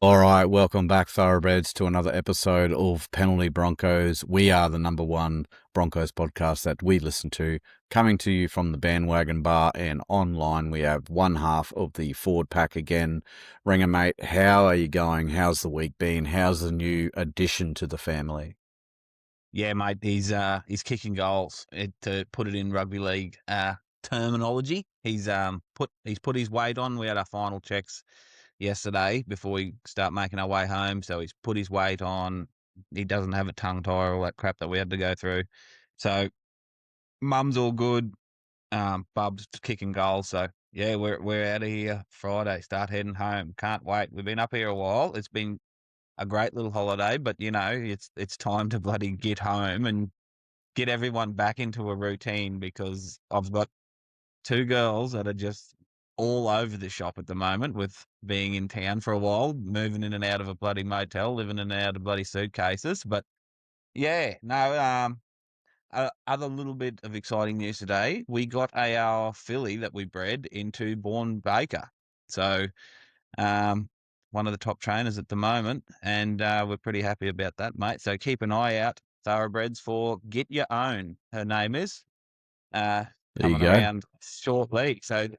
All right, welcome back, Thoroughbreds, to another episode of Penalty Broncos. We are the number one Broncos podcast that we listen to, coming to you from the Bandwagon Bar and online. We have one half of the Ford pack again. Ringer, mate, how are you going? How's the week been? How's the new addition to the family? Yeah, mate, he's kicking goals. To put it in rugby league terminology, he's put his weight on. We had our final checks yesterday before we start making our way home. So he's put his weight on. He doesn't have a tongue tie or all that crap that we had to go through. So mum's all good. Bub's kicking goals. So yeah, we're out of here Friday. Start heading home. Can't wait. We've been up here a while. It's been a great little holiday, but it's time to bloody get home and get everyone back into a routine because I've got two girls that are just all over the shop at the moment with being in town for a while, moving in and out of a bloody motel, living in and out of bloody suitcases. But yeah, no, other little bit of exciting news today. We got our filly that we bred into Born Baker. So, one of the top trainers at the moment, and we're pretty happy about that, mate. So keep an eye out, Thoroughbreds, for Get Your Own. Her name is There you coming go. around shortly. So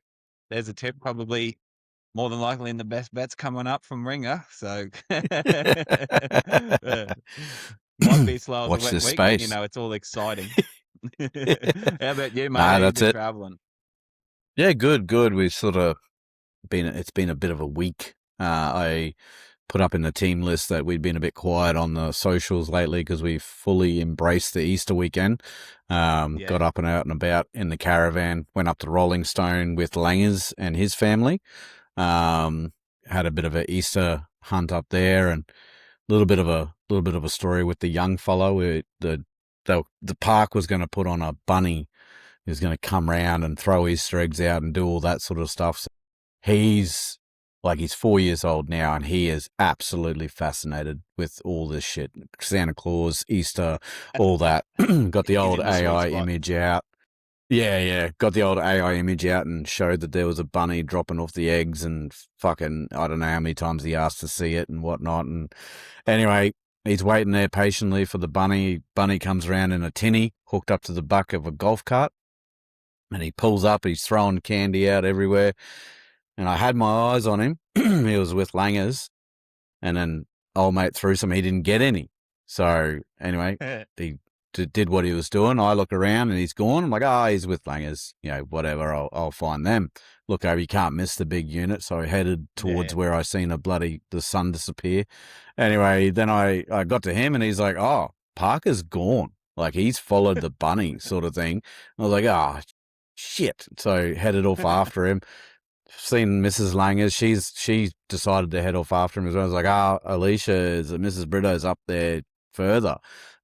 there's a tip, probably more than likely in the best bets coming up from Ringer. So might be slow as a Watch wet this week, but space. it's all exciting. How about you, mate? Nah, How you that's been it. traveling? Yeah, good. We've sort of it's been a bit of a week. I put up in the team list that we'd been a bit quiet on the socials lately because we fully embraced the Easter weekend. Yeah. Got up and out and about in the caravan, went up to Rolling Stone with Langers and his family. Had a bit of an Easter hunt up there and a little bit of a story with the young fellow. The park was going to put on a bunny. He was going to come round and throw Easter eggs out and do all that sort of stuff. So he's 4 years old now, and he is absolutely fascinated with all this shit. Santa Claus, Easter, all that. Got the He's old in the sweet AI spot. image out. Yeah. Got the old AI image out and showed that there was a bunny dropping off the eggs and fucking, I don't know how many times he asked to see it and whatnot. And anyway, he's waiting there patiently for the bunny. Bunny comes around in a tinny, hooked up to the back of a golf cart. And he pulls up, he's throwing candy out everywhere. And I had my eyes on him. He was with Langers. And then old mate threw some, he didn't get any. So anyway, he did what he was doing. I look around and he's gone. I'm like, he's with Langers. Whatever, I'll find them. Look over, you can't miss the big unit. So I headed towards where I seen the sun disappear. Anyway, then I got to him and he's like, Parker's gone. Like he's followed the bunny sort of thing. I was like, shit. So headed off after him. Seen Mrs. Langers. She decided to head off after him as well. I was like, Alicia, Mrs. Brito's up there further.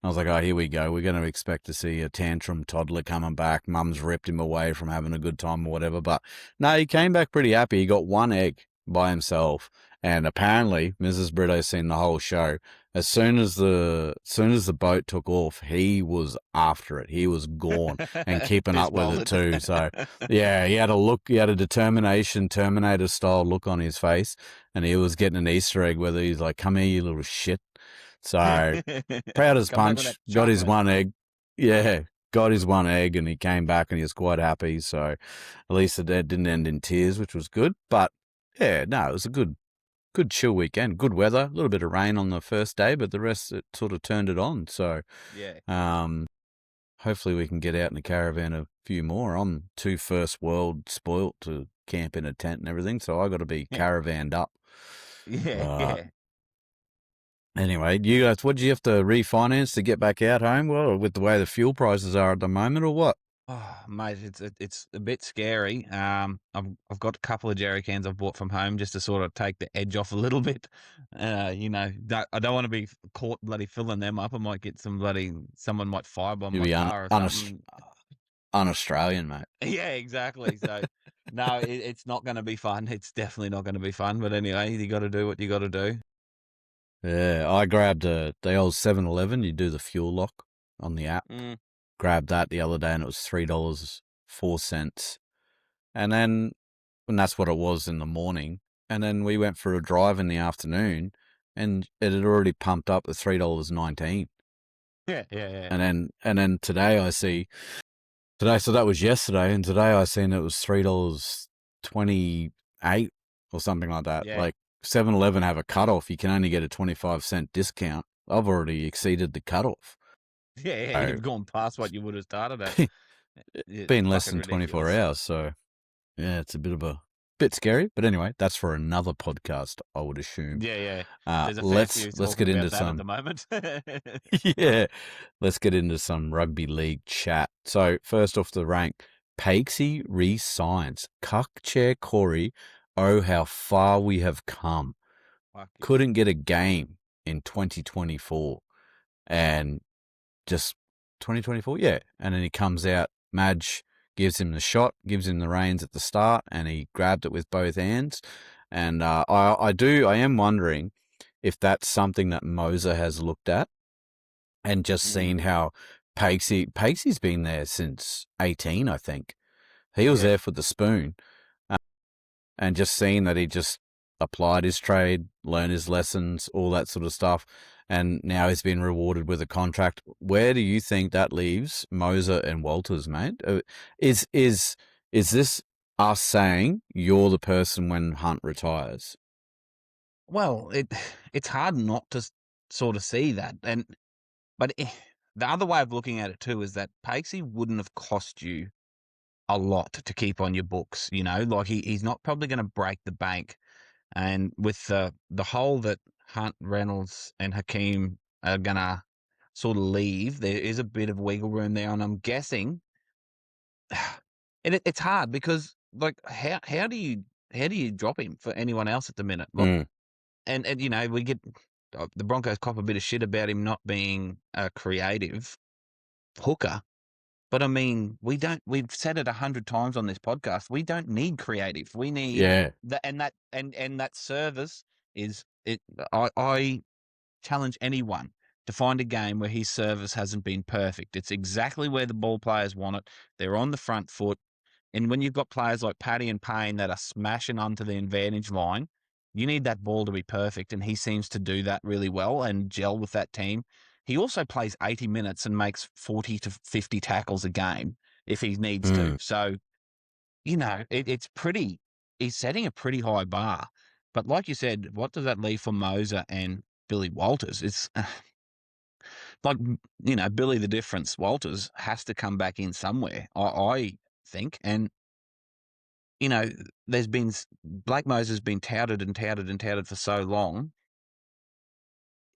I was like, here we go. We're going to expect to see a tantrum toddler coming back. Mum's ripped him away from having a good time or whatever. But no, he came back pretty happy. He got one egg by himself. And apparently Mrs. Brito's seen the whole show. As soon as the boat took off, he was after it. He was gone and keeping up with it too. So yeah, he had a determination, Terminator style look on his face, and he was getting an Easter egg. Whether he's like, "Come here, you little shit." So proud as punch, got his one egg. Yeah, got his one egg, and he came back and he was quite happy. So at least the dad didn't end in tears, which was good. But yeah, no, it was a good chill weekend. Good weather, a little bit of rain on the first day, but the rest it sort of turned it on. So Yeah. hopefully we can get out in the caravan a few more. I'm too first world spoilt to camp in a tent and everything, so I got to be caravanned up. Yeah. Anyway, you guys, what did you have to refinance to get back out home? Well, with the way the fuel prices are at the moment, or what? Oh, mate, it's a bit scary. I've got a couple of jerry cans I've bought from home just to sort of take the edge off a little bit. I don't want to be caught bloody filling them up. I might get someone might firebomb You'll my be car or something. un-Australian, mate. Yeah, exactly. So no, it's not going to be fun. It's definitely not going to be fun. But anyway, you got to do what you got to do. Yeah, I grabbed the old 7-Eleven. You do the fuel lock on the app. Grabbed that the other day, and it was $3.04. And then, and that's what it was in the morning. and then we went for a drive in the afternoon, and it had already pumped up to $3.19. Yeah. And then today I see today, so that was yesterday, and today I seen it was $3.28 or something like that. Yeah. Like 7-Eleven have a cutoff; you can only get a 25-cent discount. I've already exceeded the cutoff. Yeah, So you've gone past what you would have started at. It's been less fucking than 24 ridiculous. hours, so yeah, it's a bit scary. But anyway, that's for another podcast, I would assume. Yeah. There's a fair Let's few get talking into about that at the some moment. yeah, let's get into some rugby league chat. So first off the rank, Pakesy re-signs. Cuck Chair Corey. Oh, how far we have come. Fuck yeah. Couldn't get a game in 2024, and just 2024, yeah. And then he comes out. Madge gives him the shot, gives him the reins at the start, and he grabbed it with both hands. And I am wondering if that's something that Moser has looked at and just seen Mm, how Pakesy's been there since 18, I think. He was yeah. there for the spoon, uh, and just seeing that he just applied his trade, learned his lessons, all that sort of stuff, and now he's been rewarded with a contract. Where do you think that leaves Moser and Walters, mate? Is this us saying you're the person when Hunt retires? Well, it's hard not to sort of see that, but the other way of looking at it too is that Pakesy wouldn't have cost you a lot to keep on your books. You know, like he's not probably going to break the bank. And with the hole that Hunt, Reynolds, and Hakeem are gonna sort of leave, there is a bit of wiggle room there, and I'm guessing, and it's hard because like how do you drop him for anyone else at the minute? Like, Mm, and you know we get the Broncos cop a bit of shit about him not being a creative hooker. But I mean, we've said it 100 times on this podcast. We don't need creative. We need yeah, that service is it. I challenge anyone to find a game where his service hasn't been perfect. It's exactly where the ball players want it. They're on the front foot. And when you've got players like Paddy and Payne that are smashing onto the advantage line, you need that ball to be perfect. And he seems to do that really well and gel with that team. He also plays 80 minutes and makes 40 to 50 tackles a game if he needs to. mm, So, you know, he's setting a pretty high bar. But like you said, what does that leave for Moser and Billy Walters? It's like, you know, Billy the Difference Walters has to come back in somewhere, I think. And you know, there's been Blake Moser's been touted and touted and touted for so long.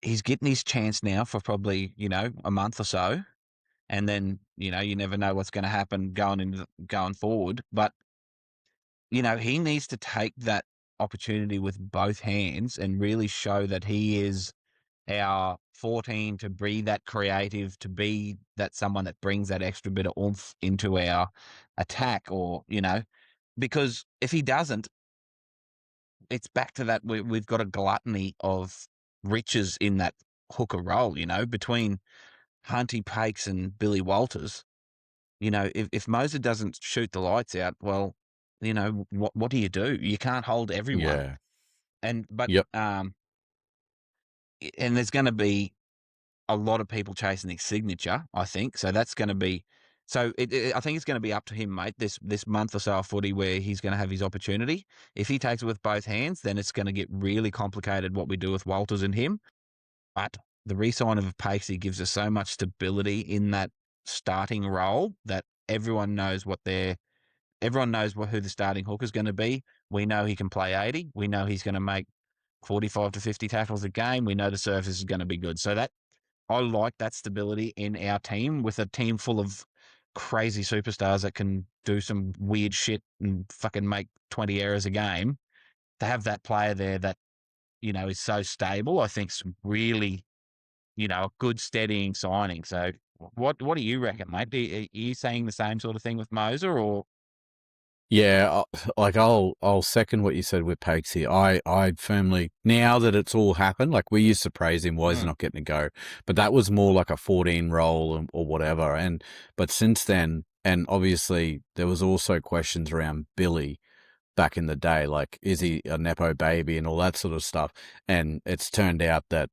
He's getting his chance now for probably, you know, a month or so. And then, you know, you never know what's going to happen going forward. But, you know, he needs to take that opportunity with both hands and really show that he is our 14 to be that creative, to be that someone that brings that extra bit of oomph into our attack or, you know, because if he doesn't, it's back to that we've got a gluttony of riches in that hooker role, you know, between Hunty Pakes and Billy Walters. You know, if Moser doesn't shoot the lights out, well, you know, what do? You can't hold everyone. yeah, And but yep, and there's going to be a lot of people chasing his signature, I think. So that's going to be so I think it's going to be up to him, mate, this month or so of footy where he's going to have his opportunity. If he takes it with both hands, then it's going to get really complicated what we do with Walters and him. But the re-sign of Pacey gives us so much stability in that starting role that everyone knows who the starting hooker is going to be. We know he can play 80. We know he's going to make 45 to 50 tackles a game. We know the surface is going to be good. So that I like that stability in our team with a team full of crazy superstars that can do some weird shit and fucking make 20 errors a game. To have that player there that, you know, is so stable, I think is really, you know, a good steadying signing. So what do you reckon, mate? Are you saying the same sort of thing with Moser or? yeah. Like I'll second what you said with Pakesy. I firmly, now that it's all happened, like we used to praise him, why is he Mm, not getting to go? But that was more like a 14 role or whatever. But since then, and obviously there was also questions around Billy. back in the day. Like, is he a Nepo baby and all that sort of stuff? And it's turned out that,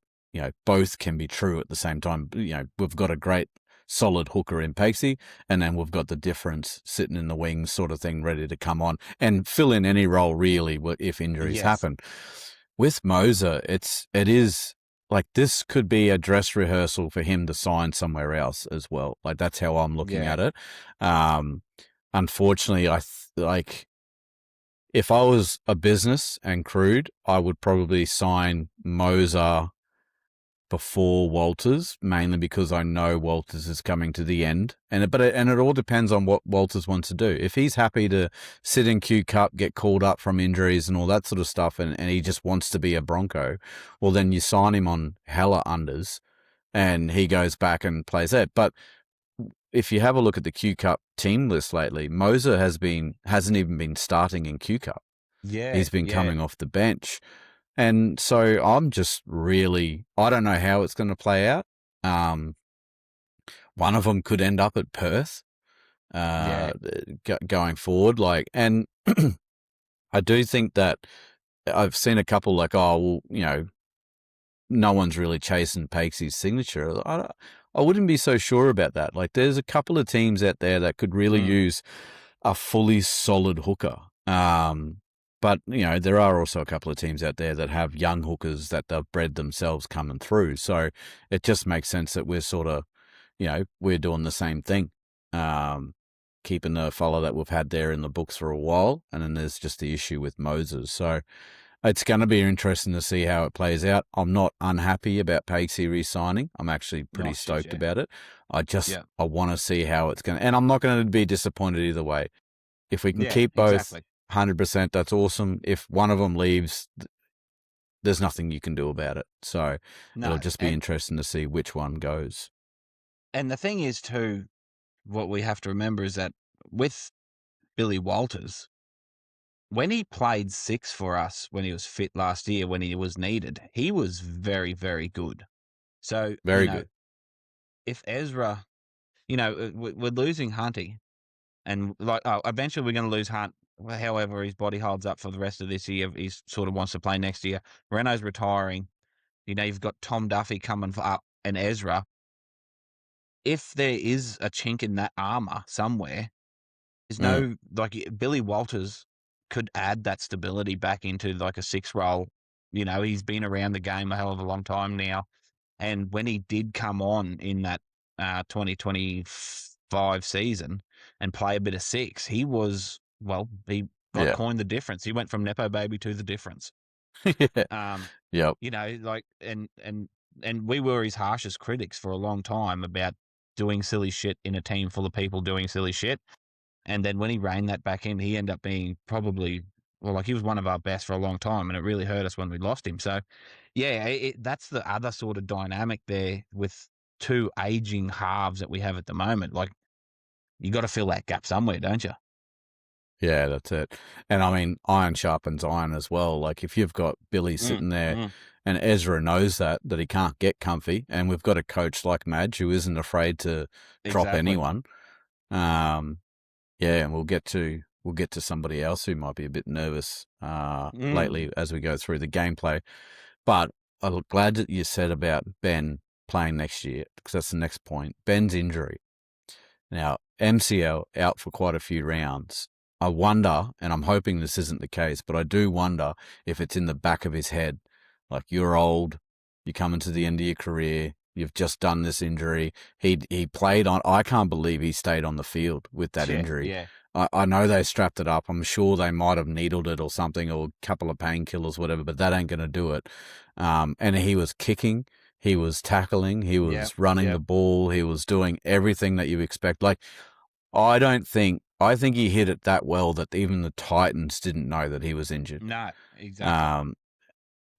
both can be true at the same time. We've got a great solid hooker in Pacey, and then we've got the difference sitting in the wings sort of thing, ready to come on and fill in any role really if injuries Yes. happen. With Moser, it is like this could be a dress rehearsal for him to sign somewhere else as well. Like, that's how I'm looking at it. Unfortunately, like, if I was a business and crude, I would probably sign Moser before Walters, mainly because I know Walters is coming to the end, and it all depends on what Walters wants to do. If he's happy to sit in Q Cup, get called up from injuries and all that sort of stuff, and he just wants to be a Bronco, well, then you sign him on hella unders, and he goes back and plays that. But if you have a look at the Q Cup team list lately, Moser hasn't even been starting in Q Cup. Yeah, He's been coming off the bench. And so I'm just I don't know how it's going to play out. One of them could end up at Perth going forward. And I do think that I've seen a couple like, oh, well, no one's really chasing Pakes's signature. I wouldn't be so sure about that. Like, there's a couple of teams out there that could really use a fully solid hooker. But, there are also a couple of teams out there that have young hookers that they've bred themselves coming through. So it just makes sense that we're sort of, we're doing the same thing, keeping the fella that we've had there in the books for a while. And then there's just the issue with Moses. So it's going to be interesting to see how it plays out. I'm not unhappy about Pakesy re-signing. I'm actually pretty stoked about it. I want to see how it's going to, and I'm not going to be disappointed either way. If we can keep both 100%, that's awesome. If one of them leaves, there's nothing you can do about it. So it'll just be interesting to see which one goes. And the thing is, too, what we have to remember is that with Billy Walters, when he played 6 for us, when he was fit last year, when he was needed, he was very, very good. So, very good. If Ezra, we're losing Hunty, and eventually we're going to lose Hunt. However, his body holds up for the rest of this year. He sort of wants to play next year. Renault's retiring. You've got Tom Duffy coming up and Ezra. If there is a chink in that armor somewhere, there's Billy Walters could add that stability back into like a 6 role. He's been around the game a hell of a long time now. And when he did come on in that 2025 season and play a bit of 6, he was, he got coined the difference. He went from Nepo baby to the difference. Yep. And we were his harshest critics for a long time about doing silly shit in a team full of people doing silly shit. And then when he reined that back in, he ended up being probably, he was one of our best for a long time, and it really hurt us when we lost him. So, that's the other sort of dynamic there with 2 aging halves that we have at the moment. Like, you got to fill that gap somewhere, don't you? Yeah, that's it. And I mean, iron sharpens iron as well. Like, if you've got Billy sitting there and Ezra knows that he can't get comfy, and we've got a coach like Madge who isn't afraid to drop anyone. And we'll get to somebody else who might be a bit nervous lately as we go through the gameplay. But I'm glad that you said about Ben playing next year, because that's the next point. Ben's injury. Now, MCL out for quite a few rounds. I wonder, and I'm hoping this isn't the case, but I do wonder if it's in the back of his head. Like, you're old, you're coming to the end of your career, you've just done this injury. He played on. I can't believe he stayed on the field with that injury. Yeah. I know they strapped it up. I'm sure they might have needled it or something, or a couple of painkillers, whatever, but that ain't going to do it. And he was kicking, he was tackling, he was running the ball, he was doing everything that you expect. Like, I think he hit it that well that even the Titans didn't know that he was injured. No, exactly.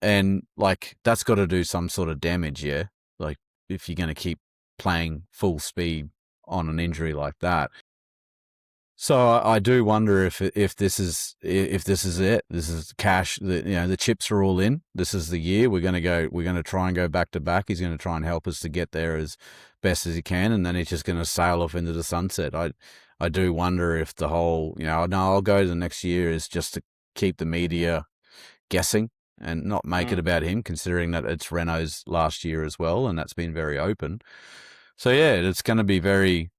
And like, that's got to do some sort of damage, yeah? Like, if you're going to keep playing full speed on an injury like that. So I do wonder if this is it. This is cash. The chips are all in. This is the year we're going to try and go back to back. He's going to try and help us to get there as best as he can, and then he's just going to sail off into the sunset. I do wonder if the whole, no, I'll go to the next year is just to keep the media guessing and not make it about him, considering that it's Renault's last year as well, and that's been very open. So yeah, it's going to be very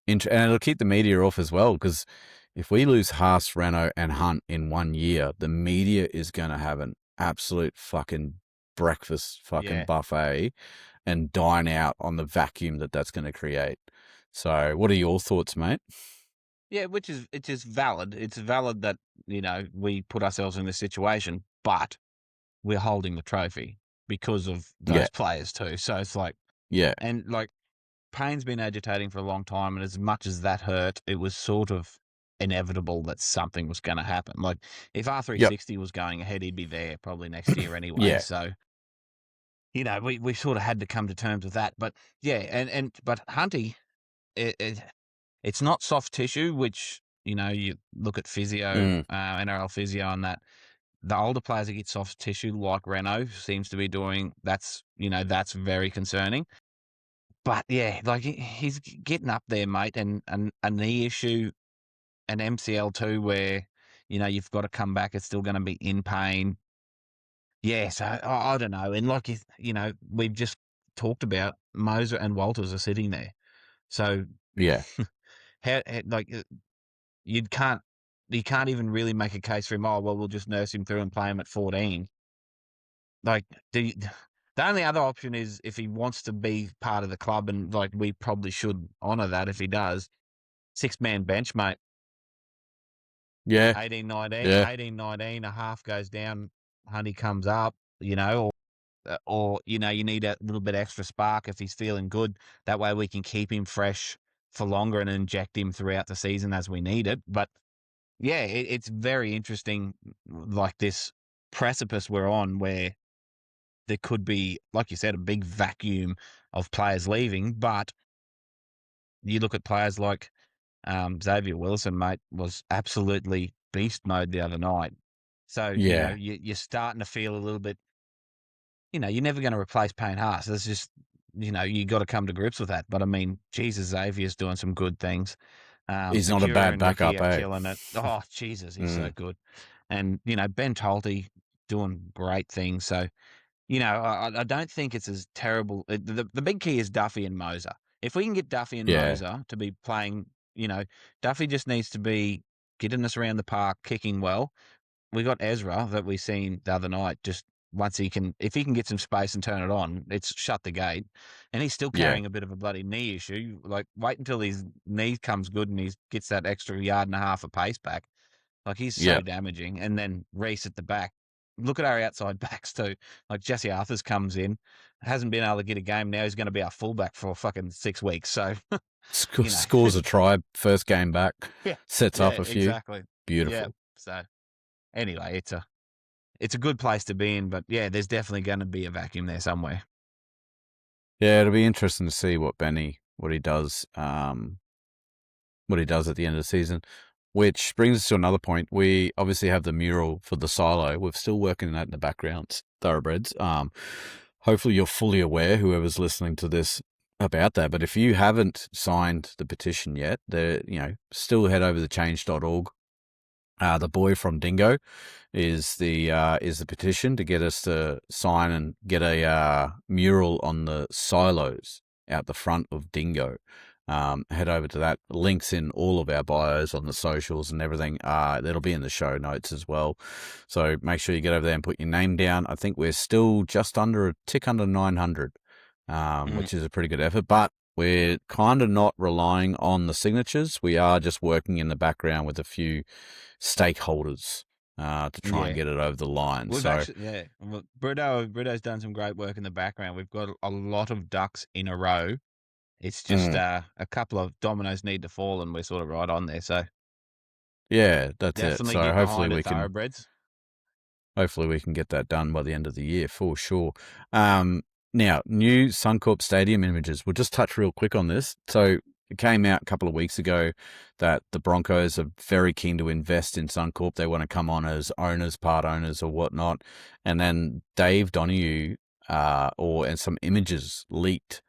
and it'll keep the media off as well, because if we lose Haas, Renault, and Hunt in 1 year, the media is going to have an absolute fucking breakfast fucking Yeah. buffet and dine out on the vacuum that's going to create. So, what are your thoughts, mate? Yeah, it is valid. It's valid that, we put ourselves in this situation, but we're holding the trophy because of Yeah, those players too. So it's like, yeah, and like Payne's been agitating for a long time, and as much as that hurt, it was sort of inevitable that something was going to happen. Like if yep, R360 was going ahead, he'd be there probably next year anyway. yeah, So, we sort of had to come to terms with that. But yeah, but Hunty, it, it's not soft tissue, which, you look at physio, mm, NRL physio, and that the older players that get soft tissue, like Renault seems to be doing, that's very concerning. But yeah, like he's getting up there, mate, and a knee issue, an MCL too, where, you've got to come back. It's still going to be in pain. Yeah, so I don't know. And like, we've just talked about Moser and Walters are sitting there. So yeah, like, you can't even really make a case for him. Oh, well, we'll just nurse him through and play him at 14. Like, the only other option is if he wants to be part of the club, and like we probably should honour that if he does. 6-man bench, mate. yeah, 18-19, yeah. 18-19, a half goes down, Honey comes up, or you need a little bit extra spark if he's feeling good. That way we can keep him fresh for longer and inject him throughout the season as we need it. But yeah, it's very interesting, like this precipice we're on where there could be, like you said, a big vacuum of players leaving. But you look at players like Xavier Wilson, mate, was absolutely beast mode the other night. So, Yeah. you're starting to feel a little bit, you're never going to replace Payne Haas. That's just, you got to come to grips with that. But I mean, Jesus, Xavier's doing some good things. He's not a Nakira bad and Ricky backup, are eh? killing it. Oh, Jesus, he's so Mm, good. And, Ben Tolte doing great things. So, I don't think it's as terrible. The big key is Duffy and Moser. If we can get Duffy and yeah, Moser to be playing, Duffy just needs to be getting us around the park, kicking well. We got Ezra that we seen the other night. Just if he can get some space and turn it on, it's shut the gate. And he's still yeah, carrying a bit of a bloody knee issue. Like, wait until his knee comes good and he gets that extra yard and a half of pace back. Like, he's so yeah. damaging. And then Reese at the back. Look at our outside backs too. Like, Jesse Arthurs comes in, hasn't been able to get a game. Now he's going to be our fullback for fucking 6 weeks. So, Scores a try, first game back, yeah, sets yeah, up a few. exactly. Yeah. Beautiful. So anyway, it's a good place to be in, but yeah, there's definitely going to be a vacuum there somewhere. Yeah, it'll be interesting to see what he does at the end of the season. Which brings us to another point. We obviously have the mural for the silo. We're still working that in the background, thoroughbreds. Hopefully you're fully aware, whoever's listening to this, about that. But if you haven't signed the petition yet, still head over to change.org. The boy from Dingo is the petition to get us to sign and get a mural on the silos out the front of Dingo. Head over to that. Links in all of our bios on the socials and everything. That'll be in the show notes as well. So make sure you get over there and put your name down. I think we're still just under a tick under 900, which is a pretty good effort. But we're kind of not relying on the signatures. We are just working in the background with a few stakeholders to try and Yeah. get it over the line. We've So actually, yeah. Well, Brito's done some great work in the background. We've got a lot of ducks in a row. It's just a couple of dominoes need to fall, and we're sort of right on there. So yeah, that's it. definitely So get behind it, thoroughbreds. hopefully we can get that done by the end of the year for sure. Now, new Suncorp Stadium images. We'll just touch real quick on this. So it came out a couple of weeks ago that the Broncos are very keen to invest in Suncorp. They want to come on as owners, part owners, or whatnot. And then Dave Donahue, and some images leaked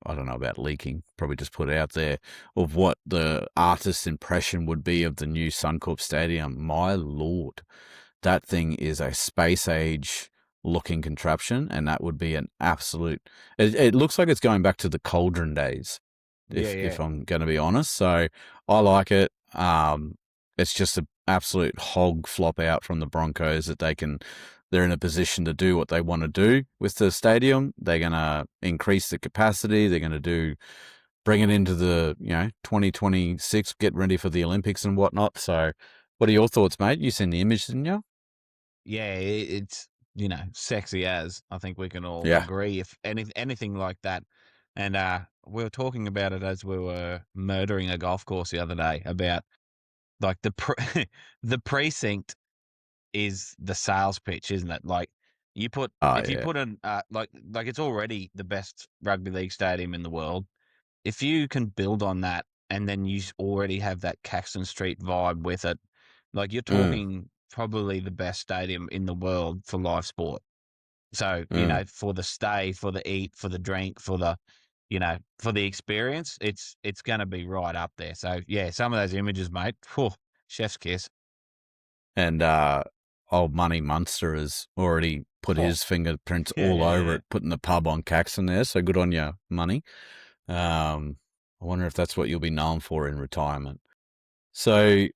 I don't know about leaking, probably just put it out there, of what the artist's impression would be of the new Suncorp Stadium. My lord, that thing is a space age looking contraption, and that would be an absolute. It looks like it's going back to the Cauldron days, Yeah, if yeah. I'm going to be honest. So I like it. It's just an absolute hog flop out from the Broncos that they're in a position to do what they want to do with the stadium. They're going to increase the capacity. They're going to bring it into the 2026, get ready for the Olympics and whatnot. So, what are your thoughts, mate? You seen the image, didn't you? Yeah, it's sexy as I think we can all Yeah. agree. If anything like that, and we were talking about it as we were murdering a golf course the other day about like the precinct is the sales pitch, isn't it? Like Oh if you yeah. put an like it's already the best rugby league stadium in the world. If you can build on that, and then you already have that Caxton Street vibe with it, like you're Mm, talking probably the best stadium in the world for live sport. So, mm. for the stay, for the eat, for the drink, for the, for the experience, it's going to be right up there. So, yeah, some of those images, mate, whew, chef's kiss. And old Money Munster has already put Oh, his fingerprints yeah, all yeah, over yeah. it, putting the pub on Caxton there. So good on you, Money. I wonder if that's what you'll be known for in retirement. So,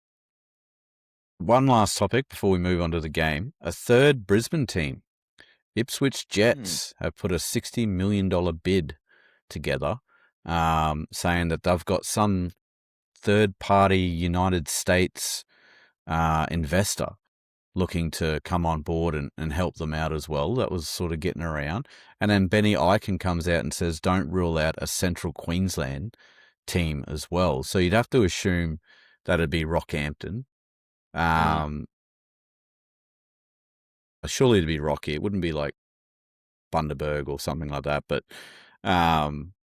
one last topic before we move on to the game. A third Brisbane team, Ipswich Hmm. Jets, have put a $60 million bid together, saying that they've got some third party United States investor looking to come on board and help them out as well. That was sort of getting around. And then Benny Eichen comes out and says, don't rule out a Central Queensland team as well. So you'd have to assume that it'd be Rockhampton. Hmm. Um, Surely it'd be Rocky. It wouldn't be like Bundaberg or something like that. But um,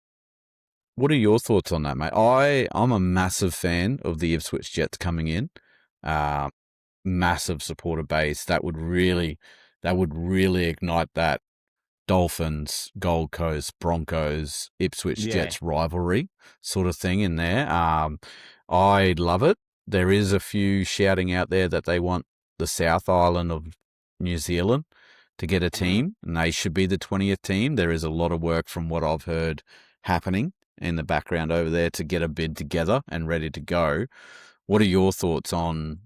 what are your thoughts on that, mate? I'm a massive fan of the Ipswich Jets coming in. Um, Massive supporter base. That would really ignite that Dolphins, Gold Coast, Broncos, Ipswich Yeah. Jets rivalry sort of thing in there. I love it. There is a few shouting out there that they want the South Island of New Zealand to get a Hmm. team, and they should be the 20th team. There is a lot of work from what I've heard happening in the background over there to get a bid together and ready to go. What are your thoughts on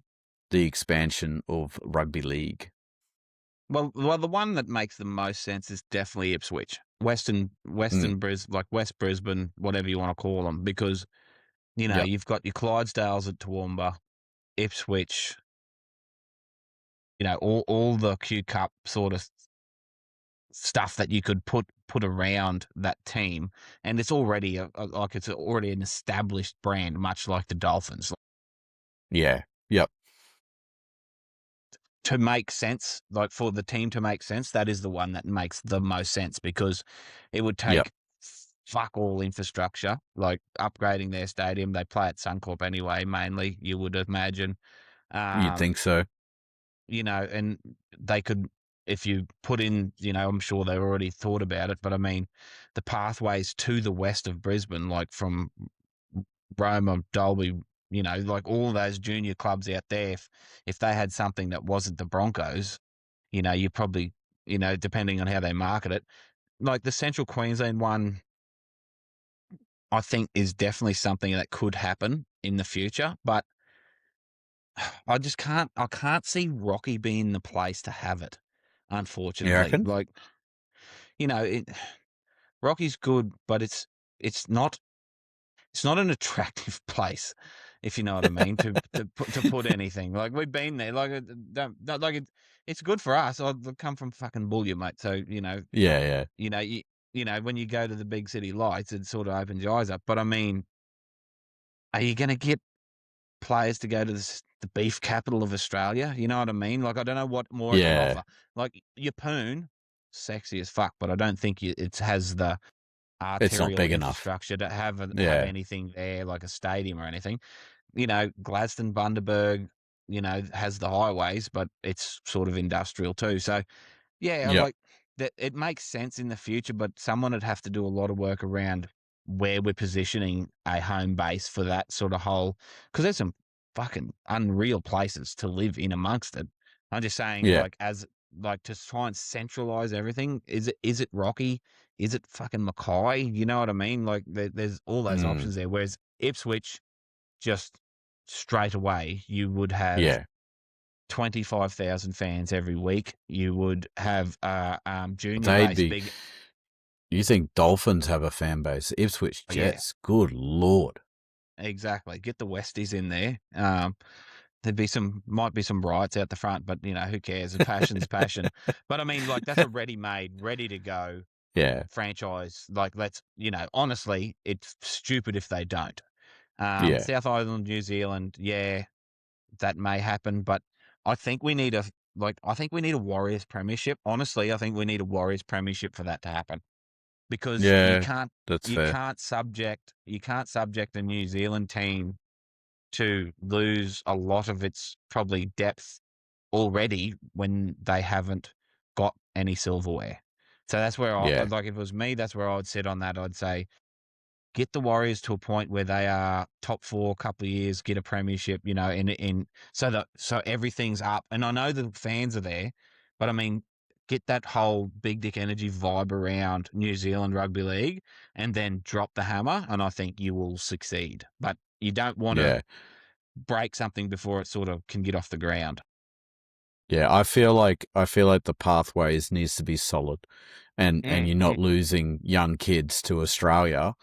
the expansion of rugby league? Well, the one that makes the most sense is definitely Ipswich, Mm, Like West Brisbane, whatever you want to call them, because yep. you've got your Clydesdales at Toowoomba, Ipswich, all the Q Cup sort of stuff that you could put around that team, and it's already it's already an established brand, much like the Dolphins. Yeah. Yep. To make sense, like for the team to make sense, that is the one that makes the most sense because it would Yep. take fuck all infrastructure, like upgrading their stadium. They play at Suncorp anyway, mainly, you would imagine. You'd Um, think so. and they could, if you put in, I'm sure they already thought about it, but I mean, the pathways to the west of Brisbane, like from Roma, Dolby, like all those junior clubs out there, if they had something that wasn't the Broncos, you probably, depending on how they market it, like the Central Queensland one, I think is definitely something that could happen in the future, but I can't see Rocky being the place to have it, You unfortunately. reckon? Like, it, Rocky's good, but it's not an attractive place, if you know what I mean, to put anything. Like we've been there, like don't like it's good for us. I've come from fucking Bullion, mate. So Yeah, yeah. you know you when you go to the big city lights, it sort of opens your eyes up. But I mean, are you going to get players to go to the beef capital of Australia? You know what I mean? Like I don't know what more it can Yeah. offer. Like Yapoon, sexy as fuck, but I don't think it has the It's not arterial big enough. infrastructure to have Yeah. anything there like a stadium or anything. Gladstone, Bundaberg, has the highways, but it's sort of industrial too. So yeah, Yep. like that, it makes sense in the future, but someone would have to do a lot of work around. where we're positioning a home base for that sort of whole, because there's some fucking unreal places to live in amongst it. I'm just saying, Yeah. to try and centralize everything. Is it Rocky? Is it fucking Mackay? You know what I mean? Like there's all those Mm. options there. Whereas Ipswich, just straight away, you would have Yeah. 25,000 fans every week. You would have junior They'd base be. big. You think Dolphins have a fan base? Ipswich Yeah, Jets. Good Lord. exactly. Get the Westies in there. Might be some riots out the front, but who cares? Passion's passion. But I mean, like, that's a ready-made, ready to go Yeah. franchise. Like, honestly, it's stupid if they don't. Yeah. South Island, New Zealand, yeah, that may happen, but I think we need a Warriors premiership. Honestly, I think we need a Warriors premiership for that to happen, because Yeah. That's you fair. can't subject a New Zealand team to lose a lot of its probably depth already when they haven't got any silverware. So that's where Yeah. if it was me, that's where I would sit on that. I'd say get the Warriors to a point where they are top four a couple of years, get a premiership, so everything's up. And I know the fans are there, but I mean, get that whole big dick energy vibe around New Zealand rugby league, and then drop the hammer, and I think you will succeed. But you don't want to Yeah. break something before it sort of can get off the ground. Yeah. I feel like the pathways needs to be solid, and Mm, you're not mm, losing young kids to Australia.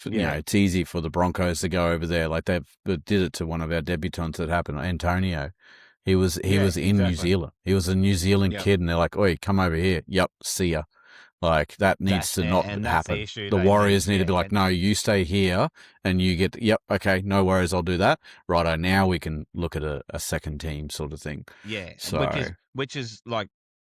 yeah, It's easy for the Broncos to go over there. Like they did it to one of our debutants that happened, Antonio. He was yeah, in New exactly. Zealand. He was a New Zealand Yep. kid, and they're like, "Oi, come over here." Yep, see ya. Like that needs to not That's the happen. issue The they Warriors miss. need to Yeah, be like, "No, you stay here, and you get." Yep, okay, no worries, I'll do that. Righto, now we can look at a second team sort of thing. yeah, So which is like,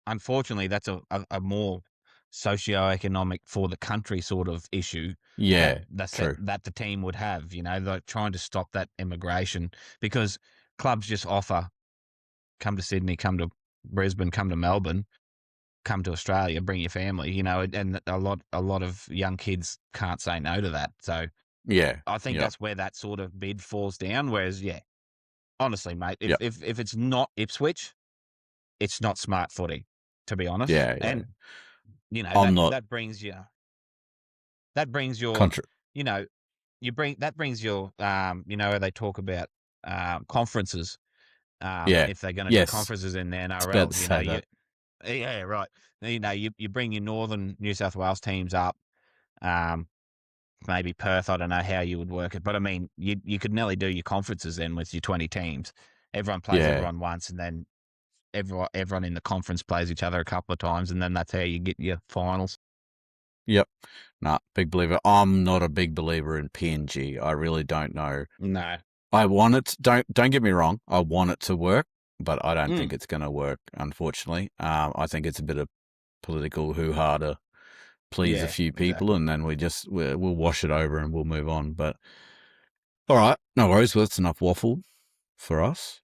unfortunately, that's a more socio-economic for the country sort of issue that yeah, true. the team would have. Like trying to stop that immigration, because clubs just offer, come to Sydney, come to Brisbane, come to Melbourne, come to Australia, bring your family. And a lot of young kids can't say no to that. So Yeah, I think yep, that's where that sort of bid falls down. Whereas, yeah, honestly, mate, if yep, if it's not Ipswich, it's not smart footy, to be honest. yeah, yeah. And I'm not that brings your contra. you know that brings your they talk about conferences, Yeah, if they're going to do yes. conferences in the It's about to NRL. say that. Yeah, right. You bring your northern New South Wales teams up. Um, Maybe Perth. I don't know how you would work it, but I mean, you could nearly do your conferences then with your 20 teams. Everyone plays Yeah, everyone once, and then everyone in the conference plays each other a couple of times, and then that's how you get your finals. yep. Nah, big believer. I'm not a big believer in PNG. I really don't know. No. I want it. Don't get me wrong. I want it to work, but I don't think Mm. it's going to work. Unfortunately, I think it's a bit of political hoo ha to please a Yeah, few people, exactly. and then we'll wash it over and we'll move on. But all right, no worries. Well, that's enough waffle for us.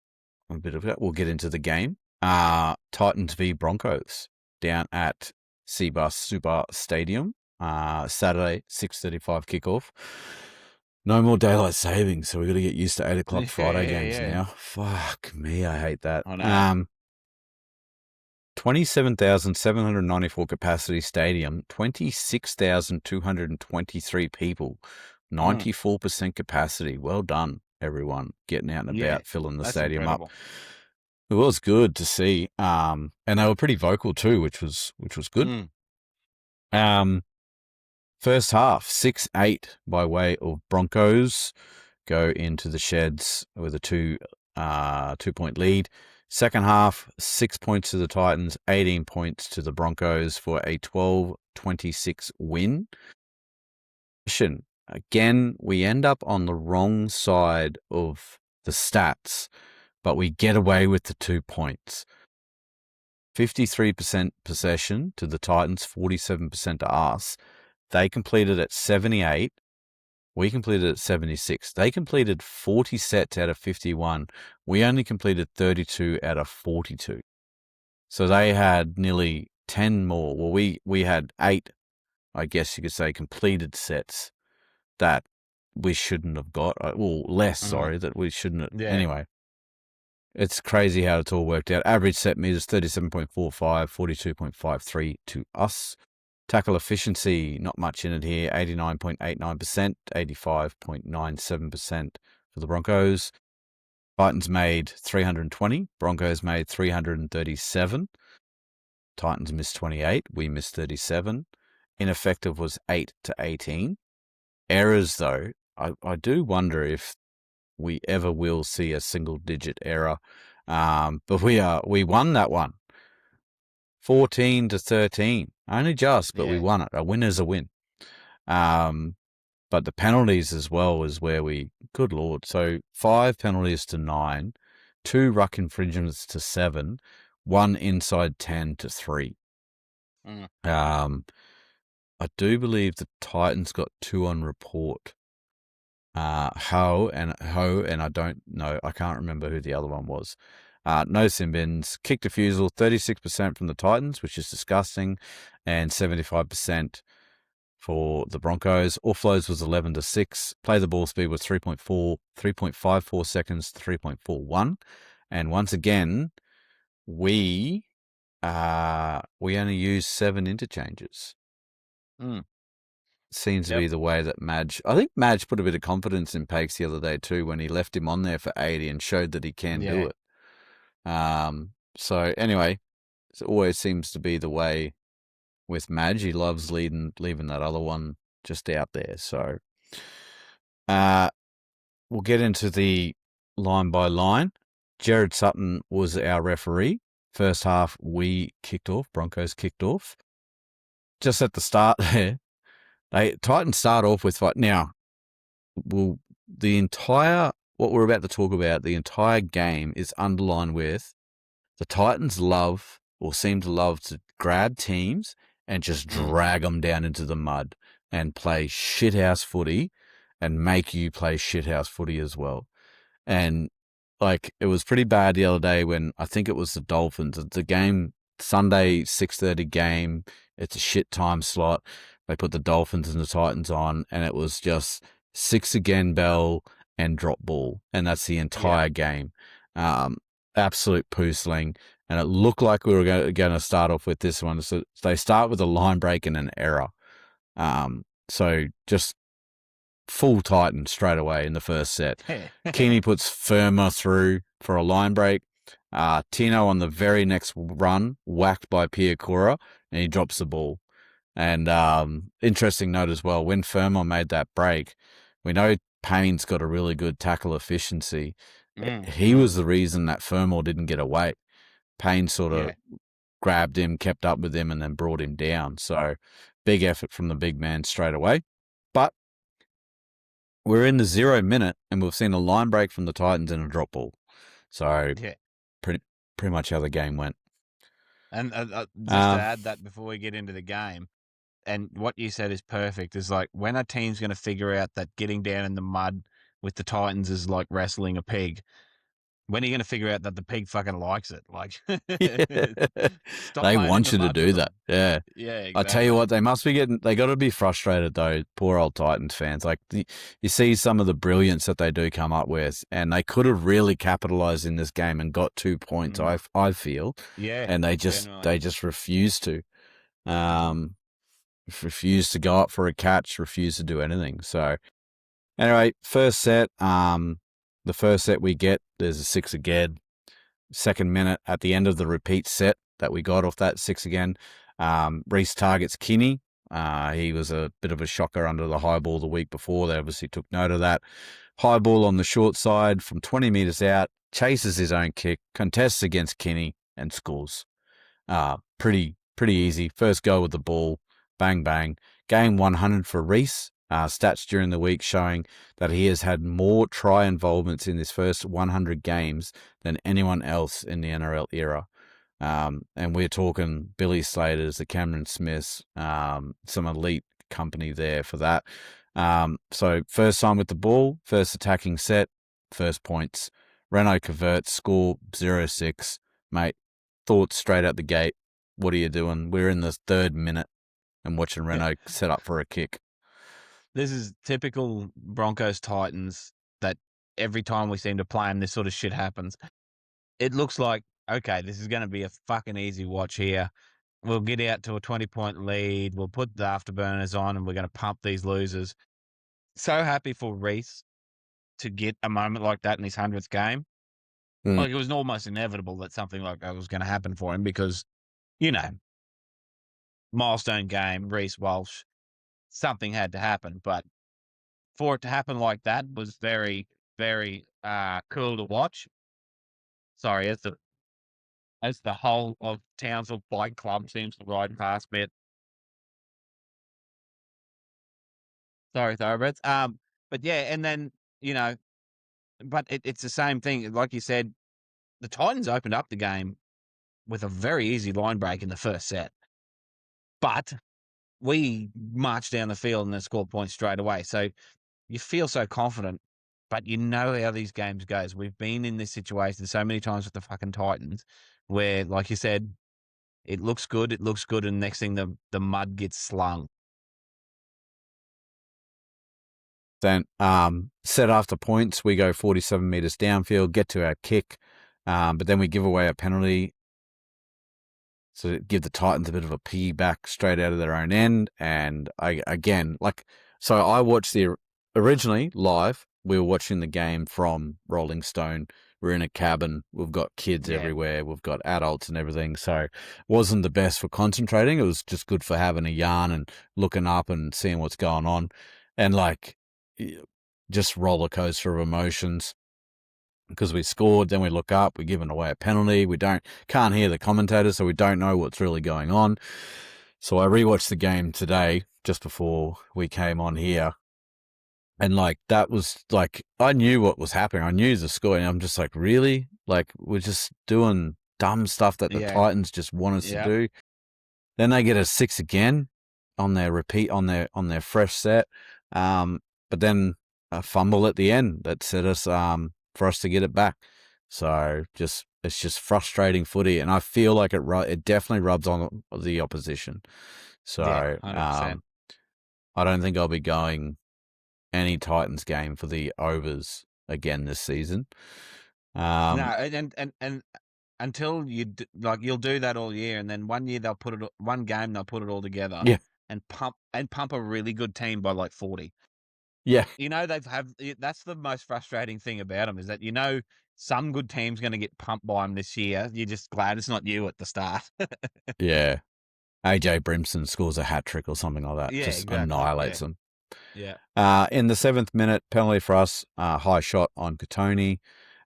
A bit of that. We'll get into the game. Titans v Broncos down at Seabus Super Stadium. Saturday, 6:35 kickoff. No more daylight savings, so we got to get used to 8 o'clock Yeah, Friday yeah, games yeah. now. Fuck me, I hate that. I know. 27,794 capacity stadium, 26,223 people, Mm. 94% capacity. Well done, everyone, getting out and Yeah, about, filling the that's stadium up. incredible. It was good to see. And they were pretty vocal too, which was good. Mm. Um, First half, 6-8 by way of Broncos go into the sheds with a 2-point lead. Second half, 6 points to the Titans, 18 points to the Broncos for a 12-26 win. Again, we end up on the wrong side of the stats, but we get away with the 2 points. 53% possession to the Titans, 47% to us. They completed at 78. We completed at 76. They completed 40 sets out of 51. We only completed 32 out of 42. So they had nearly 10 more. Well, we had 8, I guess you could say, completed sets that we shouldn't have got. Well, less, sorry, that we shouldn't have. Yeah. Anyway, it's crazy how it's all worked out. Average set meters 37.45, 42.53 to us. Tackle efficiency, not much in it here, 89.89%, 85.97% for the Broncos. Titans made 320, Broncos made 337. Titans missed 28, we missed 37. Ineffective was 8 to 18. Errors, though, I do wonder if we ever will see a single-digit error. But we won that one, 14 to 13. Only just, but we won it. A win is a win. But the penalties as well is where good Lord. So 5 penalties to 9, 2 ruck infringements to 7, 1 inside 10 to 3. I do believe the Titans got 2 on report. Ho, and I don't know. I can't remember who the other one was. No sin bins. Kick defusal, 36% from the Titans, which is disgusting, and 75% for the Broncos. Offloads was 11 to 6. Play the ball speed was 3.54 seconds to 3.41. And once again, we only used 7 interchanges. Seems to be the way that Madge... I think Madge put a bit of confidence in Pakes the other day too when he left him on there for 80 and showed that he can do it. So anyway, it always seems to be the way with Madge. He loves leaving that other one just out there. So we'll get into the line by line. Jared Sutton was our referee. First half, we kicked off. Broncos kicked off. Just at the start there, Titans start off with fight. Now, what we're about to talk about, the entire game is underlined with the Titans seem to love to grab teams and just drag them down into the mud and play shithouse footy and make you play shithouse footy as well. And like, it was pretty bad the other day when I think it was the Dolphins. It's a game, Sunday 6:30 game. It's a shit time slot. They put the Dolphins and the Titans on, and it was just 6 again, bell, and drop ball. And that's the entire game. Absolute poo sling. And it looked like we were going to start off with this one. So they start with a line break and an error. So just full Titan straight away in the first set. Keeney puts Firma through for a line break. Tino on the very next run, whacked by Piakura, and he drops the ball. And interesting note as well, when Firma made that break, we know Payne's got a really good tackle efficiency. He was the reason that Firma didn't get away. Payne sort of grabbed him, kept up with him, and then brought him down. So big effort from the big man straight away. But we're in the 0 minute, and we've seen a line break from the Titans and a drop ball. So pretty much how the game went. And just to add that before we get into the game, and what you said is perfect, is like when a team's going to figure out that getting down in the mud with the Titans is like wrestling a pig, when are you going to figure out that the pig fucking likes it? Like, they want you to do that. Yeah. Yeah, exactly. I tell you what, they got to be frustrated though, poor old Titans fans. Like, you see some of the brilliance that they do come up with, and they could have really capitalized in this game and got 2 points, I feel. Yeah. And they just refuse to. Refuse to go up for a catch, refuse to do anything. So anyway, first set, the first set we get, there's a 6 again. Second minute at the end of the repeat set that we got off that 6 again, Reece targets Kinney. He was a bit of a shocker under the high ball the week before. They obviously took note of that. High ball on the short side from 20 metres out, chases his own kick, contests against Kinney and scores. Pretty easy. First go with the ball, bang, bang. Game 100 for Reece. Stats during the week showing that he has had more try involvements in his first 100 games than anyone else in the NRL era. And we're talking Billy Slaters, the Cameron Smiths, some elite company there for that. So first time with the ball, first attacking set, first points. Renault converts, score 0-6. Mate, thoughts straight out the gate. What are you doing? We're in the 3rd minute and watching Renault set up for a kick. This is typical Broncos Titans that every time we seem to play them, this sort of shit happens. It looks like, okay, this is going to be a fucking easy watch here. We'll get out to a 20-point lead. We'll put the afterburners on and we're going to pump these losers. So happy for Reese to get a moment like that in his 100th game. Mm. Like, it was almost inevitable that something like that was going to happen for him because, you know, milestone game, Reese Walsh, something had to happen. But for it to happen like that was very, very cool to watch. Sorry, as the whole of Townsville Bike Club seems to ride past me. Sorry, thoroughbreds. But yeah, and then, you know, but it's the same thing. Like you said, the Titans opened up the game with a very easy line break in the first set. But we marched down the field and then scored points straight away. So you feel so confident, but you know how these games goes. We've been in this situation so many times with the fucking Titans where, like you said, it looks good, and next thing the mud gets slung. Then set after points, we go 47 metres downfield, get to our kick, but then we give away a penalty. So give the Titans a bit of a piggyback straight out of their own end. And I watched originally live. We were watching the game from Rolling Stone. We're in a cabin. We've got kids everywhere. We've got adults and everything. So it wasn't the best for concentrating. It was just good for having a yarn and looking up and seeing what's going on. And like, just roller coaster of emotions. Because we scored, then we look up, we're giving away a penalty, can't hear the commentators, so we don't know what's really going on. So I rewatched the game today, just before we came on here, and like that was like, I knew what was happening, I knew the score, and I'm just like, really? Like, we're just doing dumb stuff that the Titans just want us to do. Then they get a 6 again on their repeat, on their fresh set, but then a fumble at the end that set us for us to get it back. So it's just frustrating footy, and I feel like it definitely rubs on the opposition. So I don't think I'll be going any Titans game for the overs again this season. No, and until you'll do that all year, and then one game they'll put it all together, and pump a really good team by like 40. Yeah. You know, that's the most frustrating thing about them, is that, you know, some good team's going to get pumped by them this year. You're just glad it's not you at the start. Yeah. AJ Brimson scores a hat trick or something like that. Yeah, just exactly. annihilates them. Yeah. In the 7th minute, penalty for us, high shot on Katoni.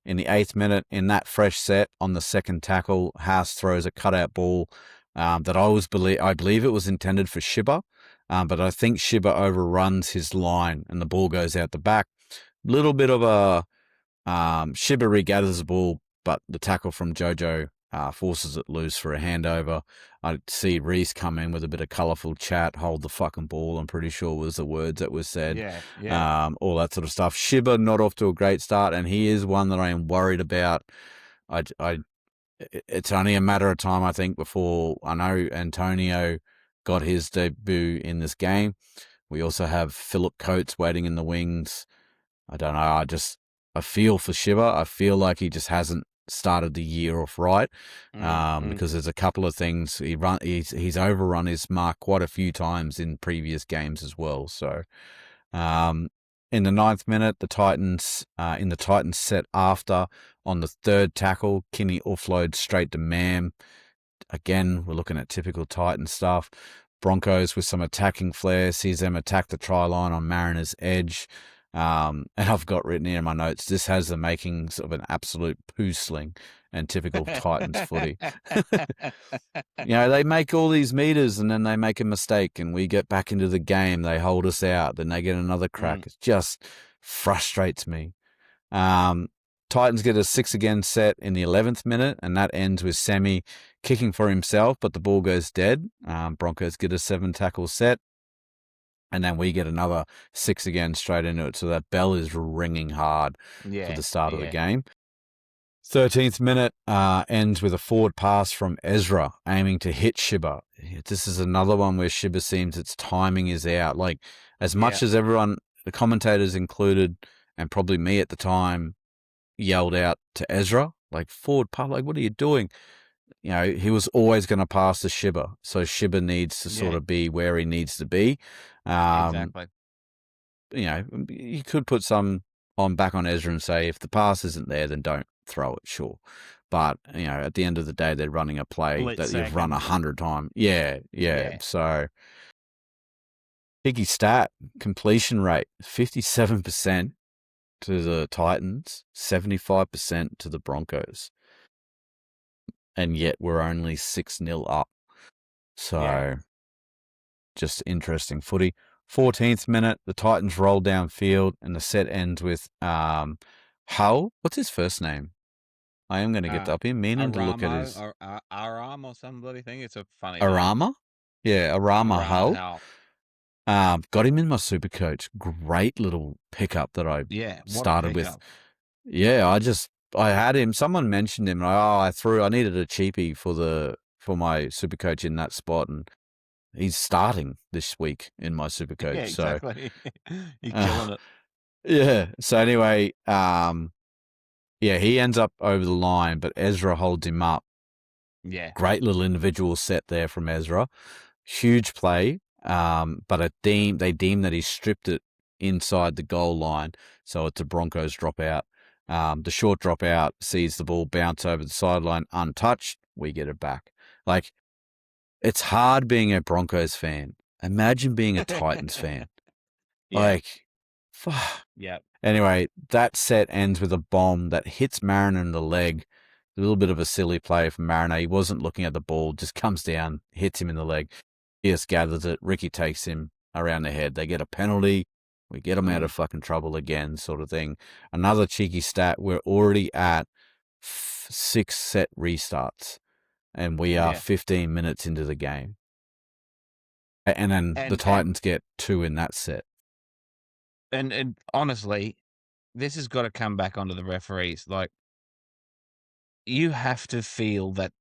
In the 8th minute, in that fresh set, on the second tackle, House throws a cutout ball that I believe it was intended for Shibba, but I think Shibba overruns his line and the ball goes out the back. Little bit of a Shibba regathers the ball, but the tackle from Jojo forces it loose for a handover. I see Reese come in with a bit of colourful chat, hold the fucking ball, I'm pretty sure was the words that were said. Yeah. All that sort of stuff. Shibba not off to a great start, and he is one that I am worried about. It's only a matter of time, I think, before I know Antonio got his debut in this game. We also have Philip Coates waiting in the wings. I don't know. I feel for Shibba. I feel like he just hasn't started the year off right, because there's a couple of things he's overrun his mark quite a few times in previous games as well. So, in the 9th minute, the Titans in the Titans set after on the third tackle, Kinney offloads straight to Mam. Again, we're looking at typical Titan stuff. Broncos with some attacking flair, sees them attack the try line on Mariner's edge. And I've got written here in my notes, this has the makings of an absolute poo sling and typical Titans footy. You know, they make all these meters and then they make a mistake and we get back into the game. They hold us out. Then they get another crack. It just frustrates me. Titans get a 6 again set in the 11th minute, and that ends with Semi kicking for himself, but the ball goes dead. Broncos get a 7 tackle set. And then we get another 6 again straight into it. So that bell is ringing hard for the start of the game. 13th minute ends with a forward pass from Ezra aiming to hit Shibba. This is another one where Shibba seems its timing is out. Like, as Yeah, much as everyone, the commentators included, and probably me at the time, yelled out to Ezra, like, forward pass, like, what are you doing? You know, he was always going to pass to Shibba. So Shibba needs to sort yeah, of be where he needs to be. Um, exactly. you know, you could put some on back on Ezra and say, if the pass isn't there, then don't throw it, sure. But, you know, at the end of the day, they're running a play Split that you've run second. 100 times. Yeah, yeah. Yeah, So, Higgy stat, completion rate, 57% to the Titans, 75% to the Broncos. And yet we're only 6-0 up. yeah. So, just interesting footy. 14th minute, the Titans roll downfield, and the set ends with Hull. What's his first name? I am going to get up here, meaning to look at Aramo his or Aram or some bloody thing. It's a funny name. Arama. Yeah, Arama Arama Hull. Hal. Got him in my super coach. Great little pickup that I Yeah, what a started with. pickup. Yeah, I had him. Someone mentioned him. I needed a cheapie for my super coach in that spot, and he's starting this week in my super Yeah, coach. So, exactly. You're killing uh, it. yeah. So anyway, yeah, he ends up over the line, but Ezra holds him up. Yeah. Great little individual set there from Ezra. Huge play, but they deem that he stripped it inside the goal line, so it's a Broncos dropout. The short dropout sees the ball bounce over the sideline untouched. We get it back. Like, it's hard being a Broncos fan. Imagine being a Titans fan. Yeah. Like, fuck. Yeah. Anyway, that set ends with a bomb that hits Mariner in the leg. A little bit of a silly play from Mariner. He wasn't looking at the ball, just comes down, hits him in the leg. He just gathers it. Ricky takes him around the head. They get a penalty. We get them out of fucking trouble again, sort of thing. Another cheeky stat. We're already at 6 set restarts, and we are Yeah. 15 minutes into the game. And then the And Titans get 2 in that set. and honestly, this has got to come back onto the referees. Like, you have to feel that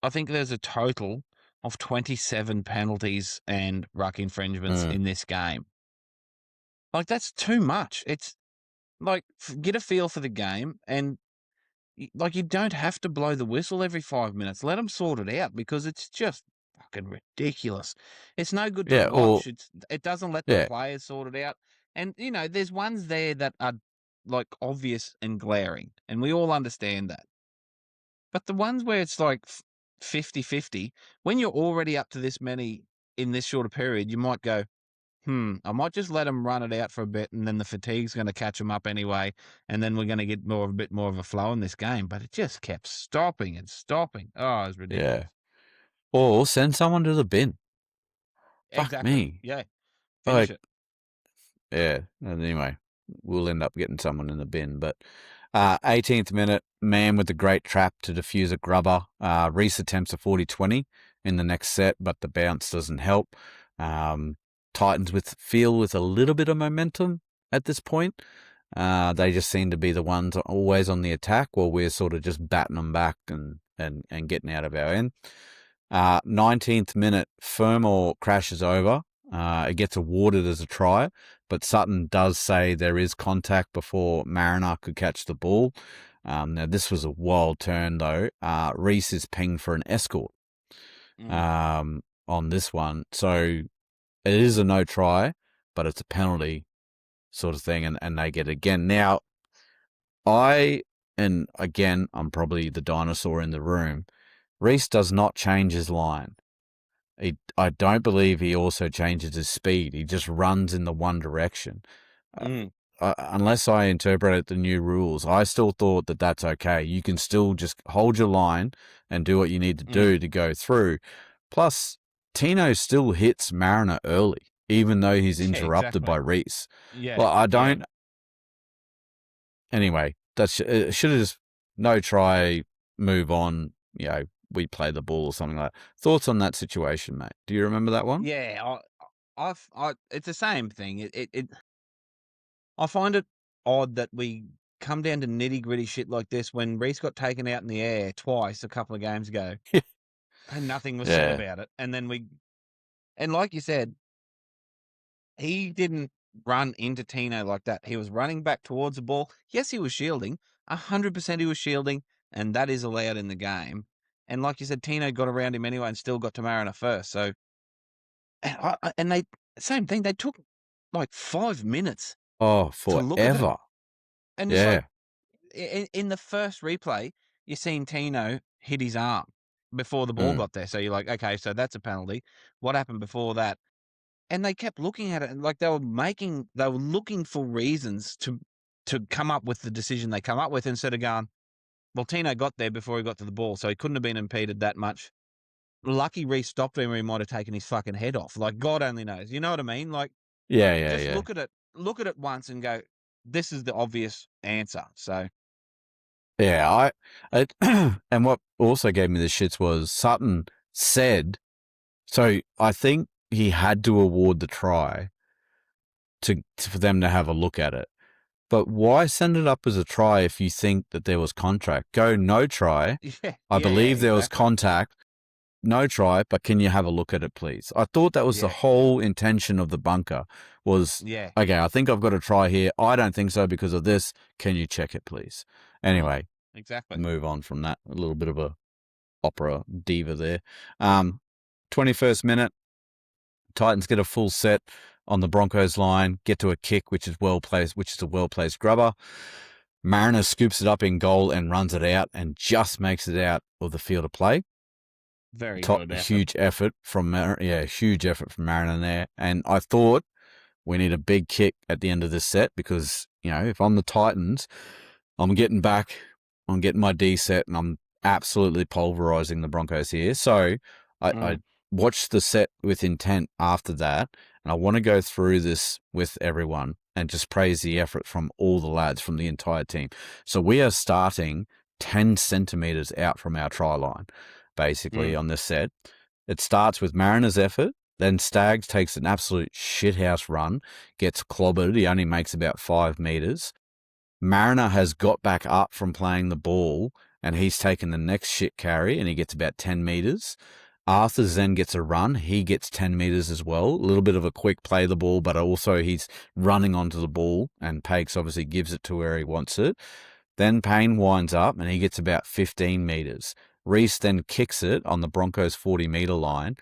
I think there's a total of 27 penalties and ruck infringements Mm. in this game. Like, that's too much. It's like, get a feel for the game, and like, you don't have to blow the whistle every 5 minutes. Let them sort it out, because it's just fucking ridiculous. It's no good to Yeah, or, watch. It doesn't let the yeah, players sort it out. And there's ones there that are like obvious and glaring, and we all understand that. But the ones where it's like 50-50, when you're already up to this many in this shorter period, you might go, I might just let them run it out for a bit, and then the fatigue's going to catch them up anyway, and then we're going to get a bit more of a flow in this game. But it just kept stopping and stopping. Oh, it was yeah. ridiculous. Or send someone to the bin. Fuck Exactly. me. Yeah. Finish Like, it. yeah. And anyway, we'll end up getting someone in the bin. But 18th minute, man with the great trap to defuse a grubber. Reese attempts a 40-20 in the next set, but the bounce doesn't help. Titans feel with a little bit of momentum at this point. They just seem to be the ones always on the attack, while we're sort of just batting them back and getting out of our end. 19th minute, Fermor crashes over. It gets awarded as a try, but Sutton does say there is contact before Mariner could catch the ball. Now, this was a wild turn, though. Reese is pinged for an escort Mm. on this one. So it is a no try, but it's a penalty sort of thing, and they get it again. Now, and again, I'm probably the dinosaur in the room. Reese does not change his line. I don't believe he also changes his speed. He just runs in the one direction. Mm. Unless I interpreted the new rules, I still thought that that's okay. You can still just hold your line and do what you need to do to go through. Plus, Tino still hits Mariner early, even though he's Yeah, interrupted by exactly. Reese. Yeah. Well, I Yeah. don't. Anyway, it should have just no try, move on. We play the ball or something like that. Thoughts on that situation, mate? Do you remember that one? Yeah. It's the same thing. I find it odd that we come down to nitty-gritty shit like this when Reece got taken out in the air twice a couple of games ago and nothing was said Yeah. about it. And then and like you said, he didn't run into Tino like that. He was running back towards the ball. Yes, he was shielding. 100% he was shielding, and that is allowed in the game. And like you said, Tino got around him anyway and still got to Mariner first. So, and they, same thing, they took like 5 minutes Oh, to look at it. forever. And it's like, Yeah. in the first replay, you seen Tino hit his arm before the ball Mm. got there. So you're like, okay, so that's a penalty. What happened before that? And they kept looking at it, and like they were looking for reasons to come up with the decision they come up with instead of going, well, Tino got there before he got to the ball, so he couldn't have been impeded that much. Lucky Reece stopped him, or he might have taken his fucking head off. Like, God only knows. You know what I mean? Like, Yeah, yeah, just yeah. look at it once and go, this is the obvious answer. So, Yeah, and what also gave me the shits was Sutton said, so I think he had to award the try for them to have a look at it. But why send it up as a try if you think that there was contact? Go no try. yeah. I believe there was Exactly. contact. No try, but can you have a look at it, please? I thought that was the Yeah. whole intention of the bunker was, Yeah. okay, I think I've got a try here. I don't think so because of this. Can you check it, please? Anyway, Exactly. move on from that. A little bit of a opera diva there. 21st minute, Titans get a full set on the Broncos line, get to a kick, which is a well-placed grubber. Mariner scoops it up in goal and runs it out and just makes it out of the field of play. Very good effort. Huge effort from Mariner there. And I thought we need a big kick at the end of this set because, if I'm the Titans, I'm getting back, I'm getting my D set, and I'm absolutely pulverizing the Broncos here. So I watched the set with intent after that, and I want to go through this with everyone and just praise the effort from all the lads from the entire team. So we are starting 10 centimeters out from our try line, basically, on this set. It starts with Mariner's effort. Then Staggs takes an absolute shithouse run, gets clobbered. He only makes about 5 meters. Mariner has got back up from playing the ball, and he's taken the next shit carry, and he gets about 10 meters. Arthur then gets a run. He gets 10 meters as well. A little bit of a quick play the ball, but also he's running onto the ball, and Pakes obviously gives it to where he wants it. Then Payne winds up, and he gets about 15 meters. Reece then kicks it on the Broncos' 40-meter line.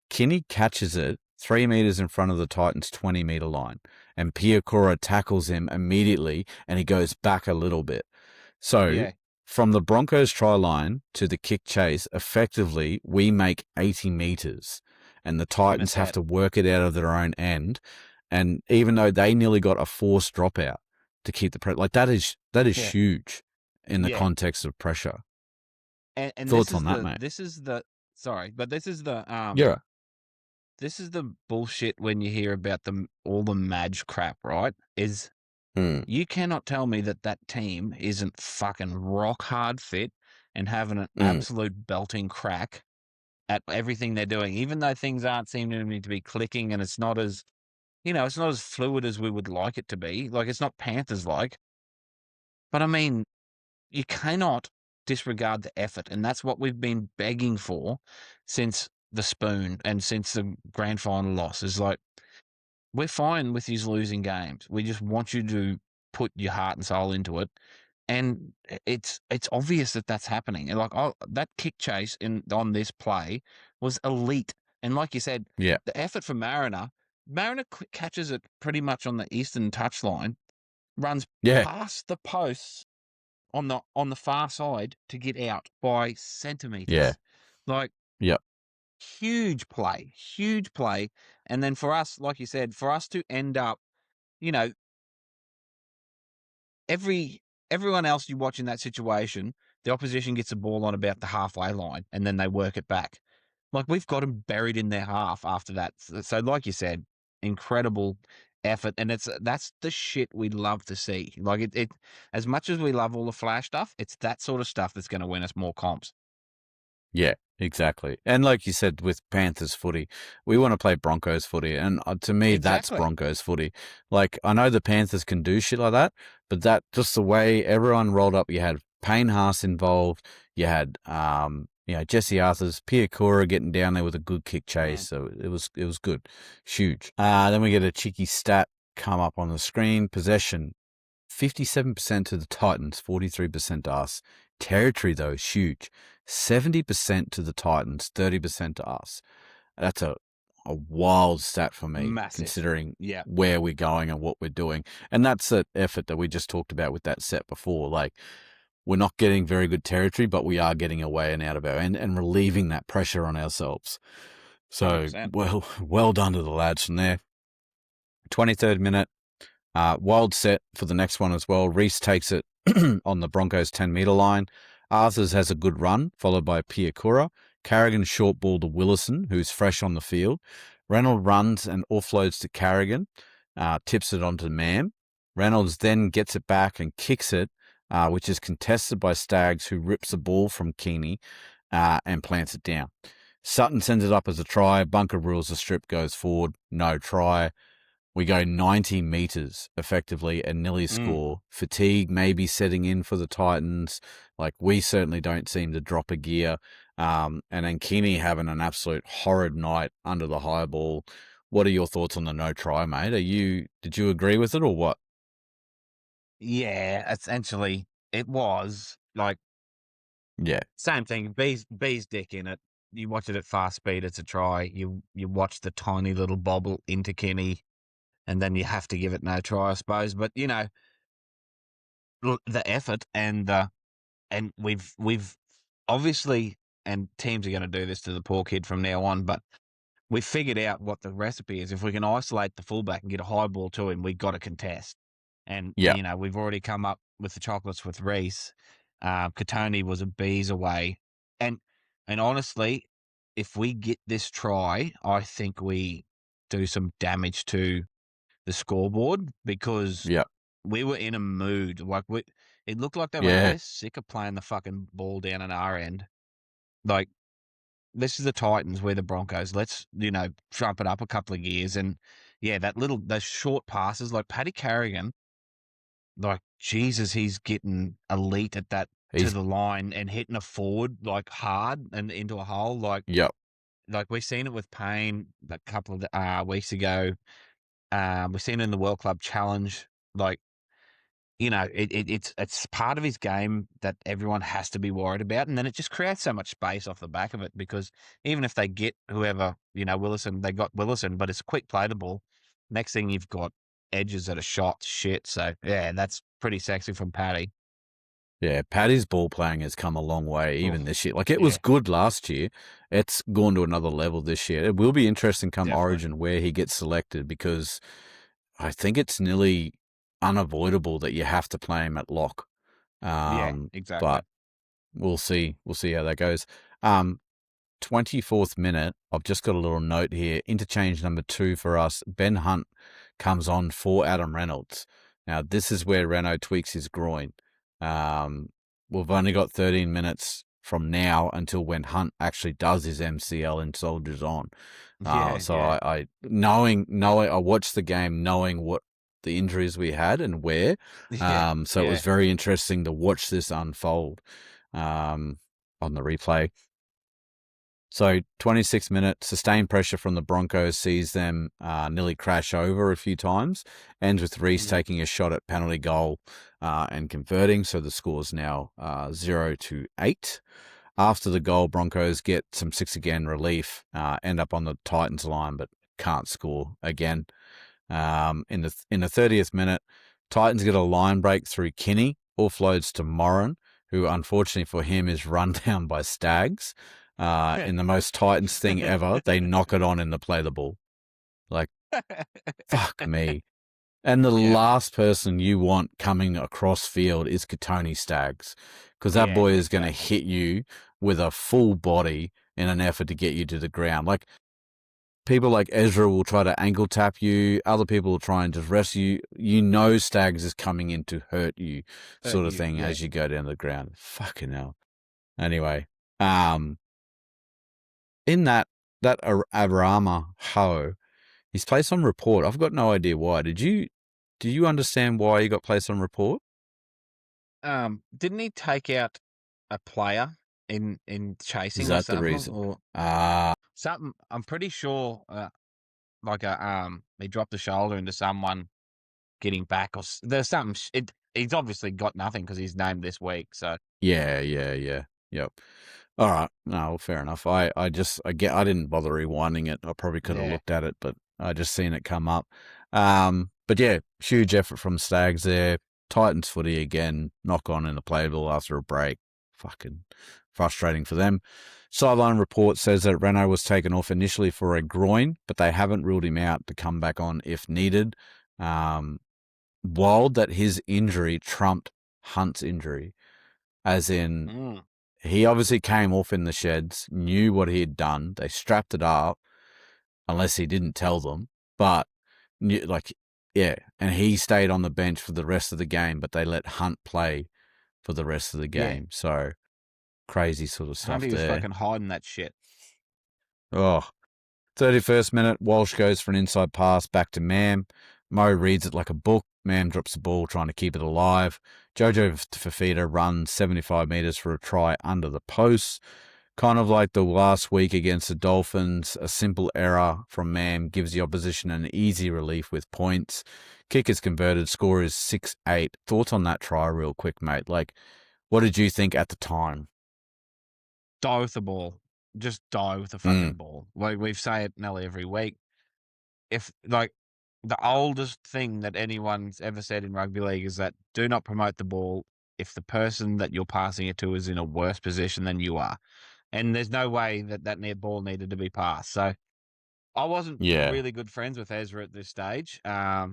Kinney catches it 3 meters in front of the Titans' 20-meter line, and Piakura tackles him immediately, and he goes back a little bit. So from the Broncos' try line to the kick chase, effectively, we make 80 meters, and the Titans have to work it out of their own end. And even though they nearly got a forced dropout to keep the pressure, like that is huge in the context of pressure. And Thoughts on that, mate? this is the Yeah. this is the bullshit when you hear about all the Madge crap, right? Is you cannot tell me that team isn't fucking rock hard fit and having an absolute belting crack at everything they're doing, even though things aren't seeming to be clicking and it's not as, it's not as fluid as we would like it to be. Like, it's not Panthers like. But I mean, you cannot disregard the effort, and that's what we've been begging for since the spoon and since the grand final loss. Is like, we're fine with you losing games. We just want you to put your heart and soul into it, and it's obvious that that's happening. And like, that kick chase on this play was elite, and like you said, the effort for Mariner catches it pretty much on the eastern touchline, runs past the posts on the far side to get out by centimeters. Like, huge play. And then for us, like you said, for us to end up, everyone else you watch in that situation, the opposition gets the ball on about the halfway line and then they work it back. Like, we've got them buried in their half after that. So like you said, incredible effort, and that's the shit we love to see. Like, it as much as we love all the flash stuff, it's that sort of stuff that's going to win us more comps. Yeah, exactly. And like you said, with Panthers footy, we want to play Broncos footy. And to me, that's Exactly. Broncos footy. Like, I know the Panthers can do shit like that, but that just the way everyone rolled up, you had Payne Haas involved, you had, Jesse Arthur's, Pia Cora getting down there with a good kick chase. Mm. So it was good. Huge. Then we get a cheeky stat come up on the screen. Possession, 57% to the Titans, 43% to us. Territory, though, is huge. 70% to the Titans, 30% to us. That's a wild stat for me, Massive. considering Yeah. where we're going and what we're doing. And that's the effort that we just talked about with that set before. Like, we're not getting very good territory, but we are getting away and out of our end and relieving that pressure on ourselves. So, 100%. well done to the lads from there. 23rd minute, wild set for the next one as well. Reese takes it on the Broncos 10-metre line. Arthurs has a good run, followed by Piakura. Carrigan short ball to Willison, who's fresh on the field. Reynolds runs and offloads to Carrigan, tips it onto Mam. Reynolds then gets it back and kicks it, which is contested by Staggs, who rips the ball from Keeney and plants it down. Sutton sends it up as a try. Bunker rules the strip, goes forward. No try. We go 90 metres effectively and nearly Mm. score. Fatigue may be setting in for the Titans. Like, we certainly don't seem to drop a gear. And then Keeney having an absolute horrid night under the high ball. What are your thoughts on the no try, mate? Did you agree with it or what? Yeah, essentially, it was like Yeah. same thing. Bees dick in it. You watch it at fast speed, it's a try. You watch the tiny little bobble into Kenny, and then you have to give it no try, I suppose. But the effort and we've obviously, and teams are going to do this to the poor kid from now on, but we've figured out what the recipe is. If we can isolate the fullback and get a high ball to him, we've got to contest. And, Yeah. we've already come up with the chocolates with Reese. Katoni was a bees away. And honestly, if we get this try, I think we do some damage to the scoreboard because Yeah. we were in a mood. It looked like they went, Yeah. we're sick of playing the fucking ball down at our end. Like, this is the Titans, we're the Broncos. Let's, jump it up a couple of gears. And yeah, those short passes, like Paddy Carrigan, like Jesus, he's getting elite at that to He's, the line and hitting a forward like hard and into a hole. yeah. Like we've seen it with Payne a couple of weeks ago. We've seen it in the World Club Challenge. Like, it's part of his game that everyone has to be worried about, and then it just creates so much space off the back of it because even if they get whoever, Willison, they got Willison, but it's a quick play the ball. Next thing you've got edges that are shot shit. So yeah, that's pretty sexy from Paddy. Yeah, Paddy's ball playing has come a long way, even Oof. this year. Like, it was Yeah, good last year. It's gone to another level this year. It will be interesting come definitely. Origin where he gets selected because I think it's nearly unavoidable that you have to play him at lock. Yeah, exactly. But we'll see. We'll see how that goes. Um, 24th minute, I've just got a little note here. Interchange number 2 for us. Ben Hunt comes on for Adam Reynolds. Now, this is where Renault tweaks his groin. Um, we've only got 13 minutes from now until when Hunt actually does his MCL and soldiers on. Yeah, So yeah, knowing, I watched the game knowing what the injuries we had and where. yeah, So it was yeah. very interesting to watch this unfold on the replay. So 26 minutes, sustained pressure from the Broncos sees them nearly crash over a few times. Ends with Reese Mm. taking a shot at penalty goal and converting. So the score is now 0-8. After the goal, Broncos get some 6 again relief, end up on the Titans line, but can't score again. In the 30th minute, Titans get a line break through Kinney, offloads to Moran, who unfortunately for him is run down by Staggs. In the most Titans thing ever, they knock it on in the play the ball. Like, fuck me. And the Yeah, last person you want coming across field is Katoni Staggs, because that yeah, boy is going to exactly. hit you with a full body in an effort to get you to the ground. Like, people like Ezra will try to ankle tap you. Other people will try and just rest you. You know Staggs is coming in to hurt you, Hurt sort of you, thing, yeah. as you go down the ground. Fucking hell. Anyway, in that Arama Ho, he's placed on report. I've got no idea why. Do you understand why he got placed on report? Didn't he take out a player in Is chasing or that the something reason? or Ah, something? I'm pretty sure, he dropped the shoulder into someone getting back, or there's something. He's obviously got nothing because he's named this week. So yeah. Yep. All right. No, well, fair enough. I didn't bother rewinding it. I probably could have yeah, looked at it, but I just seen it come up. But yeah, huge effort from Stags there. Titans footy again, knock on in the playable after a break. Fucking frustrating for them. Sideline report says that Renault was taken off initially for a groin, but they haven't ruled him out to come back on if needed. Wild that his injury trumped Hunt's injury, as in mm, he obviously came off in the sheds, knew what he had done. They strapped it up, unless he didn't tell them. But, yeah. And he stayed on the bench for the rest of the game, but they let Hunt play for the rest of the yeah. game. So, crazy sort of stuff Hunty was there. fucking hiding that shit. Oh, 31st minute, Walsh goes for an inside pass back to Mam. Mo reads it like a book. Mam drops the ball, trying to keep it alive. Jojo Fafita runs 75 metres for a try under the post. Kind of like the last week against the Dolphins, a simple error from Mam gives the opposition an easy relief with points. Kick is converted, score is 6-8. Thoughts on that try real quick, mate? Like, what did you think at the time? Die with the ball. Just die with the fucking ball. We've say it nearly every week. If the oldest thing that anyone's ever said in rugby league is that do not promote the ball if the person that you're passing it to is in a worse position than you are. And there's no way that ball needed to be passed. So I wasn't Yeah. really good friends with Ezra at this stage. I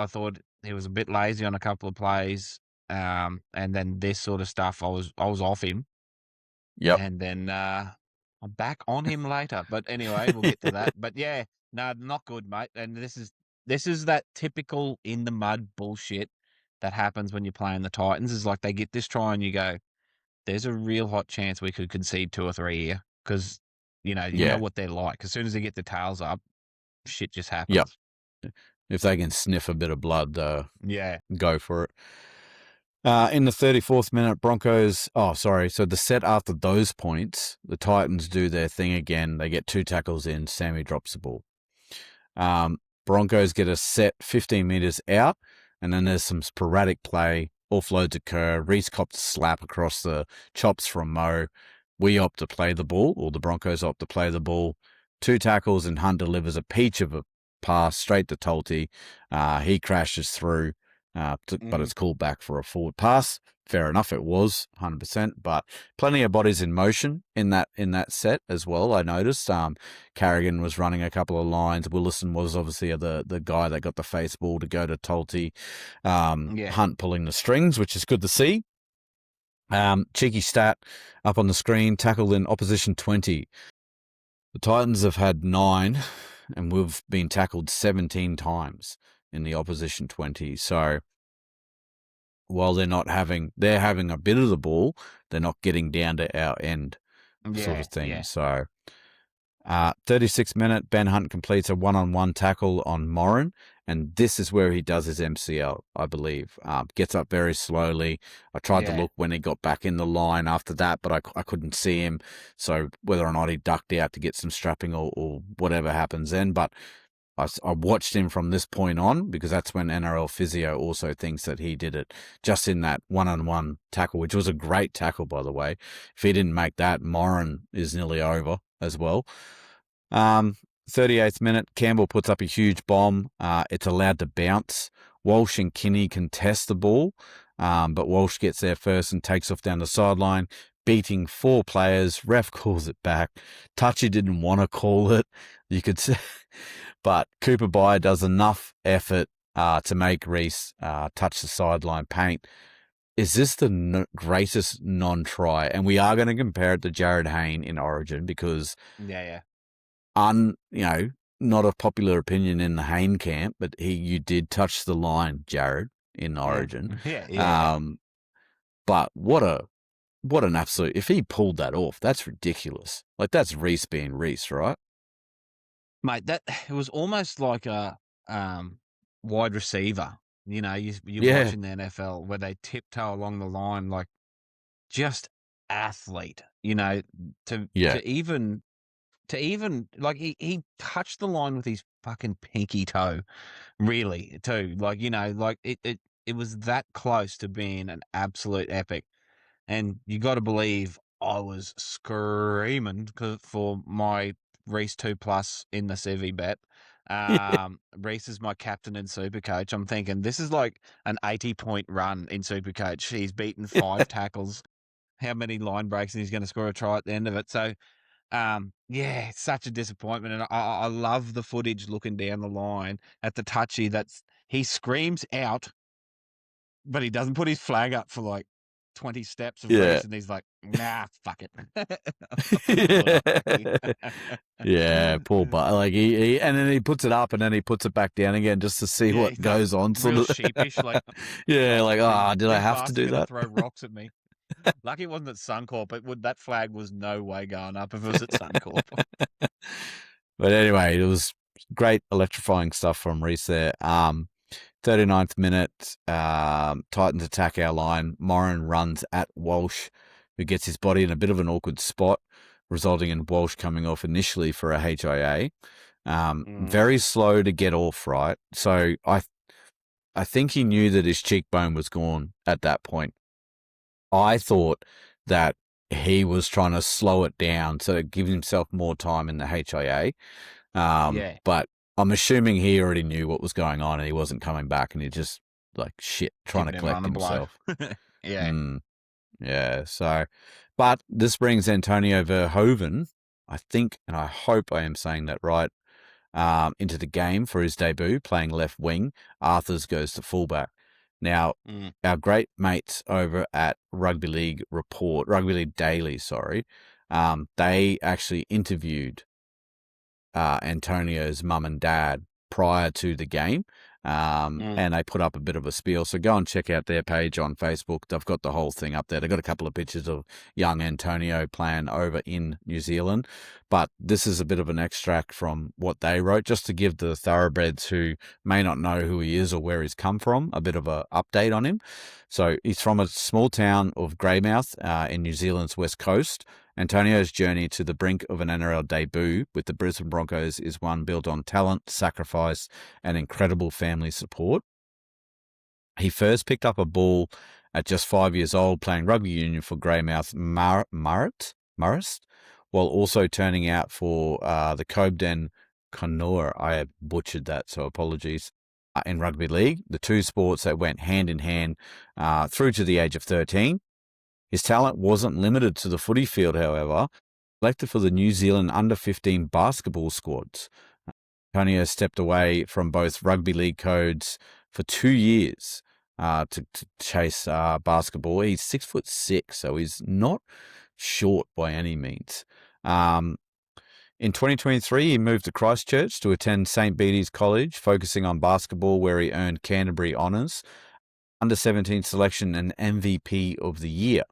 thought he was a bit lazy on a couple of plays. And then this sort of stuff, I was off him. Yep. And then I'm back on him later. But anyway, we'll get to that. But yeah, no, not good, mate. And this is that typical in the mud bullshit that happens when you're playing the Titans. Is like they get this try and you go, there's a real hot chance we could concede 2 or 3 here because you know Yeah. what they're like. As soon as they get the tails up, shit just Yep. happens. If they can sniff a bit of blood, Yeah, go for it. In the 34th minute, Broncos. Oh, sorry. So the set after those points, the Titans do their thing again. They get 2 tackles in. Sammy drops the ball. Broncos get a set 15 metres out, and then there's some sporadic play. Offloads occur. Reese copped a slap across the chops from Mo. We opt to play the ball, or the Broncos opt to play the ball. 2 tackles, and Hunt delivers a peach of a pass straight to Tolty. He crashes through, but it's called back for a forward pass. Fair enough, it was 100%, but plenty of bodies in motion in that set as well. I noticed. Carrigan was running a couple of lines. Willison was obviously the guy that got the face ball to go to Tolty. yeah, Hunt pulling the strings, which is good to see. Cheeky stat up on the screen: tackled in opposition 20. The Titans have had 9, and we've been tackled 17 times in the opposition 20. So while they're having a bit of the ball, they're not getting down to our end sort yeah, of thing. yeah, So 36th minute, Ben Hunt completes a one-on-one tackle on Morin, and this is where he does his MCL, I believe. Gets up very slowly. I tried to yeah, look when he got back in the line after that, but I couldn't see him. So whether or not he ducked out to get some strapping or whatever happens then, but I watched him from this point on because that's when NRL Physio also thinks that he did it just in that one-on-one tackle, which was a great tackle, by the way. If he didn't make that, Morin is nearly over as well. 38th minute, Campbell puts up a huge bomb. It's allowed to bounce. Walsh and Kinney contest the ball, but Walsh gets there first and takes off down the sideline, beating 4 players. Ref calls it back. Touchy didn't want to call it. You could say, but Cooper Byer does enough effort to make Reese touch the sideline paint. Is this the greatest non-try? And we are going to compare it to Jared Hayne in Origin because yeah, not a popular opinion in the Hayne camp, but you did touch the line, Jared, in yeah, Origin. yeah, yeah, But what a what an absolute, if he pulled that off, that's ridiculous. Like, that's Reese being Reese, right? Mate, that it was almost like a wide receiver. You know, you're Yeah. watching the NFL where they tiptoe along the line, like just athlete. You know, to Yeah. to even to even like he touched the line with his fucking pinky toe, really too. Like like it was that close to being an absolute epic. And you got to believe I was screaming for my Reese 2+ in the CV bet. Reese is my captain in Supercoach. I'm thinking this is like an 80-point run in Supercoach. He's beaten 5 tackles. How many line breaks, and he's going to score a try at the end of it. So, yeah, it's such a disappointment. And I love the footage looking down the line at the touchy. He screams out, but he doesn't put his flag up for like 20 steps of Yeah. Reese, and he's like, nah, fuck it. I'm good, I'm happy. Yeah, poor but like he and then he puts it up and then he puts it back down again just to see Yeah, what he's like goes on. Sort real of. sheepish, like, Yeah, like, did I these have to bastards do gonna that? throw rocks at me. Lucky it wasn't at Suncorp. That flag was no way going up if it was at Suncorp. But anyway, it was great electrifying stuff from Reese there. 39th minute, Titans attack our line. Moran runs at Walsh, who gets his body in a bit of an awkward spot, resulting in Walsh coming off initially for a HIA. Very slow to get off, right? So I think he knew that his cheekbone was gone at that point. I thought that he was trying to slow it down to give himself more time in the HIA. Yeah. But I'm assuming he already knew what was going on and he wasn't coming back and he just like shit trying to Giving him collect underblow. himself. Yeah. Yeah. So, but this brings Antonio Verhoeven, I think, and I hope I am saying that right, into the game for his debut, playing left wing. Arthurs goes to fullback. Now, our great mates over at Rugby League Daily, sorry, they actually interviewed Antonio's mum and dad prior to the game. And they put up a bit of a spiel. So go and check out their page on Facebook. They've got the whole thing up there. They've got a couple of pictures of young Antonio playing over in New Zealand. But this is a bit of an extract from what they wrote, just to give the thoroughbreds who may not know who he is or where he's come from a bit of an update on him. So he's from a small town of Greymouth in New Zealand's west coast. Antonio's journey to the brink of an NRL debut with the Brisbane Broncos is one built on talent, sacrifice, and incredible family support. He first picked up a ball at just 5 years old, playing rugby union for Greymouth Marist, while also turning out for the Cobden Connor. I have butchered that, so apologies. In rugby league, the two sports that went hand in hand through to the age of 13. His talent wasn't limited to the footy field, however. Selected for the New Zealand under-15 basketball squads. Antonio stepped away from both rugby league codes for 2 years to chase basketball. He's 6'6", so he's not short by any means. In 2023, he moved to Christchurch to attend St. Bede's College, focusing on basketball, where he earned Canterbury honours, under-17 selection and MVP of the year.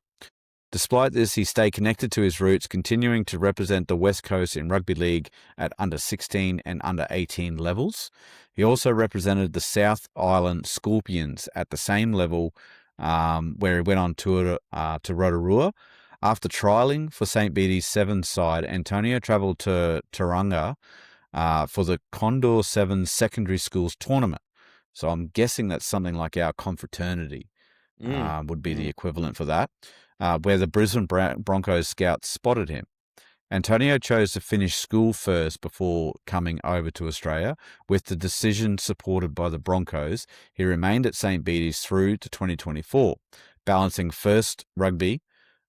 Despite this, he stayed connected to his roots, continuing to represent the West Coast in rugby league at under-16 and under-18 levels. He also represented the South Island Scorpions at the same level, where he went on tour to Rotorua. After trialling for St. Bede's Sevens side, Antonio travelled to Tauranga for the Condor Sevens Secondary Schools tournament. So I'm guessing that's something like our confraternity would be the equivalent for that. Where the Brisbane Broncos scouts spotted him. Antonio chose to finish school first before coming over to Australia. With the decision supported by the Broncos, he remained at St. Bede's through to 2024, balancing first rugby,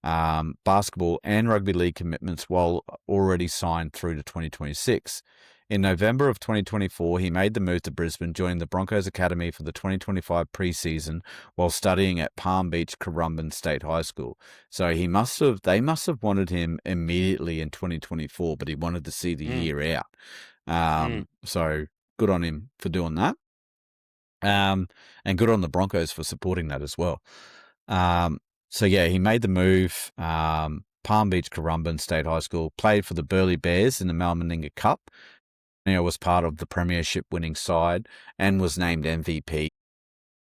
basketball and rugby league commitments while already signed through to 2026. In November of 2024, he made the move to Brisbane, joining the Broncos Academy for the 2025 preseason while studying at Palm Beach Currumbin State High School. So they must have wanted him immediately in 2024, but he wanted to see the year out. So good on him for doing that. And good on the Broncos for supporting that as well. So yeah, he made the move. Palm Beach Currumbin State High School, played for the Burleigh Bears in the Malmaninga Cup. Was part of the premiership winning side and was named MVP.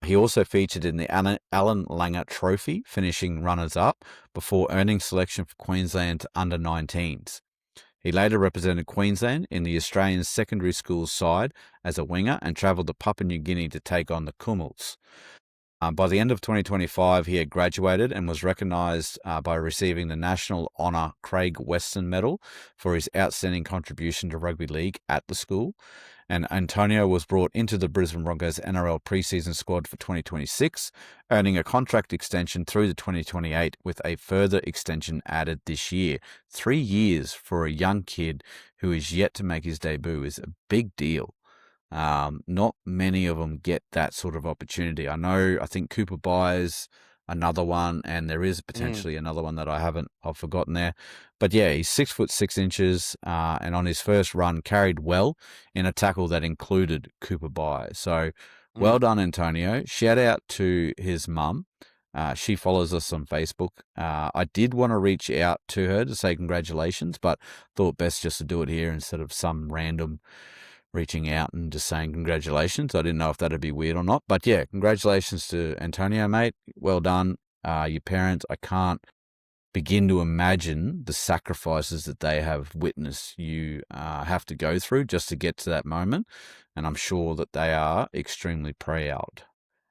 He also featured in the Alan Langer Trophy, finishing runners-up before earning selection for Queensland under-19s. He later represented Queensland in the Australian secondary schools side as a winger and travelled to Papua New Guinea to take on the Kumals. By the end of 2025, he had graduated and was recognised by receiving the National Honour Craig Weston Medal for his outstanding contribution to rugby league at the school. And Antonio was brought into the Brisbane Broncos NRL preseason squad for 2026, earning a contract extension through to 2028 with a further extension added this year. 3 years for a young kid who is yet to make his debut is a big deal. Not many of them get that sort of opportunity. I think Cooper Byers another one, and there is potentially another one that I've forgotten there. But yeah, he's 6'6", and on his first run carried well in a tackle that included Cooper Byers. So well done, Antonio. Shout out to his mum. She follows us on Facebook. I did want to reach out to her to say congratulations, but thought best just to do it here instead of some random reaching out and just saying congratulations. I didn't know if that'd be weird or not, but yeah, congratulations to Antonio, mate. Well done. Your parents, I can't begin to imagine the sacrifices that they have witnessed you have to go through just to get to that moment. And I'm sure that they are extremely proud.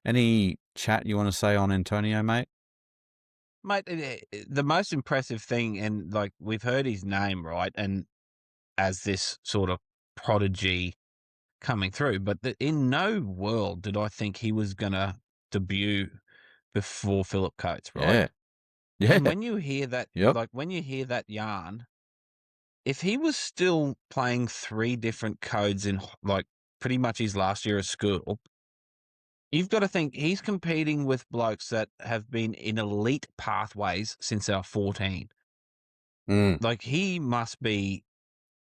Any chat you want to say on Antonio, mate? Mate, the most impressive thing, and like we've heard his name, right? And as this sort of prodigy coming through, but in no world did I think he was going to debut before Philip Coates, right? Yeah. Yeah. And when you hear that, Yep. when you hear that yarn, if he was still playing 3 different codes in like pretty much his last year of school, you've got to think he's competing with blokes that have been in elite pathways since they're 14. Like he must be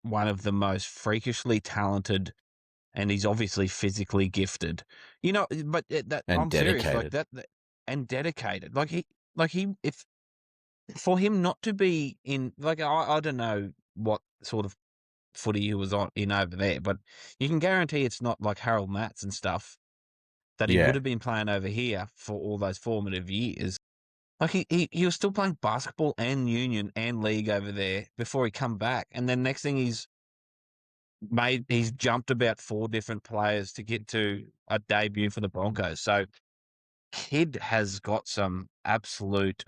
one of the most freakishly talented, and he's obviously physically gifted, but that And I'm serious, like dedicated. and dedicated. If for him not to be in, like, I don't know what sort of footy he was in over there, but you can guarantee it's not like Harold Matts and stuff that he would Yeah. have been playing over here for all those formative years. Like he was still playing basketball and union and league over there before he come back, and then next thing he's jumped about 4 different players to get to a debut for the Broncos. So kid has got some absolute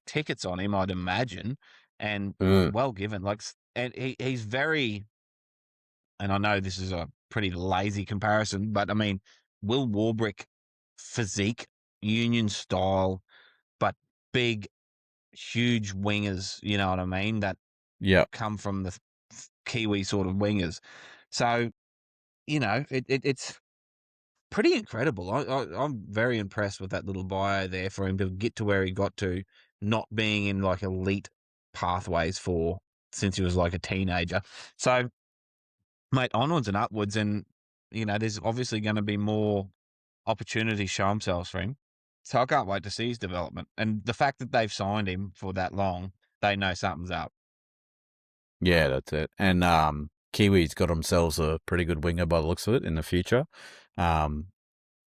tickets on him, I'd imagine, and well given. And he's very, and I know this is a pretty lazy comparison, but I mean, Will Warbrick physique, union style, but big, huge wingers, you know what I mean? That come from the Kiwi sort of wingers. So, it's pretty incredible. I'm very impressed with that little bio there for him to get to where he got to, not being in like elite pathways since he was like a teenager. So, mate, onwards and upwards, and there's obviously going to be more opportunities show themselves for him. So I can't wait to see his development, and the fact that they've signed him for that long, they know something's up. Yeah, that's it. And Kiwis got themselves a pretty good winger by the looks of it in the future. He might be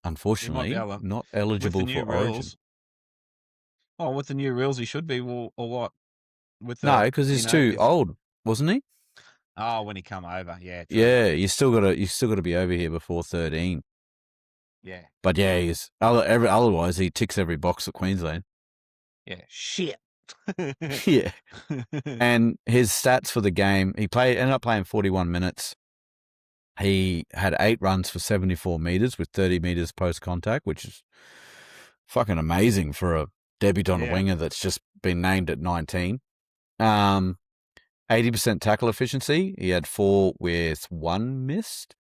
Unfortunately, able to, not with the eligible new for Origin. rules. Oh, with the new rules, he should be, or what? With No, the, because he's too if old, wasn't he? when he come over, yeah, true, Yeah, you still gotta be over here before 13. yeah, But yeah, otherwise he ticks every box at Queensland. yeah, shit. Yeah. And his stats for the game, ended up playing 41 minutes. He had 8 runs for 74 meters with 30 meters post contact, which is fucking amazing for a debutant Yeah, winger that's just been named at 19. 80% tackle efficiency. He had 4 with 1 missed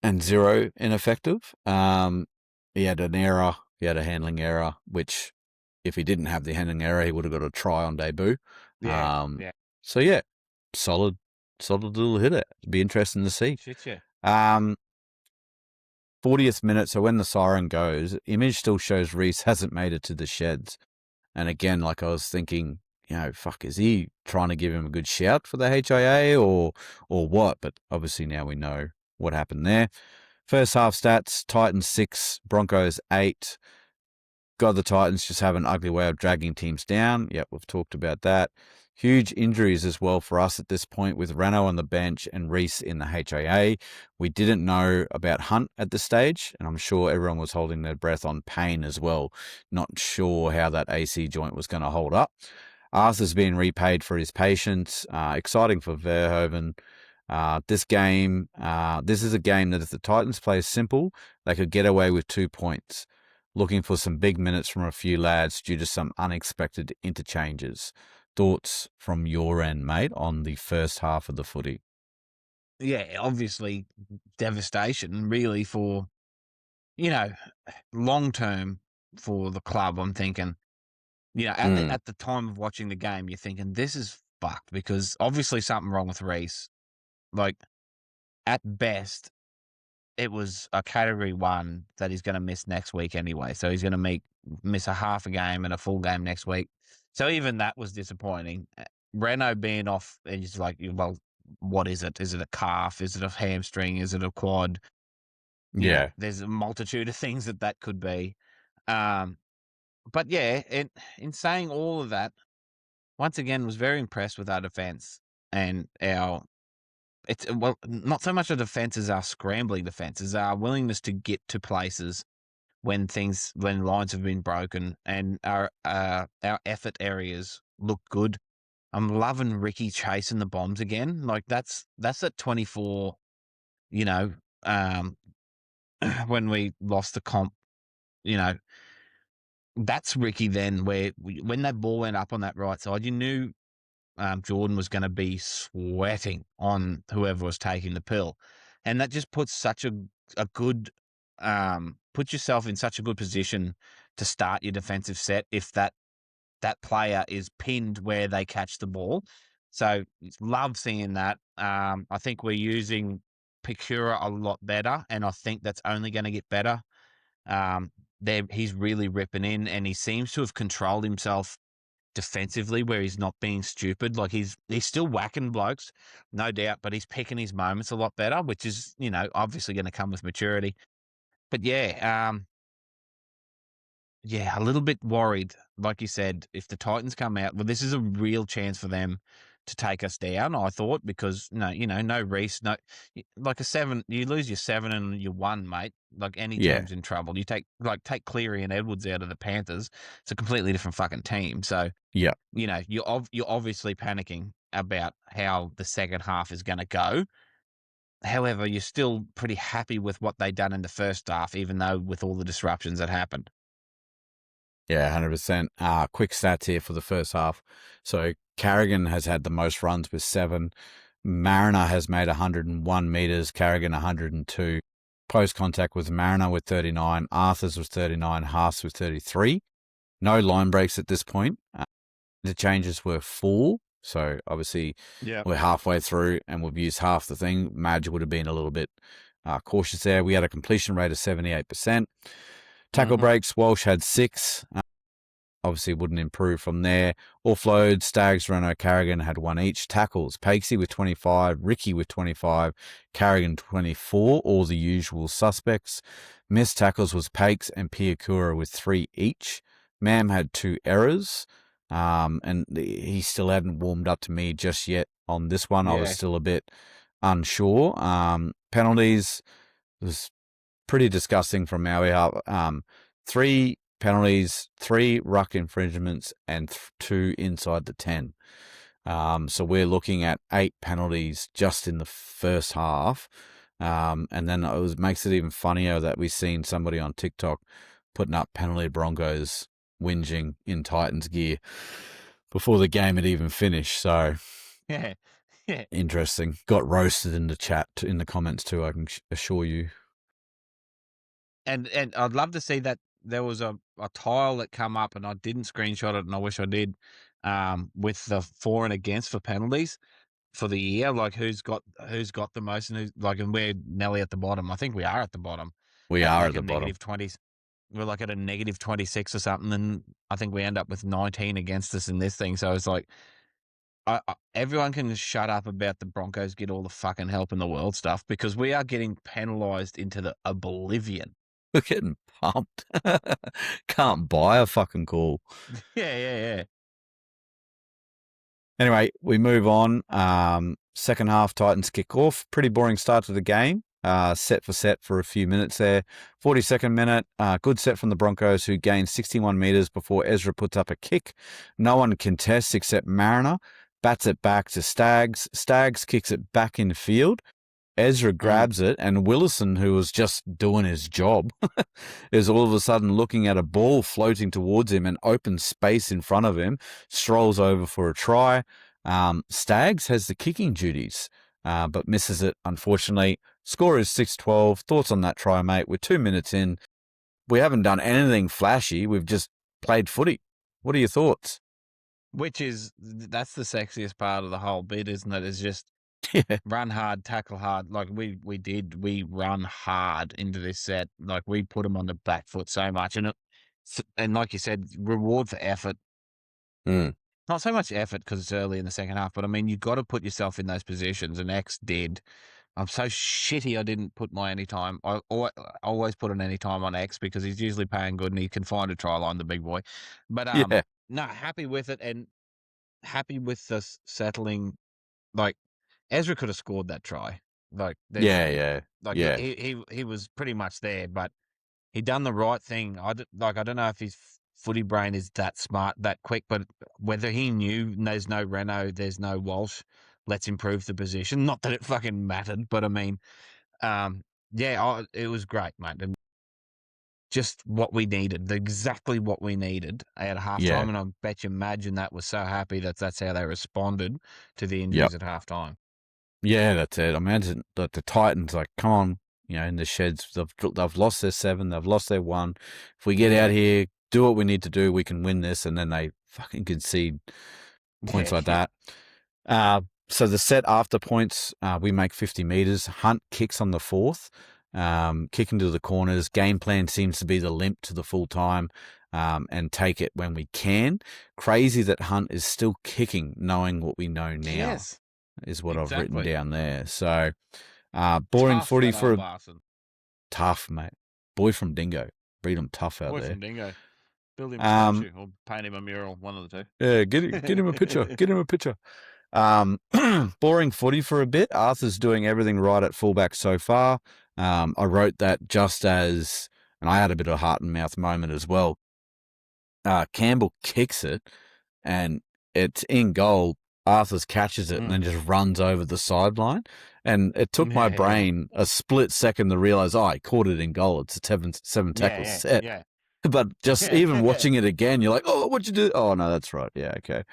and 0 ineffective. He had an error. He had a handling error, which if he didn't have the handling error, he would have got a try on debut. yeah, yeah, So yeah, solid little hitter. It'd be interesting to see. shit, yeah. 40th minute, so when the siren goes, image still shows Reese hasn't made it to the sheds. And again, like I was thinking, fuck, is he trying to give him a good shout for the HIA or what? But obviously now we know what happened there. First half stats: Titans 6, Broncos 8. God, the Titans just have an ugly way of dragging teams down. Yep, we've talked about that. Huge injuries as well for us at this point, with Renault on the bench and Reese in the HIA. We didn't know about Hunt at this stage, and I'm sure everyone was holding their breath on Payne as well. Not sure how that AC joint was going to hold up. Arthur's being repaid for his patience. Exciting for Verhoeven. This is a game that if the Titans play simple, they could get away with 2 points. Looking for some big minutes from a few lads due to some unexpected interchanges. Thoughts from your end, mate, on the first half of the footy? Yeah, obviously devastation, really, for, long term for the club. I'm thinking, at the time of watching the game, you're thinking this is fucked because obviously something wrong with Reese. Like, at best, it was a category 1 that he's going to miss next week anyway. So he's going to miss a half a game and a full game next week. So even that was disappointing. Renault being off, and he's like, well, what is it? Is it a calf? Is it a hamstring? Is it a quad? Yeah. There's a multitude of things that could be. But yeah, in saying all of that, once again, was very impressed with our defense and not so much a defense as our scrambling defense, as our willingness to get to places when lines have been broken, and our effort areas look good. I'm loving Ricky chasing the bombs again. Like that's at 24, when we lost the comp, that's Ricky then, where when that ball went up on that right side, you knew Jordan was going to be sweating on whoever was taking the pill. And that just puts such a good, put yourself in such a good position to start your defensive set if that player is pinned where they catch the ball. So love seeing that. I think we're using Picura a lot better, and I think that's only going to get better. He's really ripping in, and he seems to have controlled himself defensively where he's not being stupid. Like he's still whacking blokes, no doubt, but he's picking his moments a lot better, which is, obviously going to come with maturity. But yeah, a little bit worried, like you said, if the Titans come out. Well, this is a real chance for them to take us down, I thought, because no Reese, no, like a 7, you lose your 7 and your 1, mate. Like any Yeah. team's in trouble. You take Cleary and Edwards out of the Panthers, it's a completely different fucking team. So Yeah. you're obviously panicking about how the second half is going to go. However, you're still pretty happy with what they done in the first half, even though with all the disruptions that happened. Yeah, 100%. Quick stats here for the first half. So Carrigan has had the most runs with 7. Mariner has made 101 metres, Carrigan 102. Post contact was Mariner with 39, Arthurs was 39, Haas with 33. No line breaks at this point. The changes were 4. So obviously we're halfway through and we've used half the thing. Madge would have been a little bit cautious there. We had a completion rate of 78%. Tackle breaks, Walsh had 6. Obviously wouldn't improve from there. Offload, Staggs, Renault, Carrigan had 1 each. Tackles, Pakesy with 25, Ricky with 25, Carrigan 24, all the usual suspects. Missed tackles was Pakes and Piakura with 3 each. Mam had 2 errors, and he still hadn't warmed up to me just yet on this one. I was still a bit unsure. Penalties was pretty disgusting from Maui. 3 penalties, 3 ruck infringements, and 2 inside the 10. So we're looking at 8 penalties just in the first half. And then makes it even funnier that we've seen somebody on TikTok putting up penalty Broncos whinging in Titans gear before the game had even finished. So Yeah. interesting. Got roasted in the chat, in the comments too, I can assure you. And I'd love to see that there was a tile that come up, and I didn't screenshot it, and I wish I did, with the for and against for penalties for the year, like who's got the most, and and we're nearly at the bottom. I think we are at the bottom We at are like at a the bottom. negative 20s. we're like at a negative 26 or something, and I think we end up with 19 against us in this thing. So it's like, everyone can shut up about the Broncos get all the fucking help in the world stuff, because we are getting penalised into the oblivion. We're getting pumped. Can't buy a fucking call. Yeah. Anyway, we move on. Second half, Titans kick off. Pretty boring start to the game. Set for a few minutes there. 42nd minute, good set from the Broncos, who gained 61 metres before Ezra puts up a kick. No one contests except Mariner. Bats it back to Staggs. Staggs kicks it back in field. Ezra grabs it, and Willison, who was just doing his job, is all of a sudden looking at a ball floating towards him and open space in front of him, strolls over for a try. Staggs has the kicking duties, but misses it, unfortunately. Score is 6-12. Thoughts on that try, mate? We're 2 minutes in. We haven't done anything flashy. We've just played footy. What are your thoughts? That's the sexiest part of the whole bit, isn't it? Is just Yeah. run hard, tackle hard. Like we run hard into this set. Like we put them on the back foot so much, and like you said, reward for effort. Not so much effort because it's early in the second half, but I mean, you've got to put yourself in those positions, and X did. I'm so shitty I didn't put my anytime. I always put an anytime on X because he's usually paying good and he can find a try line, the big boy. But Yeah. no, happy with it and happy with us settling. Like Ezra could have scored that try. Like Yeah. like Yeah. he was pretty much there, but he done the right thing. I don't know if his footy brain is that smart, that quick, but whether he knew there's no Renault, there's no Walsh, let's improve the position. Not that it fucking mattered, but I mean, it was great, mate. And just what we needed, exactly what we needed at halftime. Yeah. And I bet you imagine that was so happy that's how they responded to the Yep. injuries at halftime. Yeah, that's it. I imagine that the Titans, like, come on, in the sheds, they've lost their 7, they've lost their 1. If we get out here, do what we need to do, we can win this, and then they fucking concede points like that. So the set after points, we make 50 metres. Hunt kicks on the 4th, kick into the corners. Game plan seems to be the limp to the full time, and take it when we can. Crazy that Hunt is still kicking, knowing what we know now. Yes. Is what Exactly. I've written down there. So, boring Tough, footy that for old a bastard. tough, mate. Boy from Dingo. Breed him tough out Boy there. from Dingo. Build him a statue or paint him a mural, one of the two. Yeah, get him a picture. Get him a picture. Boring footy for a bit. Arthur's doing everything right at fullback so far. I wrote that just as, and I had a bit of a heart and mouth moment as well. Campbell kicks it, and it's in goal. Arthur's catches it and then just runs over the sideline. And it took my brain a split second to realize, I caught it in goal. It's a seven tackle set. Yeah. But just even watching it again, you're like, oh, what'd you do? Oh, no, that's right. Yeah, okay.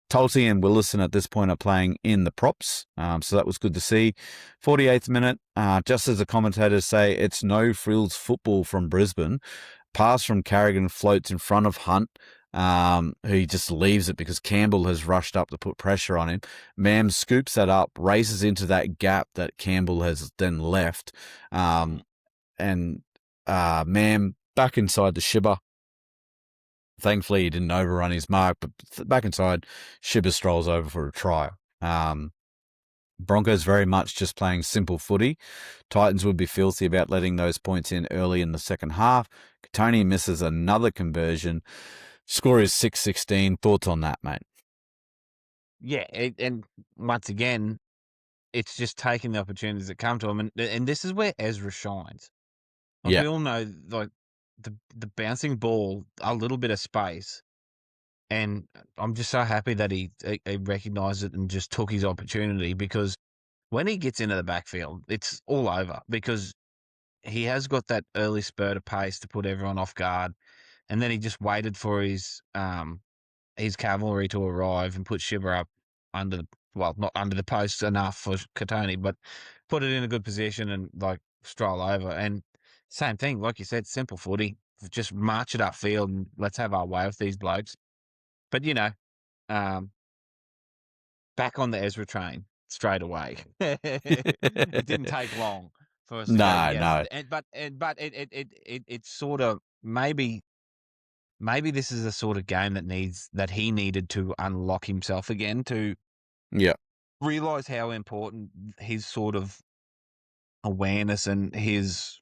Tulty and Willison at this point are playing in the props. So that was good to see. 48th minute, just as the commentators say, it's no frills football from Brisbane. Pass from Carrigan floats in front of Hunt, who just leaves it because Campbell has rushed up to put pressure on him. Mam scoops that up, races into that gap that Campbell has then left. And Mam back inside the shibber. Thankfully, he didn't overrun his mark, but back inside, Shibber strolls over for a try. Broncos very much just playing simple footy. Titans would be filthy about letting those points in early in the second half. Tony misses another conversion. Score is 6-16. Thoughts on that, mate? Yeah, and once again, it's just taking the opportunities that come to him. And this is where Ezra shines. Like we all know, like the bouncing ball, a little bit of space. And I'm just so happy that he recognised it and just took his opportunity, because when he gets into the backfield, it's all over, because he has got that early spurt of pace to put everyone off guard. And then he just waited for his cavalry to arrive and put Shiver up not under the post enough for Katoni, but put it in a good position and like stroll over. And same thing, like you said, simple footy, just march it upfield and let's have our way with these blokes. But back on the Ezra train straight away. It didn't take long. for us to go, No, yes. no. But it's sort of maybe this is a sort of game that he needed to unlock himself again to Yeah. realize how important his sort of awareness and his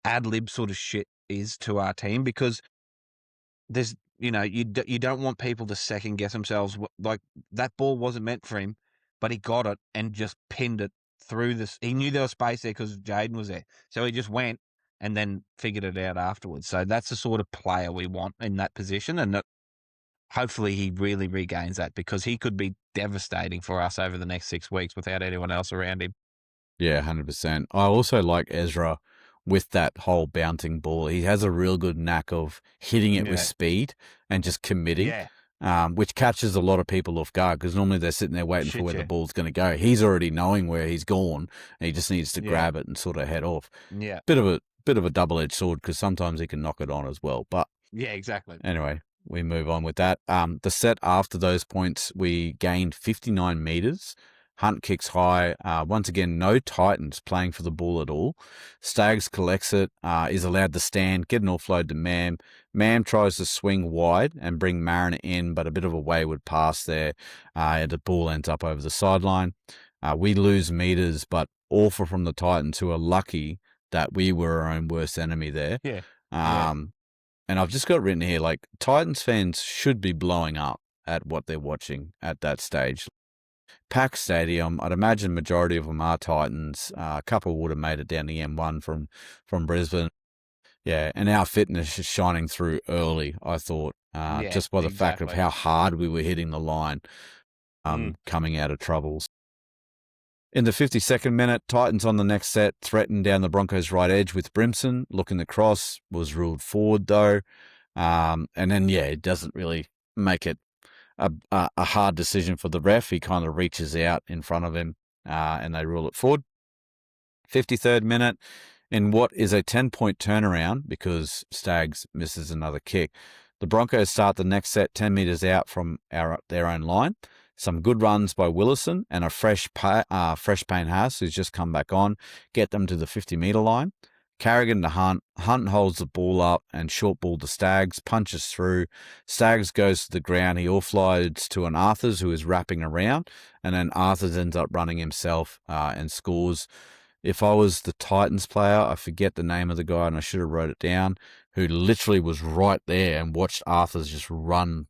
ad lib sort of shit is to our team, because there's, you don't want people to second guess themselves. Like, that ball wasn't meant for him, but he got it and just pinned it through this. He knew there was space there because Jaden was there. So he just went and then figured it out afterwards. So that's the sort of player we want in that position. And that hopefully he really regains that, because he could be devastating for us over the next 6 weeks without anyone else around him. Yeah, 100%. I also like Ezra with that whole bouncing ball. He has a real good knack of hitting it with Yeah. speed and just committing, Yeah. which catches a lot of people off guard, because normally they're sitting there waiting for Shit, where the yeah. ball's going to go. He's already knowing where he's gone, and he just needs to Yeah. grab it and sort of head off. Yeah. Bit of a double-edged sword, because sometimes he can knock it on as well. But Yeah, exactly. anyway, we move on with that. The set after those points, we gained 59 meters. Hunt kicks high. Once again, no Titans playing for the ball at all. Staggs collects it, is allowed to stand, get an offload to Mam. Mam tries to swing wide and bring Mariner in, but a bit of a wayward pass there. And the ball ends up over the sideline. We lose meters, but awful from the Titans, who are lucky that we were our own worst enemy there. Yeah. Yeah. And I've just got written here, like, Titans fans should be blowing up at what they're watching at that stage. Packed stadium, I'd imagine majority of them are Titans. A couple would have made it down the M1 from Brisbane. Yeah, and our fitness is shining through early, I thought, Yeah, just by the fact of exactly. how hard we were hitting the line coming out of troubles. In the 52nd minute, Titans on the next set threatened down the Broncos' right edge with Brimson. Looking the cross, was ruled forward though. And then, yeah, it doesn't really make it a hard decision for the ref. He kind of reaches out in front of him and they rule it forward. 53rd minute, in what is a 10-point turnaround because Staggs misses another kick. The Broncos start the next set 10 metres out from their own line. Some good runs by Willison and a fresh Payne Haas, who's just come back on, get them to the 50-metre line. Carrigan to Hunt. Hunt holds the ball up and short ball to Staggs, punches through. Staggs goes to the ground. He offloads to an Arthurs, who is wrapping around, and then Arthurs ends up running himself and scores. If I was the Titans player, I forget the name of the guy, and I should have wrote it down, who literally was right there and watched Arthurs just run,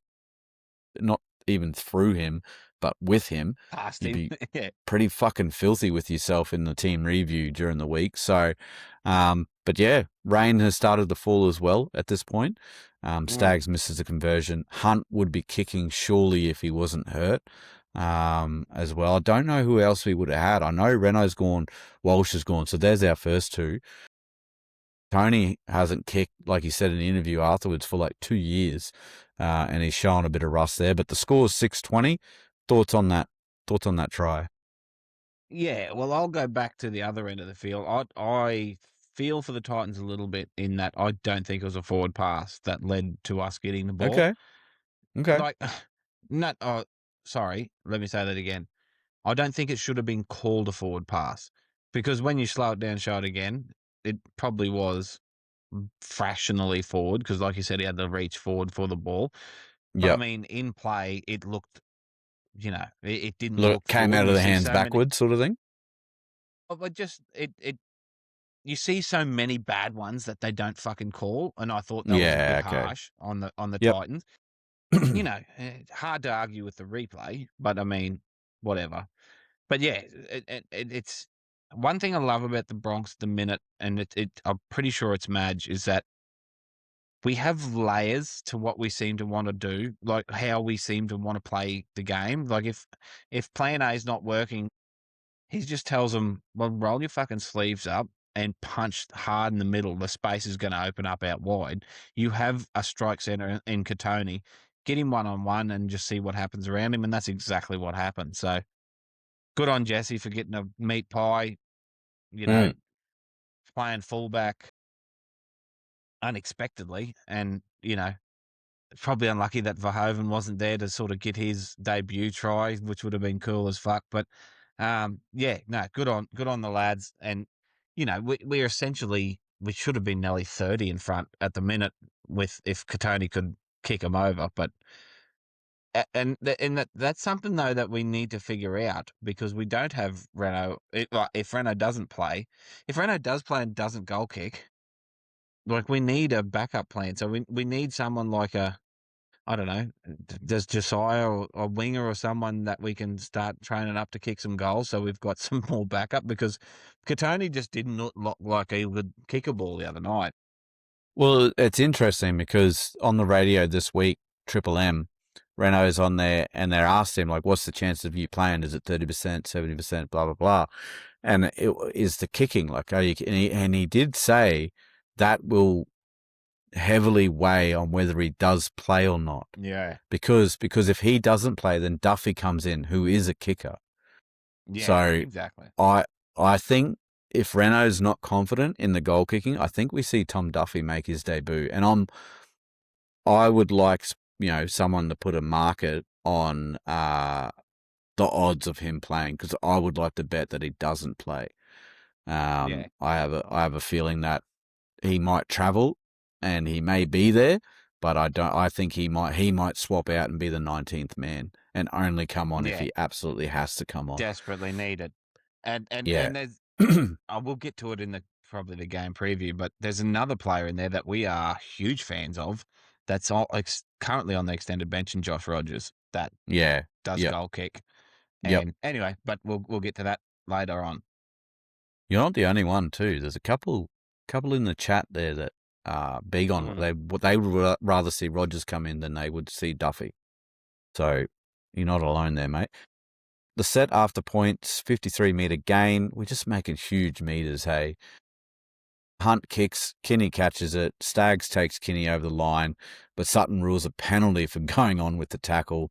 not even through him, but with him. Past You'd him. be Yeah. pretty fucking filthy with yourself in the team review during the week. So, but yeah, rain has started to fall as well at this point. Staggs misses a conversion. Hunt would be kicking surely if he wasn't hurt. As well. I don't know who else we would have had. I know Renault's gone, Walsh is gone. So there's our first two. Tony hasn't kicked, like he said in the interview afterwards, for like 2 years. And he's showing a bit of rust there. But the score's 6-20. Thoughts on that? Thoughts on that try? Yeah, well, I'll go back to the other end of the field. I feel for the Titans a little bit in that I don't think it was a forward pass that led to us getting the ball. Okay. Okay. Like, not. Oh, sorry. Let me say that again. I don't think it should have been called a forward pass, because when you slow it down, show it again, it probably was fractionally forward, because, like you said, he had to reach forward for the ball. But I Yep. mean, in play, it looked, it didn't Look, look came forward. out And of you the see hands so many. backwards, sort of thing. But just you see so many bad ones that they don't fucking call, and I thought that was a bit Yeah. Okay. harsh on the Yep. Titans. Hard to argue with the replay, but I mean, whatever. But yeah, it's one thing I love about the Bronx at the minute, and I'm pretty sure it's Madge, is that we have layers to what we seem to want to do, like how we seem to want to play the game. Like if plan A is not working, he just tells them, well, roll your fucking sleeves up and punch hard in the middle. The space is going to open up out wide. You have a strike center in Katoni. Get him one-on-one and just see what happens around him. And that's exactly what happened. So good on Jesse for getting a meat pie, Mm. playing fullback unexpectedly. And, probably unlucky that Verhoeven wasn't there to sort of get his debut try, which would have been cool as fuck. But yeah, no, good on the lads. And we're essentially we should have been nearly 30 in front at the minute with if Katoni could kick them over, but. That's something though that we need to figure out because we don't have Renault. If Renault doesn't play, if Renault does play and doesn't goal kick, like we need a backup plan. So we need someone like I don't know, does Josiah or a winger or someone that we can start training up to kick some goals so we've got some more backup because Katoni just didn't look like he would kick a ball the other night. Well, it's interesting because on the radio this week, Triple M, Renault's on there and they're asked him, like, what's the chance of you playing? Is it 30%, 70%, blah, blah, blah. And it is the kicking. Like, and he did say that will heavily weigh on whether he does play or not. Yeah. Because if he doesn't play, then Duffy comes in, who is a kicker. Yeah, so exactly. I think if Renault's not confident in the goal kicking, I think we see Tom Duffy make his debut. And I would like, someone to put a market on the odds of him playing because I would like to bet that he doesn't play. I have a feeling that he might travel and he may be there, but I think he might swap out and be the 19th man and only come on if he absolutely has to come on. Desperately needed. And there's I will get to it in probably the game preview, but there's another player in there that we are huge fans of that's currently on the extended bench in Josh Rogers that does goal kick. And anyway, but we'll get to that later on. You're not the only one too. There's a couple in the chat there that big on they would rather see Rogers come in than they would see Duffy. So you're not alone there, mate. The set after points, 53-meter gain. We're just making huge meters, hey. Hunt kicks, Kinney catches it, Staggs takes Kinney over the line, but Sutton rules a penalty for going on with the tackle.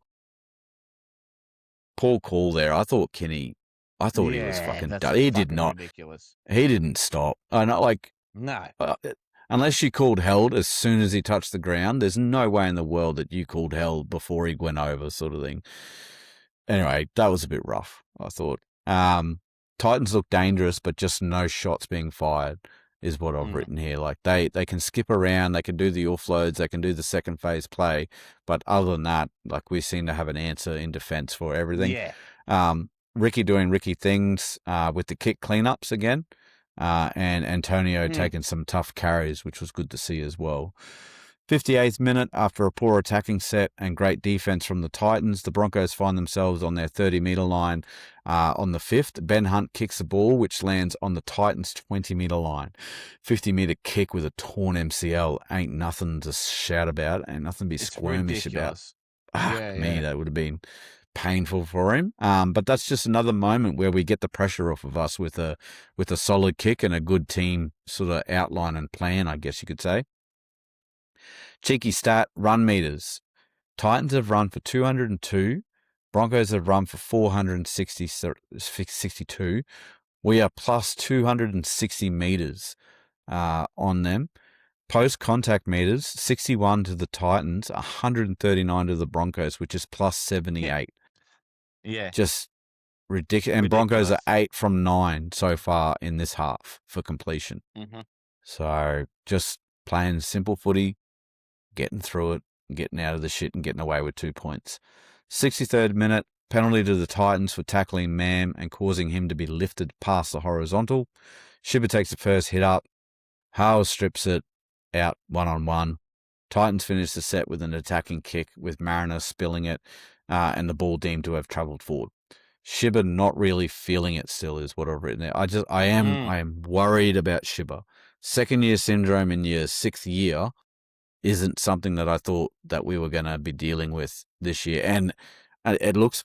Poor call there. I thought he was fucking done. He did not. Ridiculous. He didn't stop. No. Unless you called held as soon as he touched the ground, there's no way in the world that you called held before he went over, sort of thing. Anyway, that was a bit rough, I thought. Titans look dangerous, but just no shots being fired is what I've written here. Like they can skip around, they can do the offloads, they can do the second phase play, but other than that, like we seem to have an answer in defense for everything. Yeah. Ricky doing Ricky things with the kick cleanups again, and Antonio taking some tough carries, which was good to see as well. 58th minute, after a poor attacking set and great defense from the Titans, the Broncos find themselves on their 30-meter line on the 5th. Ben Hunt kicks the ball, which lands on the Titans' 20-meter line. 50-meter kick with a torn MCL ain't nothing to shout about, ain't nothing to be squirmish about. That would have been painful for him. But that's just another moment where we get the pressure off of us with a solid kick and a good team sort of outline and plan, I guess you could say. Cheeky stat, run meters. Titans have run for 202. Broncos have run for 462. We are plus 260 meters on them. Post-contact meters, 61 to the Titans, 139 to the Broncos, which is plus 78. Yeah. Just ridiculous. And Broncos are 8 from 9 so far in this half for completion. Mm-hmm. So just playing simple footy, getting through it, getting out of the shit and getting away with 2 points. 63rd minute, penalty to the Titans for tackling Mam and causing him to be lifted past the horizontal. Shibber takes the first hit up. Howes strips it out 1-on-1. Titans finish the set with an attacking kick with Mariner spilling it and the ball deemed to have travelled forward. Shibber not really feeling it still is what I've written there. I am worried about Shibber. Second year syndrome in your 6th year isn't something that I thought that we were going to be dealing with this year. And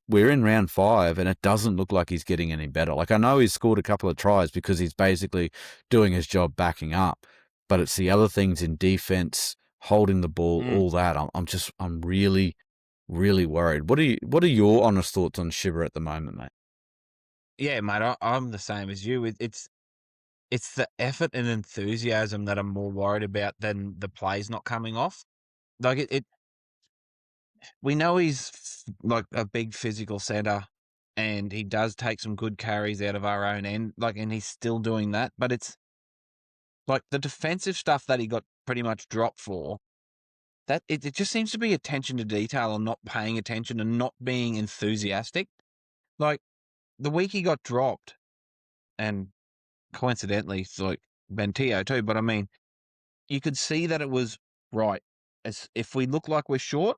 we're in round 5 and it doesn't look like he's getting any better. Like I know he's scored a couple of tries because he's basically doing his job backing up, but it's the other things in defense, holding the ball, all that. I'm really, really worried. What are your honest thoughts on Shibber at the moment, mate? Yeah, mate, I'm the same as you. It's the effort and enthusiasm that I'm more worried about than the plays not coming off. Like we know he's like a big physical center and he does take some good carries out of our own end, and he's still doing that. But it's like the defensive stuff that he got pretty much dropped for. That it just seems to be attention to detail and not paying attention and not being enthusiastic. Like the week he got dropped, and coincidentally, it's like Bentio too. But I mean, you could see that it was right. As if we look like we're short,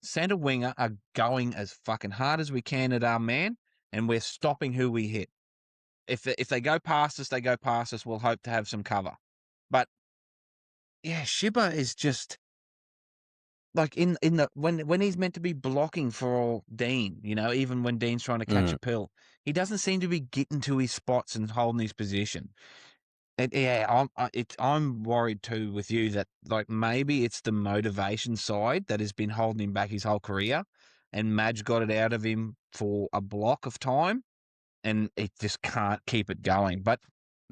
centre winger are going as fucking hard as we can at our man, and we're stopping who we hit. If they go past us, they go past us. We'll hope to have some cover. But yeah, Shibba is just like in the when he's meant to be blocking for Dean, even when Dean's trying to catch a pill, he doesn't seem to be getting to his spots and holding his position. I'm worried too with you that like maybe it's the motivation side that has been holding him back his whole career, and Madge got it out of him for a block of time, and it just can't keep it going. But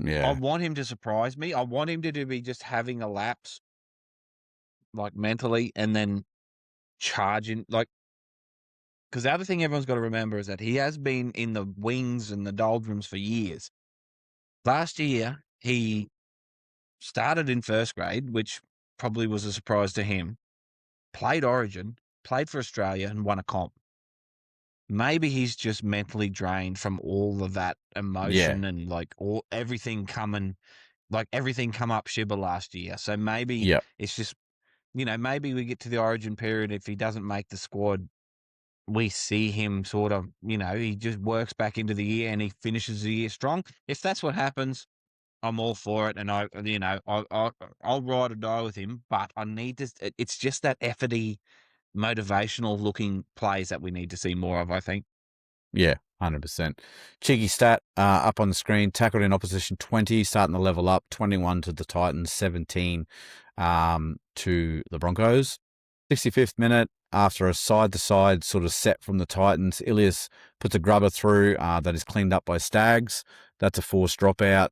I Yeah. want him to surprise me. I want him to be just having a lapse, like mentally, and then charging like. Because the other thing everyone's got to remember is that he has been in the wings and the doldrums for years. Last year, he started in first grade, which probably was a surprise to him, played Origin, played for Australia, and won a comp. Maybe he's just mentally drained from all of that emotion and everything come up Shibba last year. So maybe it's just, maybe we get to the Origin period. If he doesn't make the squad, we see him sort of, he just works back into the year and he finishes the year strong. If that's what happens, I'm all for it, and I'll ride or die with him. But I need to. It's just that efforty, motivational looking plays that we need to see more of, I think. Yeah, 100%. Cheeky stat up on the screen. Tackled in opposition 20, starting to level up. 21 to the Titans, 17 to the Broncos. 65th minute, after a side-to-side sort of set from the Titans, Ilias puts a grubber through that is cleaned up by Stags. That's a forced dropout.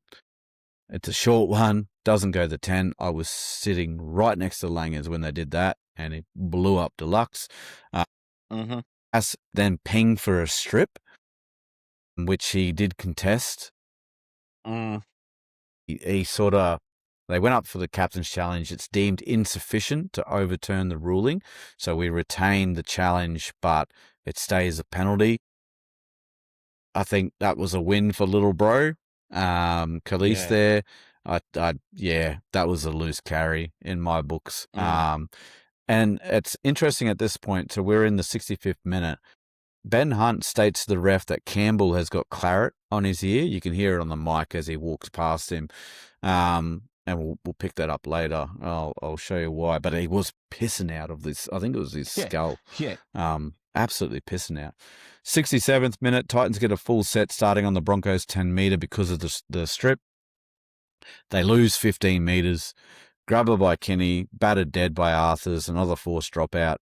It's a short one, doesn't go to 10. I was sitting right next to Langers when they did that, and it blew up Deluxe. As then pinged for a strip, which he did contest. He sort of, they went up for the captain's challenge. It's deemed insufficient to overturn the ruling, so we retain the challenge, but it stays a penalty. I think that was a win for little bro. Khalees there. That was a loose carry in my books. And it's interesting at this point, so we're in the 65th minute. Ben Hunt states to the ref that Campbell has got claret on his ear. You can hear it on the mic as he walks past him. And we'll pick that up later. I'll show you why. But he was pissing out of this. I think it was his skull. Yeah. Absolutely pissing out. 67th minute, Titans get a full set starting on the Broncos 10 metre because of the strip. They lose 15 metres. Grubber by Kenny, battered dead by Arthurs, another forced dropout.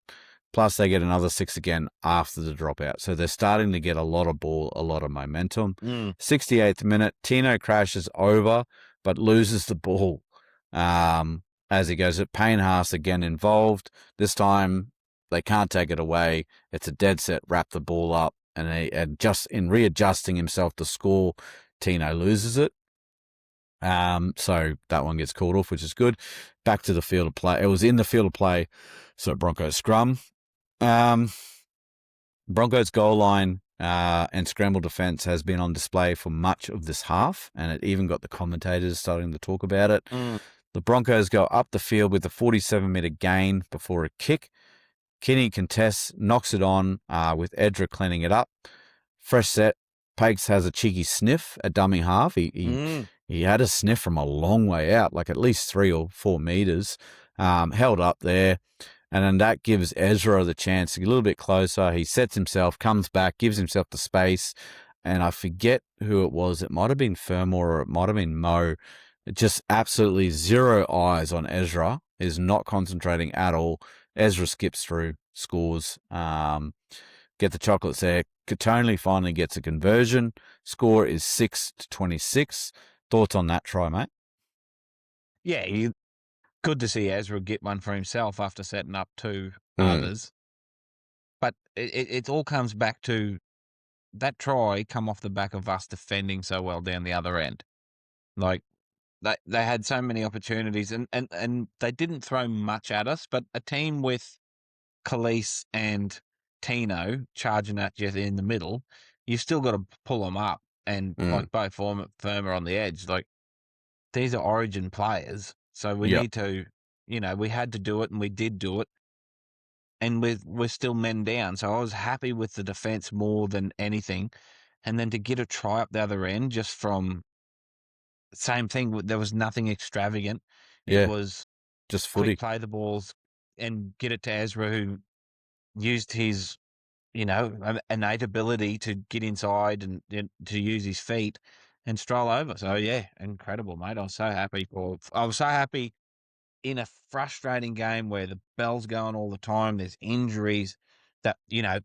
Plus they get another 6 again after the dropout. So they're starting to get a lot of ball, a lot of momentum. 68th minute, Tino crashes over but loses the ball as he goes. Payne Haas again involved. This time they can't take it away. It's a dead set, wrap the ball up, and just in readjusting himself to score, Tino loses it. So that one gets called off, which is good. Back to the field of play. It was in the field of play, so Broncos scrum. Broncos goal line and scramble defense has been on display for much of this half, and it even got the commentators starting to talk about it. The Broncos go up the field with a 47-metre gain before a kick. Kinney contests, knocks it on with Edra cleaning it up. Fresh set. Pakes has a cheeky sniff at dummy half. He had a sniff from a long way out, like at least 3 or 4 metres, held up there. And then that gives Ezra the chance to get a little bit closer. He sets himself, comes back, gives himself the space. And I forget who it was. It might have been Fermor or it might have been Mo. Just absolutely zero eyes on Ezra. Is not concentrating at all. Ezra skips through, scores. Get the chocolates there. Katonli finally gets a conversion. Score is 6-26. Thoughts on that try, mate? Yeah, good to see Ezra get one for himself after setting up 2 others. But it all comes back to that try come off the back of us defending so well down the other end. Like they had so many opportunities and they didn't throw much at us, but a team with Khalees and Tino charging at you in the middle, you've still got to pull them up and Mm. like both firmer on the edge. Like these are Origin players, so we Yep. need to, we had to do it and we did do it, and we're still men down. So I was happy with the defense more than anything, and then to get a try up the other end just from same thing. There was nothing extravagant. It Yeah. was Just quick footy. play the balls and get it to Ezra, who used his innate ability to get inside and to use his feet and stroll over. So yeah, incredible, mate. I was so happy in a frustrating game where the bell's going all the time. There's injuries that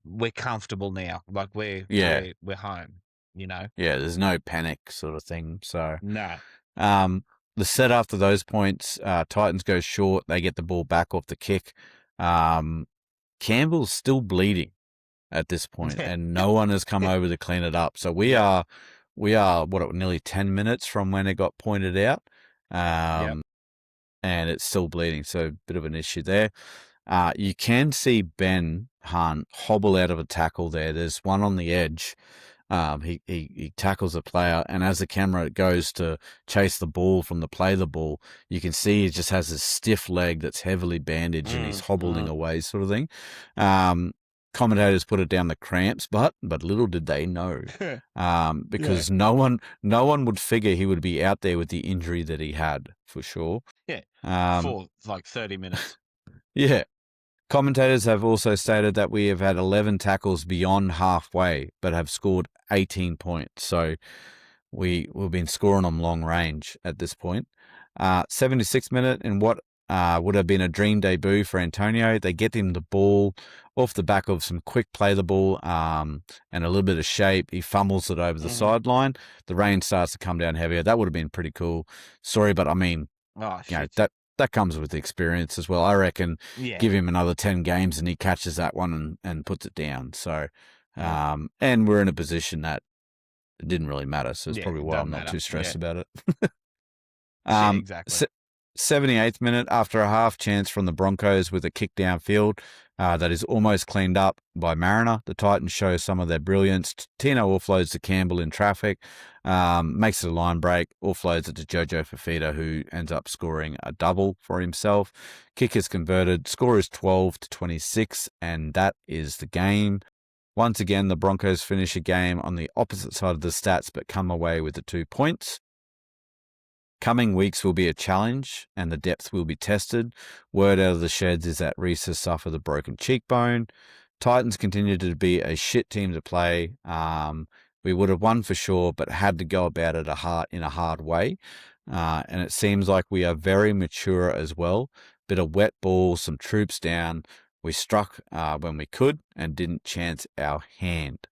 we're comfortable now. Like we're Yeah. we're we're home. You know, Yeah. There's no panic sort of thing. So, no, um, the set after those points, Titans go short. They get the ball back off the kick. Campbell's still bleeding at this point, yeah, and no one has come over to clean it up. So yep, we are nearly 10 minutes from when it got pointed out, yep. and it's still bleeding. So a bit of an issue there. You can see Ben Hunt hobble out of a tackle there. There's one on the edge. He tackles a player, and as the camera goes to chase the ball from the play the ball, you can see he just has a stiff leg that's heavily bandaged, and he's hobbling away, sort of thing. Commentators put it down the cramps, but little did they know, Yeah, because no one would figure he would be out there with the injury that he had for sure. yeah. Um, For like 30 minutes. yeah. Commentators have also stated that we have had 11 tackles beyond halfway, but have scored 18 points. So we've been scoring them long range at this point. 76 minute in what would have been a dream debut for Antonio. They get him the ball off the back of some quick play the ball and a little bit of shape. He fumbles it over the sideline. The rain starts to come down heavier. That would have been pretty cool story, but I mean, Oh shit. that comes with experience as well. I reckon Yeah. give him another 10 games and he catches that one and puts it down. So, Yeah. and we're in a position that it didn't really matter. So it's Yeah. probably It why I'm doesn't not matter. too Yeah. stressed about it. Yeah. Um, Exactly. se- 78th minute, after a half chance from the Broncos with a kick downfield that is almost cleaned up by Mariner, the Titans show some of their brilliance. Tino offloads to Campbell in traffic, makes it a line break, offloads it to Jojo Fafita, who ends up scoring a double for himself. Kick is converted, score is 12-26, and that is the game. Once again, the Broncos finish a game on the opposite side of the stats, but come away with the 2 points. Coming weeks will be a challenge and the depth will be tested. Word out of the sheds is that Reese has suffered a broken cheekbone. Titans continue to be a shit team to play. We would have won for sure, but had to go about it in a hard way. And it seems like we are very mature as well. Bit of wet ball, some troops down. We struck when we could and didn't chance our hand.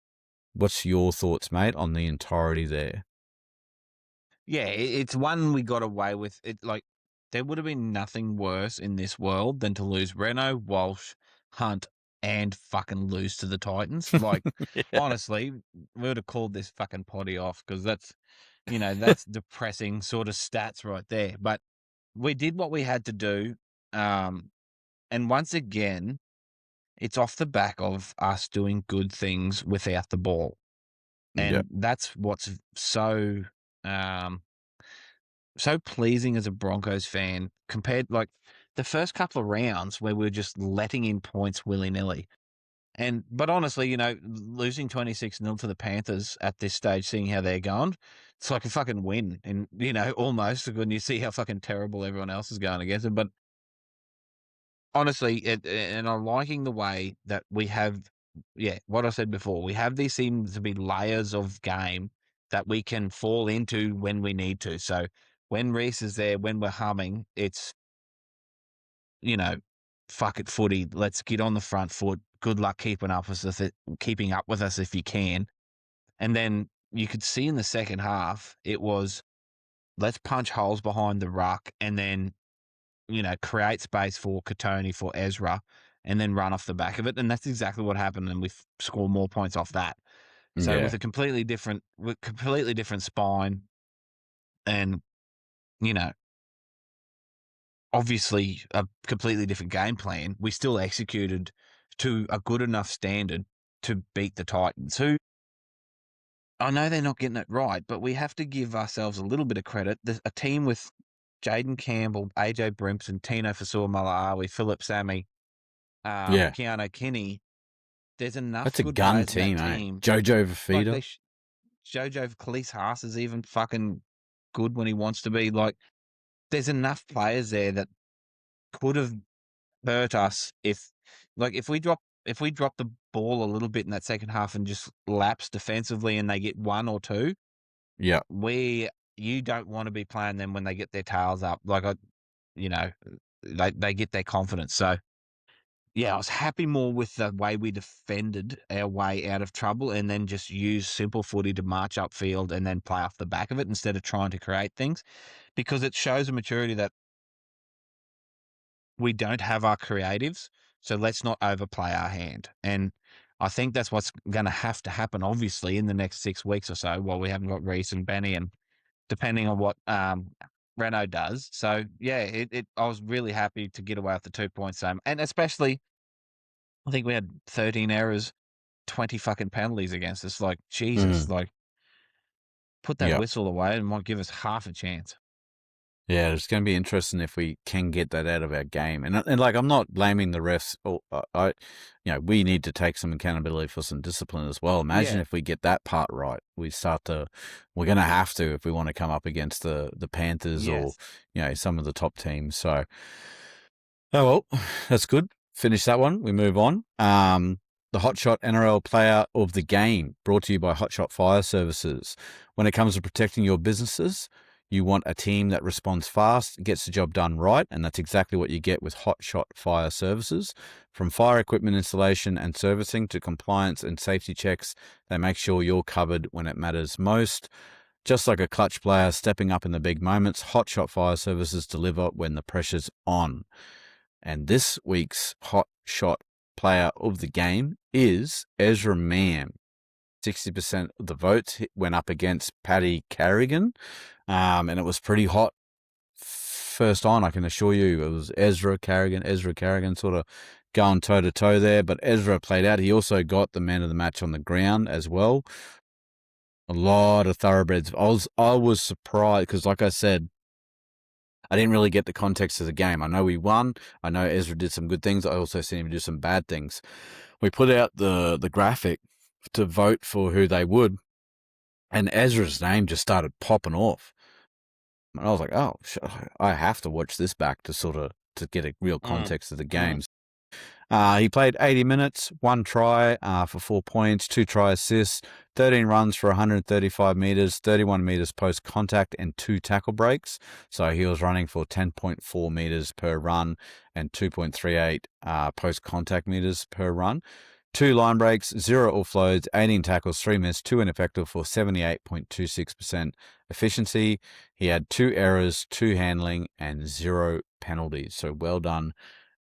What's your thoughts, mate, on the entirety there? Yeah. It's one we got away with. It like there would have been nothing worse in this world than to lose Reno, Walsh, Hunt, and fucking lose to the Titans. Like, Yeah. honestly, we would have called this fucking potty off because that's depressing sort of stats right there. But we did what we had to do. And once again, it's off the back of us doing good things without the ball. Yeah. And that's what's um, so pleasing as a Broncos fan compared like the first couple of rounds where we are just letting in points willy-nilly. But honestly, losing 26-0 to the Panthers at this stage, seeing how they're going, it's like a fucking win. And, almost when you see how fucking terrible everyone else is going against them. But honestly, and I'm liking the way that we have, yeah, what I said before, we have these seem to be layers of game that we can fall into when we need to. So when Reese is there, when we're humming, it's, you know, fuck it footy. Let's get on the front foot. Good luck keeping up with us if you can. And then you could see in the second half, it was let's punch holes behind the ruck and then create space for Katoni, for Ezra, and then run off the back of it. And that's exactly what happened. And we score more points off that. So Yeah. with completely different spine, and you know, obviously a completely different game plan, we still executed to a good enough standard to beat the Titans, who I know they're not getting it right, but we have to give ourselves a little bit of credit. There's a team with Jaden Campbell, AJ Brimson, Tino Fasua-Malaawi, Philip Sammy, Yeah. Keanu Kinney. There's enough That's a good gun players in that team, eh? team. Jojo Like Fafita. Jojo Khalees Haas is even fucking good when he wants to be. Like, there's enough players there that could have hurt us if we drop the ball a little bit in that second half and just lapse defensively and they get one or two, Yeah. you don't want to be playing them when they get their tails up. Like they get their confidence. So yeah, I was happy more with the way we defended our way out of trouble and then just use simple footy to march upfield and then play off the back of it instead of trying to create things, because it shows a maturity that we don't have our creatives. So let's not overplay our hand. And I think that's what's going to have to happen, obviously, in the next 6 weeks or so, while we haven't got Reece and Benny, and depending on what Renault does. So yeah, I was really happy to get away with the 2 points, and especially I think we had 13 errors, 20 fucking penalties against us. Like, Jesus, Mm. like, put that Yeah. whistle away and might give us half a chance. Yeah, it's going to be interesting if we can get that out of our game. And like, I'm not blaming the refs. Or, we need to take some accountability for some discipline as well. Imagine Yeah. if we get that part right. We're going to have to if we want to come up against the Panthers or, Yes. some of the top teams. So, oh, well, that's good. Finish that one. We move on. The Hotshot NRL Player of the Game, brought to you by Hotshot Fire Services. When it comes to protecting your businesses, you want a team that responds fast, gets the job done right, and that's exactly what you get with Hotshot Fire Services. From fire equipment installation and servicing to compliance and safety checks, they make sure you're covered when it matters most. Just like a clutch player stepping up in the big moments, Hotshot Fire Services deliver when the pressure's on. And this week's Hot Shot Player of the Game is Ezra Mann. 60% of the votes went up against Paddy Carrigan, and it was pretty hot first on, I can assure you. It was Ezra Carrigan sort of going toe-to-toe there, but Ezra played out. He also got the man of the match on the ground as well. A lot of thoroughbreds. I was surprised because, like I said, I didn't really get the context of the game. I know we won. I know Ezra did some good things. I also seen him do some bad things. We put out the graphic to vote for who they would, and Ezra's name just started popping off. And I was like, oh, I have to watch this back to get a real context of the games. He played 80 minutes, 1 try for 4 points, 2 try assists, 13 runs for 135 metres, 31 metres post-contact, and 2 tackle breaks. So he was running for 10.4 metres per run and 2.38 post-contact metres per run. 2 line breaks, 0 offloads, 18 tackles, 3 missed, 2 ineffective for 78.26% efficiency. He had 2 errors, 2 handling, and 0 penalties. So well done,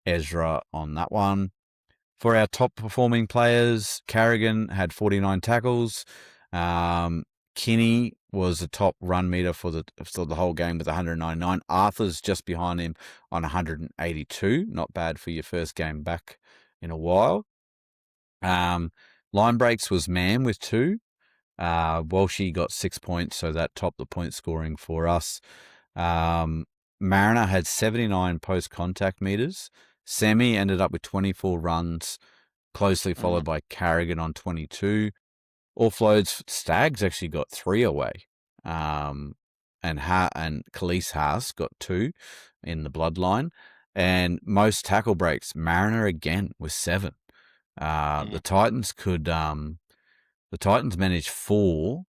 Ezra, on that one. For our top performing players, Carrigan had 49 tackles. Kinney was the top run meter for the whole game with 199. Arthur's just behind him on 182. Not bad for your first game back in a while. Line breaks was Mann with 2. Walshy got 6 points, so that topped the point scoring for us. Mariner had 79 post-contact meters. Sammy ended up with 24 runs, closely followed by Carrigan on 22. Offloads, Stags actually got 3 away. And Khalees Haas got 2 in the bloodline. And most tackle breaks, Mariner again with 7. The Titans managed 4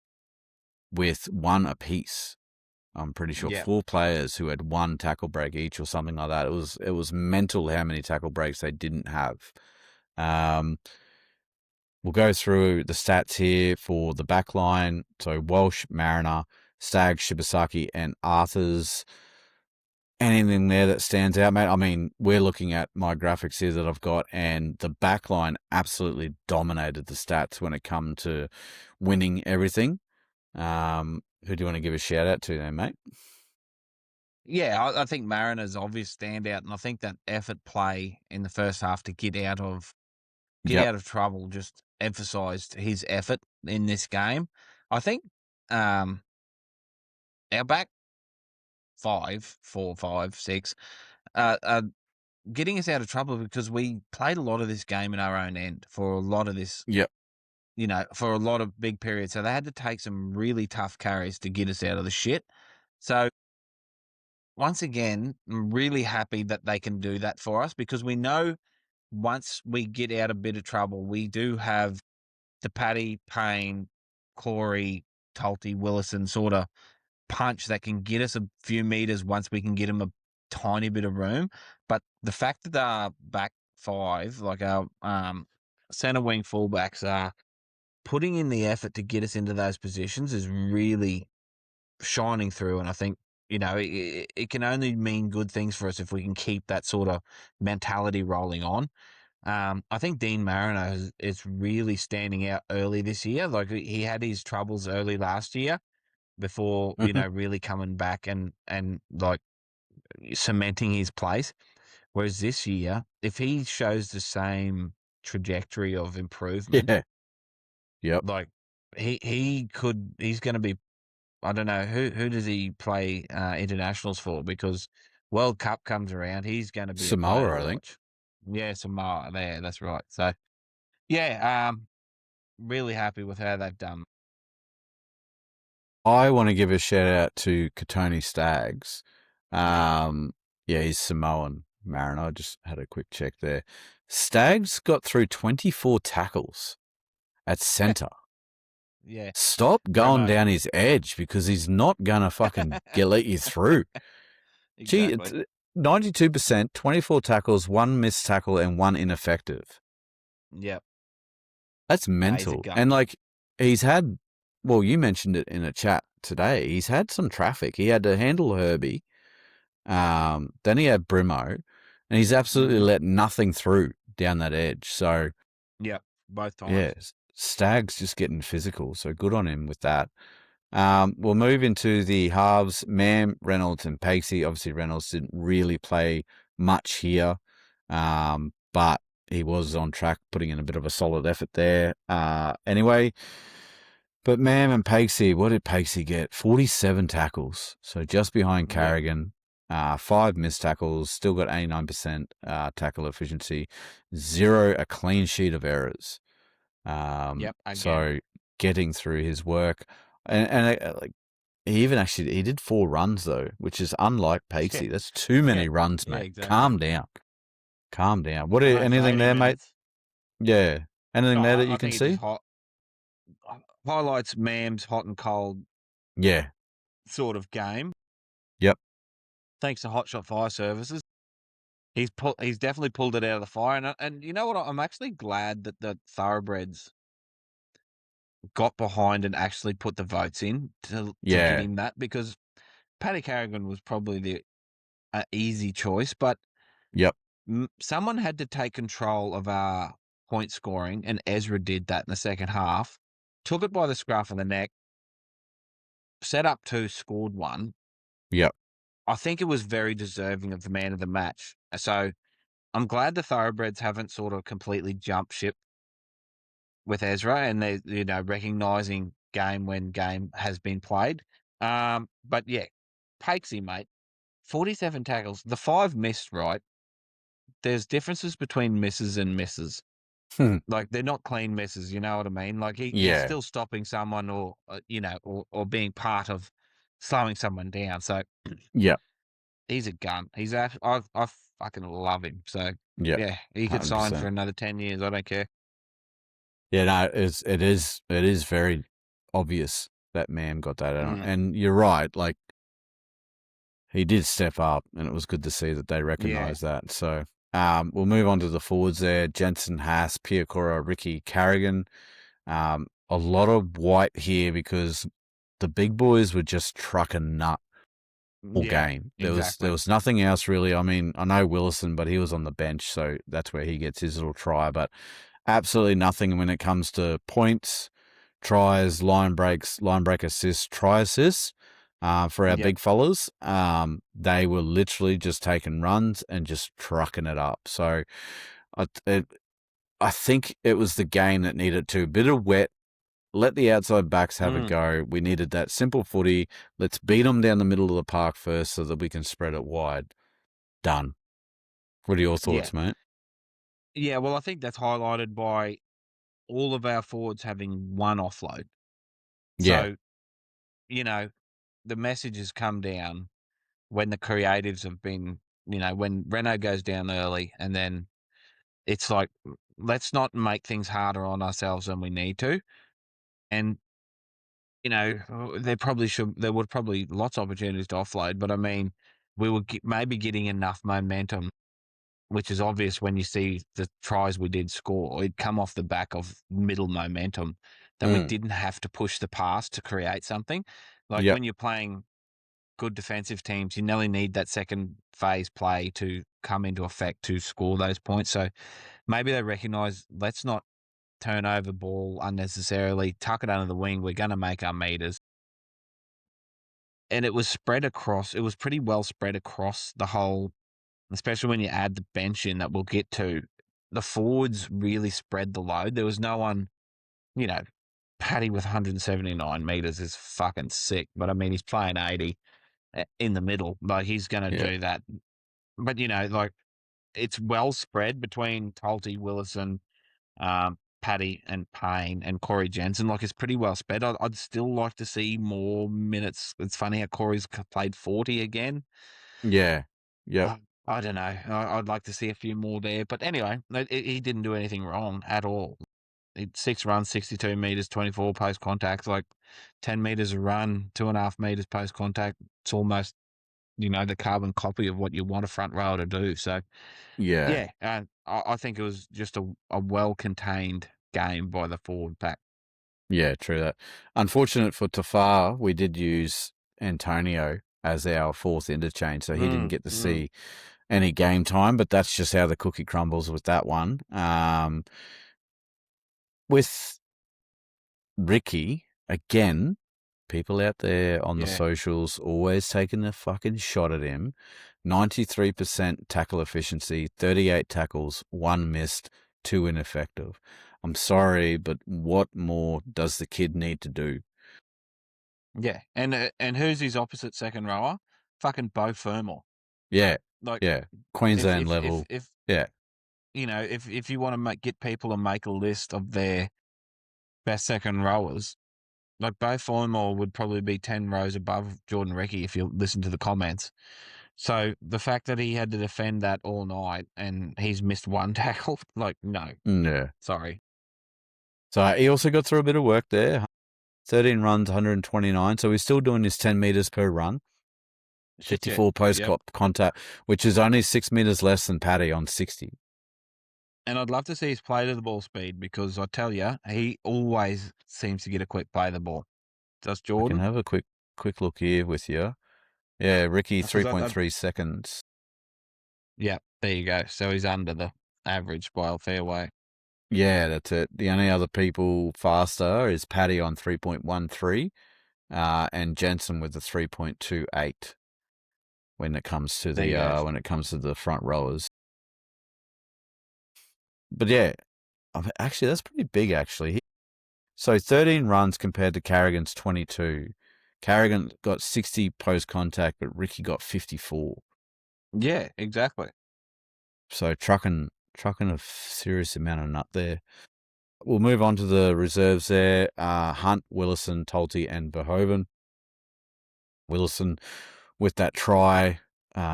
with 1 apiece. I'm pretty sure 4 players who had 1 tackle break each or something like that. It was mental how many tackle breaks they didn't have. We'll go through the stats here for the back line. So Walsh, Mariner, Stagg, Shibasaki, and Arthurs. Anything there that stands out, mate? I mean, we're looking at my graphics here that I've got, and the back line absolutely dominated the stats when it come to winning everything. Who do you want to give a shout out to there, mate? Yeah, I think Mariner's obvious standout, and I think that effort play in the first half to get out of Yep. trouble just emphasised his effort in this game. I think our back five, 4, 5, 6, are getting us out of trouble because we played a lot of this game in our own end for a lot of this, Yep. for a lot of big periods. So they had to take some really tough carries to get us out of the shit. So once again, I'm really happy that they can do that for us because we know once we get out a bit of trouble, we do have the Paddy, Payne, Corey, Tulty, Willison sort of punch that can get us a few meters once we can get them a tiny bit of room. But the fact that our back five, like our center wing fullbacks, are putting in the effort to get us into those positions is really shining through. And I think, it can only mean good things for us if we can keep that sort of mentality rolling on. I think Dean Mariner is really standing out early this year. Like he had his troubles early last year before, Mm-hmm. really coming back and like cementing his place. Whereas this year, if he shows the same trajectory of improvement, Yeah. Yep. like he's going to be. I don't know who does he play internationals for, because World Cup comes around, he's going to be a player to Samoa, I think. watch. Yeah, Samoa. There, that's right. So yeah, really happy with how they've done. I want to give a shout out to Katoni Staggs. Yeah, he's Samoan Mariner. I just had a quick check there. Staggs got through 24 tackles at centre. Yeah, Stop going Bremo. down his edge because he's not going to fucking let you through. Gee, Exactly. 92%, 24 tackles, 1 missed tackle, and 1 ineffective. Yep. That's Nah, he's a mental. gun. And like, he's had, well, you mentioned it in a chat today. He's had some traffic. He had to handle Herbie. Then he had Brimo, and he's absolutely let nothing through down that edge. So, Yep, both times. yeah, Stag's just getting physical. So good on him with that. We'll move into the halves. Mam, Reynolds, and Pacey. Obviously, Reynolds didn't really play much here, but he was on track, putting in a bit of a solid effort there. Anyway, but Mam and Pacey, what did Pacey get? 47 tackles, so just behind Yep. Carrigan. 5 missed tackles, still got 89% tackle efficiency, 0 a clean sheet of errors. Yep. Again. So getting through his work, and like he did 4 runs though, which is unlike Pacey. Yeah. That's too many runs, Yeah, mate. exactly. Calm down. What? I know, for Anything 80 there, mate? minutes. Yeah. Anything there that I you can think it just see? highlights Mam's hot and cold Yeah. sort of game. Yep. Thanks to Hotshot Fire Services, he's definitely pulled it out of the fire. And you know what? I'm actually glad that the Thoroughbreds got behind and actually put the votes in to get him that, because Paddy Carrigan was probably the easy choice, but Yep. someone had to take control of our point scoring, and Ezra did that in the second half. Took it by the scruff of the neck, set up 2, scored 1. Yep. I think it was very deserving of the man of the match. So I'm glad the Thoroughbreds haven't sort of completely jumped ship with Ezra, and they're, recognising game when game has been played. But yeah, Pakesy, mate, 47 tackles. The 5 missed, right? There's differences between misses and misses. Like, they're not clean misses, you know what I mean? Like, he's Yeah. still stopping someone, or or being part of slowing someone down. So Yep. he's a gun. I fucking love him. So Yep. yeah, he could sign for 100%. another 10 years. I don't care. Yeah, no, it is very obvious that Mam got that out. Mm. And you're right, like he did step up, and it was good to see that they recognised that. So we'll move on to the forwards there. Jensen, Haas, Piacora, Ricky, Carrigan. A lot of white here because the big boys were just trucking nut all Yeah, game. There exactly. was nothing else really. I mean, I know Willison, but he was on the bench, so that's where he gets his little try. But absolutely nothing when it comes to points, tries, line breaks, line break assists, try assists. For our Yep. big fellas, they were literally just taking runs and just trucking it up. So I think it was the game that needed to. Bit of wet, let the outside backs have a go. We needed that simple footy. Let's beat them down the middle of the park first so that we can spread it wide. Done. What are your Yeah. thoughts, mate? Yeah, well, I think that's highlighted by all of our forwards having one offload. Yeah. So, you know, the message has come down when the creatives have been, when Renault goes down early, and then it's like, let's not make things harder on ourselves than we need to. And, there were probably lots of opportunities to offload, but I mean, we were maybe getting enough momentum, which is obvious when you see the tries we did score. It'd come off the back of middle momentum that we didn't have to push the pass to create something. Like Yep. when you're playing good defensive teams, you nearly need that second phase play to come into effect to score those points. So maybe they recognise, let's not turn over ball unnecessarily, tuck it under the wing. We're going to make our meters. And it was pretty well spread across the whole, especially when you add the bench in that we'll get to. The forwards really spread the load. There was no one, you know, Paddy with 179 meters is fucking sick, but I mean, he's playing 80 in the middle. Like, he's going to Yep. do that. But, like, it's well spread between Tulty, Willison, Paddy and Payne and Corey Jensen. Like, it's pretty well spread. I'd still like to see more minutes. It's funny how Corey's played 40 again. Yeah. Yep. I don't know. I'd like to see a few more there. But anyway, he didn't do anything wrong at all. 6 runs, 62 meters, 24 post contact, like 10 meters a run, 2.5 meters post contact. It's almost, the carbon copy of what you want a front rower to do. So, Yeah. yeah, I think it was just a well-contained game by the forward pack. Yeah, true that. Unfortunate for Tafar, we did use Antonio as our fourth interchange, so he didn't get to see any game time, but that's just how the cookie crumbles with that one. With Ricky, again, people out there on the Yeah. socials always taking a fucking shot at him. 93% tackle efficiency, 38 tackles, 1 missed, 2 ineffective. I'm sorry, but what more does the kid need to do? Yeah. And who's his opposite second rower? Fucking Bo Fermor. Yeah, Like, yeah. if Queensland if if level. if Yeah, if you want to get people to make a list of their best second rowers, like Bo Fermor would probably be 10 rows above Jordan Recchi if you listen to the comments. So the fact that he had to defend that all night and he's missed one tackle, like, no, yeah. sorry. So he also got through a bit of work there. 13 runs, 129. So he's still doing his 10 meters per run. Shit, yeah. 54 post Yep. contact, which is only 6 meters less than Paddy on 60. And I'd love to see his play to the ball speed, because I tell you, he always seems to get a quick play to the ball. Does I can Jordan? have a quick look here with you. Yeah, Ricky, Because 3.3 seconds. yeah, there you go. So he's under the average by a fair way. Yeah, that's it. The only other people faster is Paddy on 3.13 and Jensen with the 3.28 when it comes to There you the front rowers. But yeah, actually that's pretty big actually. So 13 runs compared to Carrigan's 22. Carrigan got 60 post contact, but Ricky got 54. Yeah, exactly. So trucking a serious amount of nut there. We'll move on to the reserves there. Hunt, Willison, Tolte, and Verhoeven. Willison, with that try,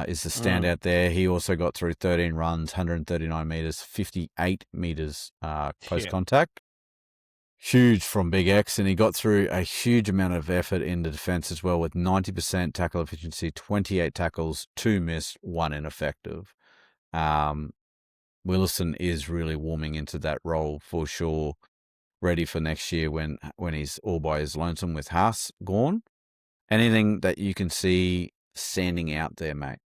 is the standout there. He also got through 13 runs, 139 meters, 58 meters post contact. Huge from Big X, and he got through a huge amount of effort in the defense as well, with 90% tackle efficiency, 28 tackles, 2 missed, 1 ineffective. Willison is really warming into that role for sure, ready for next year when he's all by his lonesome with Haas gone. Anything that you can see standing out there, mate?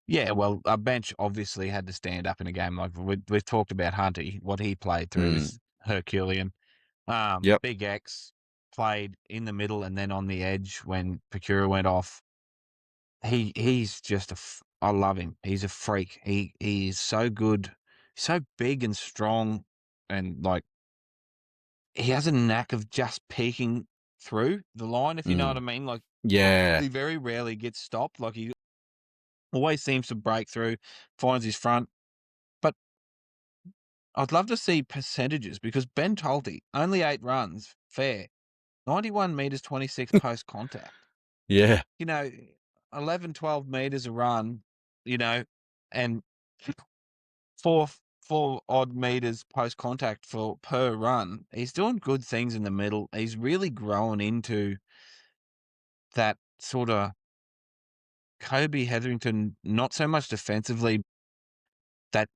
Yeah, well, our bench obviously had to stand up in a game. Like we've talked about Hunty, what he played through is Herculean. Yep. Big X played in the middle and then on the edge when Procura went off. He's just I love him. He's a freak. He is so good, so big and strong, and like he has a knack of just peeking through the line, if you know what I mean. Like Yeah. he very rarely gets stopped. Like he always seems to break through, finds his front. But I'd love to see percentages because Ben Tolte, only 8 runs, fair. 91 metres, 26 post contact. Yeah. 11, 12 metres a run, and four odd meters post contact per run. He's doing good things in the middle. He's really growing into that sort of Kobe Hetherington, not so much defensively, that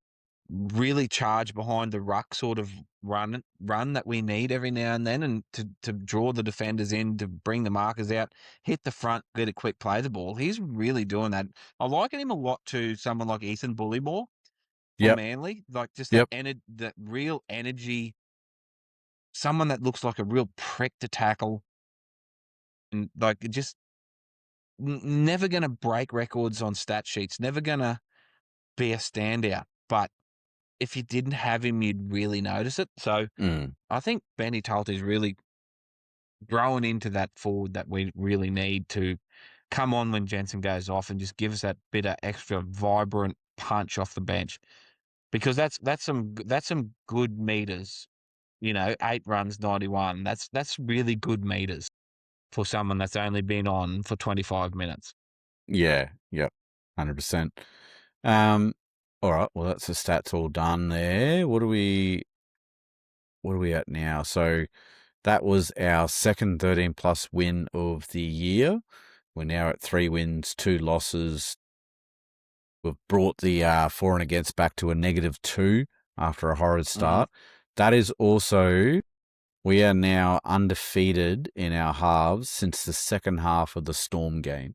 really charge behind the ruck sort of run that we need every now and then, and to draw the defenders in, to bring the markers out, hit the front, get a quick play the ball. He's really doing that. I liken him a lot to someone like Ethan Bullymore for Yep. Manly, like just Yep. that real energy, someone that looks like a real prick to tackle, and like just never going to break records on stat sheets, never going to be a standout. But if you didn't have him, you'd really notice it. So I think Benny Tolt is really growing into that forward that we really need to come on when Jensen goes off and just give us that bit of extra vibrant punch off the bench, because that's some good meters. 8 runs, 91. That's really good meters for someone that's only been on for 25 minutes. Yeah. Yep. 100%. All right. Well, that's the stats all done there. What are we at now? So that was our second 13+ win of the year. We're now at 3 wins, 2 losses. We've brought the for and against back to a -2 after a horrid start. That is also, we are now undefeated in our halves since the second half of the Storm game.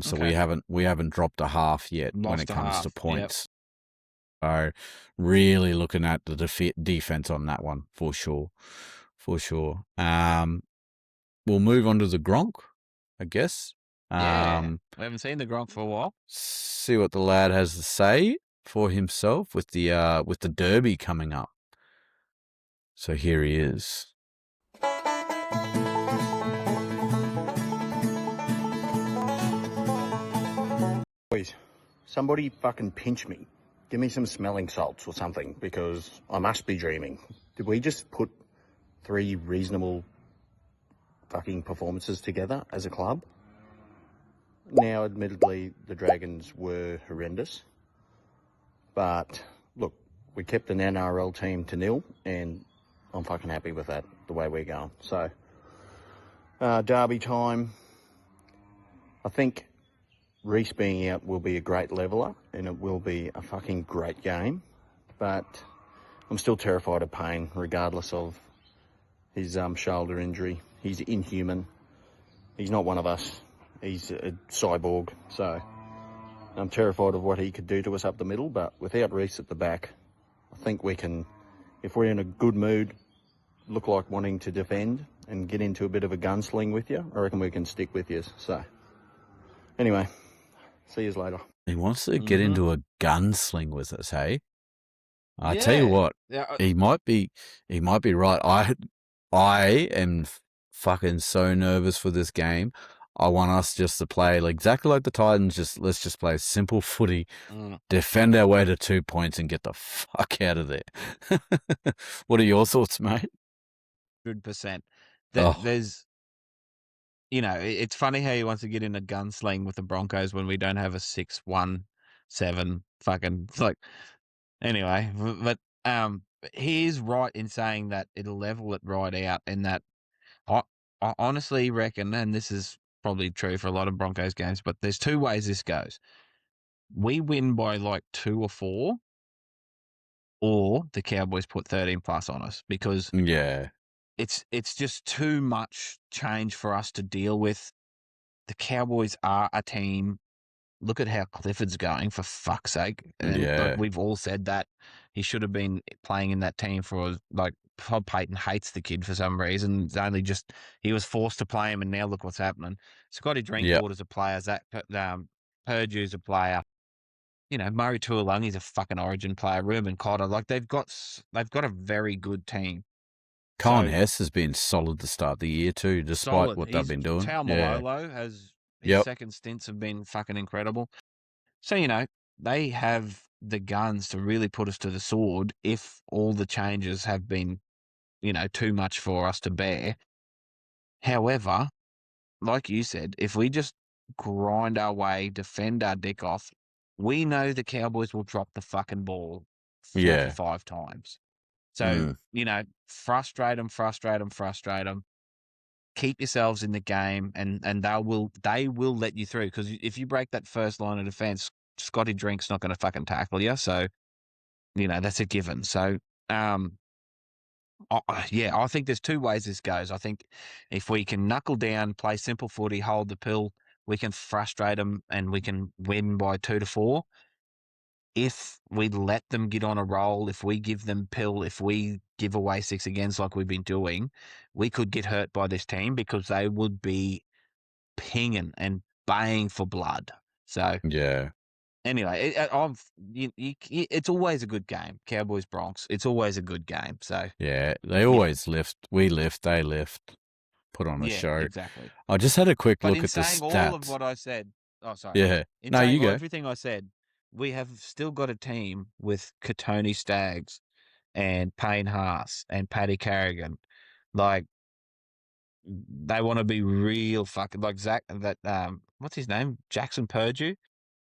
So Okay. we haven't dropped a half yet when it comes to points. Yep. So really looking at the defense on that one for sure. We'll move on to the Gronk, I guess. We haven't seen the Gronk for a while. See what the lad has to say for himself with the Derby coming up. So here he is. Boys, somebody fucking pinch me. Give me some smelling salts or something, because I must be dreaming. Did we just put 3 reasonable fucking performances together as a club? Now, admittedly, the Dragons were horrendous. But, look, we kept an NRL team to 0, and I'm fucking happy with that, the way we're going. So, Derby time. I think Reece being out will be a great leveller, and it will be a fucking great game. But I'm still terrified of Payne, regardless of his shoulder injury. He's inhuman. He's not one of us. He's a cyborg. So I'm terrified of what he could do to us up the middle. But without Reece at the back, I think we can, if we're in a good mood, look like wanting to defend and get into a bit of a gunsling with you, I reckon we can stick with you. So anyway, see you later. He wants to get into a gunsling with us, hey? I tell you what, he might be right. I am fucking so nervous for this game. I want us just to play exactly like the Titans. Let's just play simple footy, defend our way to 2 points, and get the fuck out of there. What are your thoughts, mate? 100%. There's, it's funny how he wants to get in a gunsling with the Broncos when we don't have a 6-1-7 fucking anyway. But he is right in saying that it'll level it right out, and that I honestly reckon, and this is probably true for a lot of Broncos games, but there's 2 ways this goes. We win by 2 or 4, or the Cowboys put 13+ on us, because it's just too much change for us to deal with. the Cowboys are a team. Look at how Clifford's going, for fuck's sake. And like, we've all said that he should have been playing in that team for, like, Todd Payton hates the kid for some reason. It's only just he was forced to play him, and now look what's happening. Scotty Drinkwater's a player. Zach Purdue's a player. You know, Murray Tuolungi's a fucking Origin player. Ruben Cotter. Like, they've got a very good team. Colin Hess has been solid to start the year too, despite what they've been doing. Malolo has his second stints have been fucking incredible. So, you know, they have the guns to really put us to the sword if all the changes have been, you know, too much for us to bear. However, like you said, if we just grind our way, defend our dick off, we know the Cowboys will drop the fucking ball 45 times. So, you know, frustrate them. Keep yourselves in the game, and they will let you through. Because if you break that first line of defense, Scotty Drink's not going to fucking tackle you. So, you know, that's a given. So, I think there's two ways this goes. I think if we can knuckle down, play simple footy, hold the pill, we can frustrate them and we can win by 2-4. If we let them get on a roll, if we give them pill, if we give away 6 against like we've been doing, we could get hurt by this team because they would be pinging and baying for blood. So anyway, it's always a good game. Cowboys Bronx, it's always a good game. So they always lift. We lift, they lift. Put on a show. Exactly. I just had a quick look at the stats. All of what I said. Oh, sorry. Yeah. In saying everything I said, we have still got a team with Katoni Staggs and Payne Haas and Paddy Carrigan. Like, they want to be real fucking, like Zach, what's his name? Jackson Purdue?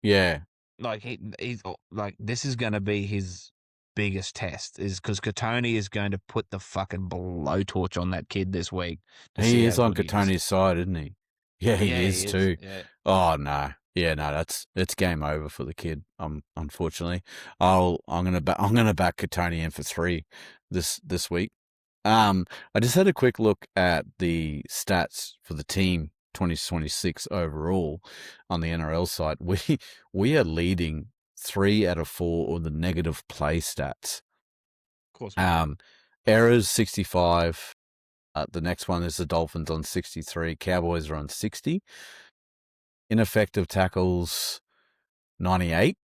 Yeah. Like, he's like, this is going to be his biggest test, is because Katoni is going to put the fucking blowtorch on that kid this week. He is on Katoni's side, isn't he? Yeah, he is too. Yeah. Oh, no. Yeah, no, it's game over for the kid. Unfortunately, I'm gonna back Katoni in for 3 this week. I just had a quick look at the stats for the team 2026 overall on the NRL side. We are leading 3 out of 4 of the negative play stats. Of course. Errors 65. The next one is the Dolphins on 63. Cowboys are on 60. Ineffective tackles, 98.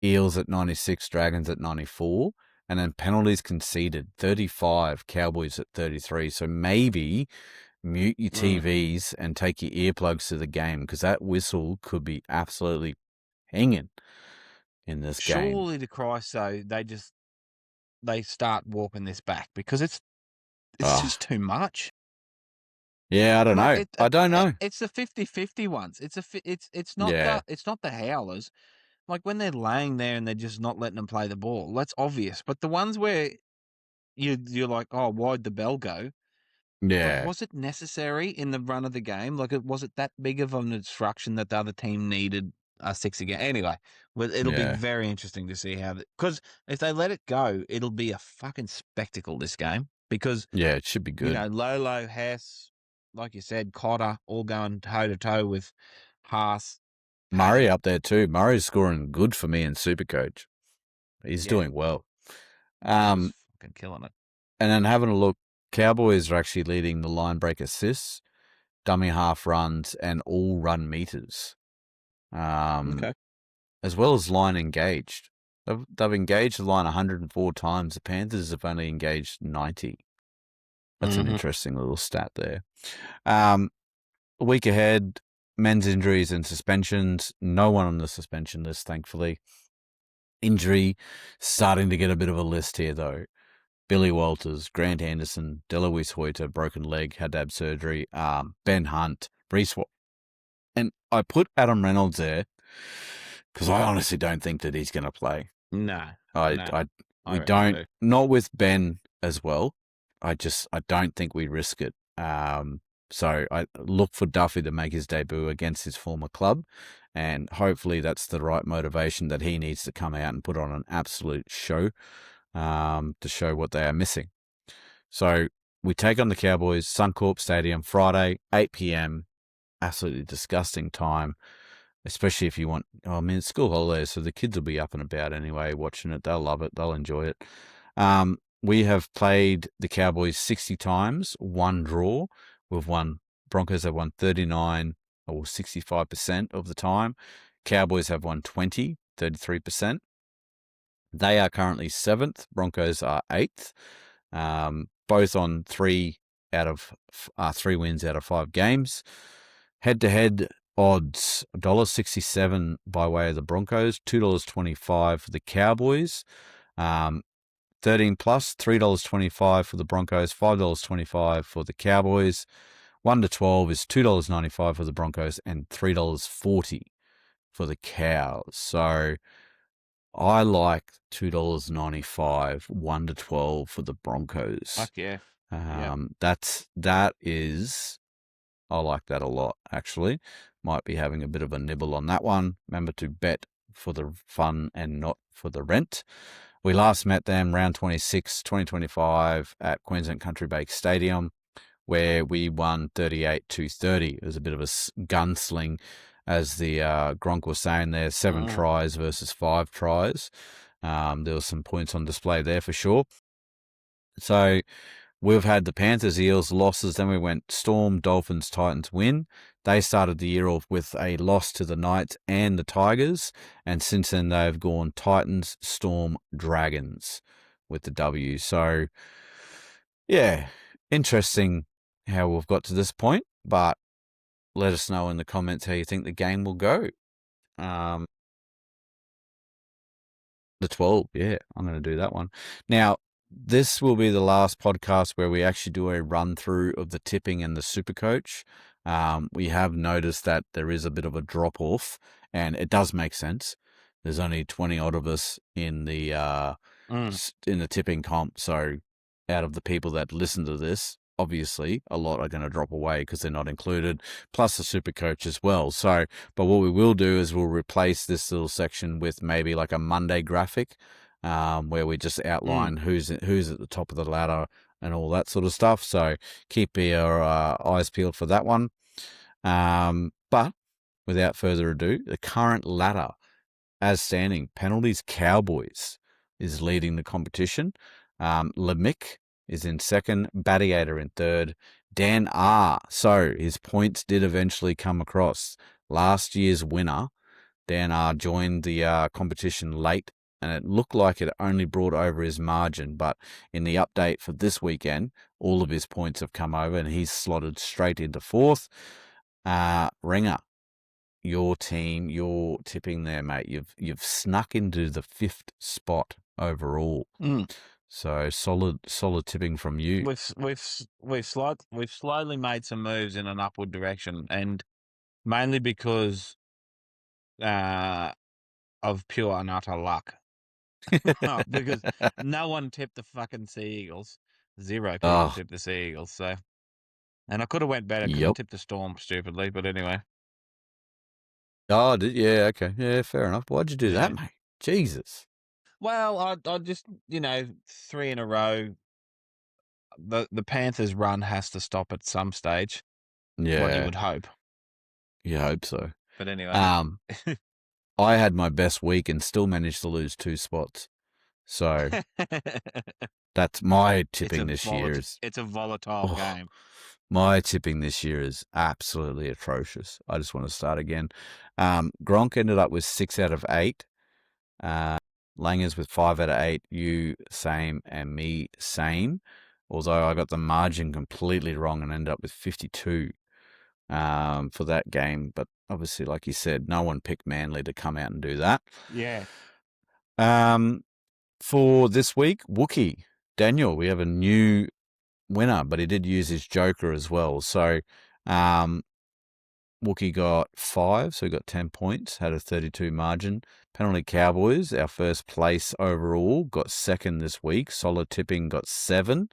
Eels at 96. Dragons at 94. And then penalties conceded, 35. Cowboys at 33. So maybe mute your TVs and take your earplugs to the game, because that whistle could be absolutely hanging in this game. Surely to Christ, though, they start walking this back, because it's just too much. Yeah, I don't know. I don't know. It's the 50-50 ones. It's not the howlers. Like, when they're laying there and they're just not letting them play the ball, that's obvious. But the ones where you're like, oh, why'd the bell go? Yeah. Like, was it necessary in the run of the game? Like, was it that big of an instruction that the other team needed a 6 again? Anyway, it'll be very interesting to see how, because if they let it go, it'll be a fucking spectacle, this game. Because it should be good. You know, Lolo, Hess, like you said, Cotter, all going toe to toe with Haas. Murray up there too. Murray's scoring good for me in Supercoach. He's doing well. He's fucking killing it. And then having a look, Cowboys are actually leading the line break assists, dummy half runs, and all run meters. As well as line engaged. They've engaged the line 104 times. The Panthers have only engaged 90. That's an interesting little stat there. A week ahead, men's injuries and suspensions. No one on the suspension list, thankfully. Injury starting to get a bit of a list here, though. Billy Walters, Grant Anderson, Deloise Hoyter, broken leg, had to have surgery. Ben Hunt, and I put Adam Reynolds there because I honestly don't think that he's going to play. No, we don't. Not with Ben as well. I don't think we risk it. So I look for Duffy to make his debut against his former club, and hopefully that's the right motivation that he needs to come out and put on an absolute show to show what they are missing. So we take on the Cowboys, Suncorp Stadium, Friday, 8 p.m. absolutely disgusting time, especially if you want. I mean, it's school holidays, so the kids will be up and about anyway, watching it. They'll love it. They'll enjoy it. We have played the Cowboys 60 times, one draw. We've won. Broncos have won 39 or 65% of the time. Cowboys have won 33%. They are currently 7th. Broncos are 8th. Both on 3 wins out of 5 games. Head-to-head odds, $1.67 by way of the Broncos, $2.25 for the Cowboys. 13 plus, $3.25 for the Broncos, $5.25 for the Cowboys. 1 to 12 is $2.95 for the Broncos and $3.40 for the Cows. So I like $2.95, 1 to 12 for the Broncos. Fuck yeah. That is, I like that a lot, actually. Might be having a bit of a nibble on that one. Remember to bet for the fun and not for the rent. We last met them round 26, 2025 at Queensland Country Bank Stadium, where we won 38-30. It was a bit of a gunsling, as the Gronk was saying there, 7 tries versus 5 tries. There was some points on display there for sure. So we've had the Panthers, Eels losses. Then we went Storm, Dolphins, Titans win. They started the year off with a loss to the Knights and the Tigers. And since then, they've gone Titans, Storm, Dragons with the W. So, yeah, interesting how we've got to this point. But let us know in the comments how you think the game will go. The 12, yeah, I'm going to do that one. Now, this will be the last podcast where we actually do a run through of the tipping and the super coach. We have noticed that there is a bit of a drop off, and it does make sense. There's only 20 odd of us in the tipping comp. So out of the people that listen to this, obviously a lot are going to drop away because they're not included, plus the super coach as well. So, but what we will do is we'll replace this little section with maybe like a Monday graphic, where we just outline who's at the top of the ladder and all that sort of stuff. So keep your eyes peeled for that one. But without further ado, the current ladder as standing, penalties Cowboys is leading the competition. Lemick is in second, Battiator in third, Dan R. So his points did eventually come across. Last year's winner, Dan R, joined the competition late, and it looked like it only brought over his margin. But in the update for this weekend, all of his points have come over, and he's slotted straight into fourth. Ringer, your team, you're tipping there, mate. You've snuck into the 5th spot overall. So solid tipping from you. We've slowly made some moves in an upward direction, and mainly because of pure and utter luck. Because no one tipped the fucking Sea Eagles. 0 people tipped the Sea Eagles. So, and I could have went better because I tipped the Storm stupidly. But anyway. Oh, yeah, okay, yeah, fair enough. Why'd you do that, mate? Jesus. Well, I just 3 in a row. The Panthers' run has to stop at some stage. Yeah, what you would hope. You hope so. But anyway, I had my best week and still managed to lose 2 spots. So that's my tipping this year. It's a volatile game. My tipping this year is absolutely atrocious. I just want to start again. Gronk ended up with 6 out of 8. Langers with 5 out of 8. You same, and me same. Although I got the margin completely wrong and ended up with 52 for that game. But obviously, like you said, no one picked Manly to come out and do that. Yeah. For this week, Wookie, Daniel, we have a new winner, but he did use his joker as well. So Wookie got 5, so he got 10 points, had a 32 margin. Penalty Cowboys, our first place overall, got 2nd this week. Solid tipping got 7.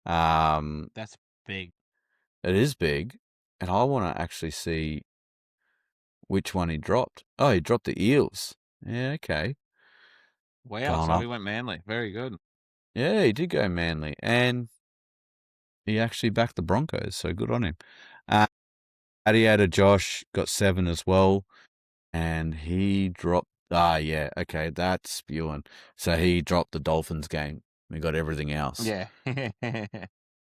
That's big. It is big. And I want to actually see which one he dropped. Oh, he dropped the Eels. Yeah, okay. Wow, so he went Manly. Very good. Yeah, he did go Manly. And he actually backed the Broncos, so good on him. Gladiator Josh got 7 as well. And he dropped. Yeah. Okay. That's spewing. So he dropped the Dolphins game. We got everything else. Yeah.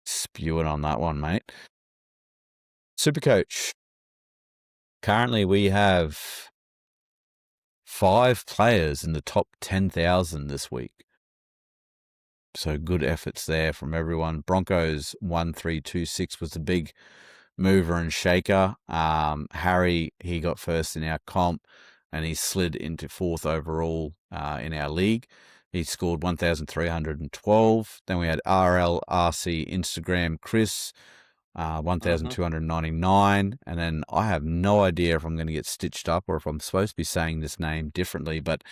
Spewing on that one, mate. Supercoach. Currently, we have 5 players in the top 10,000 this week. So good efforts there from everyone. Broncos 1326 was the big mover and shaker. Harry, he got first in our comp and he slid into 4th overall in our league. He scored 1,312. Then we had RL, RC, Instagram, Chris, 1,299. And then I have no idea if I'm going to get stitched up or if I'm supposed to be saying this name differently, but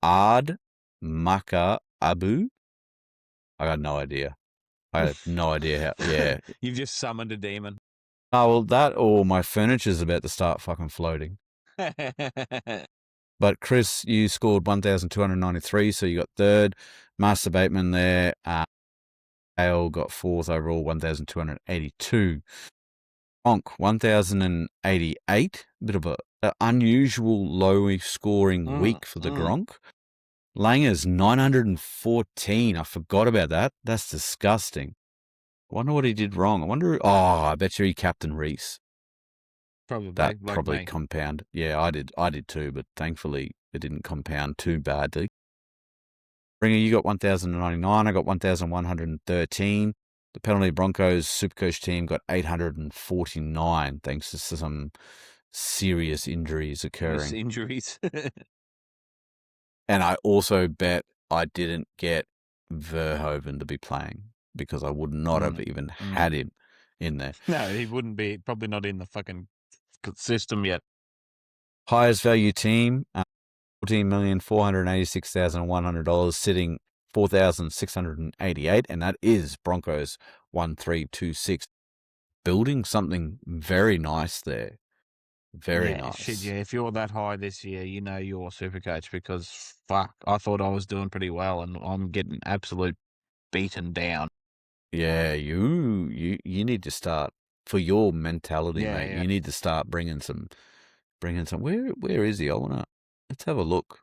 Ard Maka Abu. I got no idea. I have no idea how. Yeah. You've just summoned a demon. Oh, well, that or my furniture's about to start fucking floating. But Chris, you scored 1,293, so you got 3rd. Master Bateman there. Ale got 4th overall, 1,282. Gronk, 1,088. Bit of an unusual low scoring week for the Gronk. Langer's 914. I forgot about that. That's disgusting. I wonder what he did wrong. I bet you he captained Reese. Probably. That like probably me. compound. Yeah, I did too, but thankfully it didn't compound too badly. Ringer, you got 1,099. I got 1,113. The penalty Broncos Supercoach team got 849, thanks to some serious injuries occurring. Injuries. And I also bet I didn't get Verhoeven to be playing because I would not have even had him in there. No, he wouldn't be. Probably not in the fucking system yet. Highest value team, $14,486,100, sitting 4,688, and that is Broncos 1326. Building something very nice there. Very nice. Shit, yeah. If you're that high this year, you know you're Supercoach because fuck, I thought I was doing pretty well, and I'm getting absolute beaten down. Yeah, you need to start for your mentality, mate. Yeah. You need to start bringing some. Where is he? Let's have a look.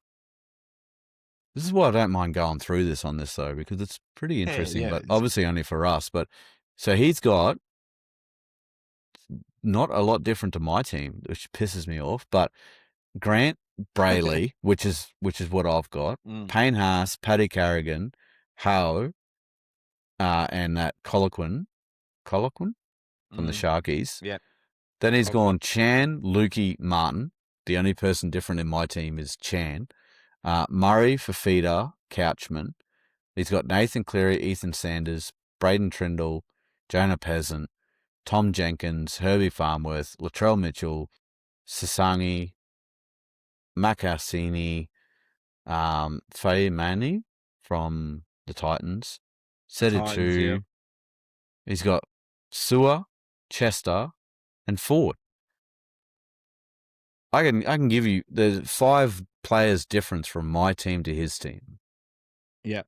This is why I don't mind going through this on this though, because it's pretty interesting, but obviously only for us. But so he's got not a lot different to my team, which pisses me off. But Grant Brayley, which is what I've got. Payne Haas, Paddy Carrigan, Howe, and that Colquhoun from the Sharkies. Yeah. Then he's gone Chan, Lukey, Martin. The only person different in my team is Chan. Murray, Fafita, Couchman. He's got Nathan Cleary, Ethan Sanders, Braden Trindle, Jonah Peasant, Tom Jenkins, Herbie Farmworth, Latrell Mitchell, Sasangi, Makassini, Faye Manny from the Titans. Seditu. Yeah. He's got Sewer, Chester, and Ford. I can give you the 5 players difference from my team to his team. Yeah,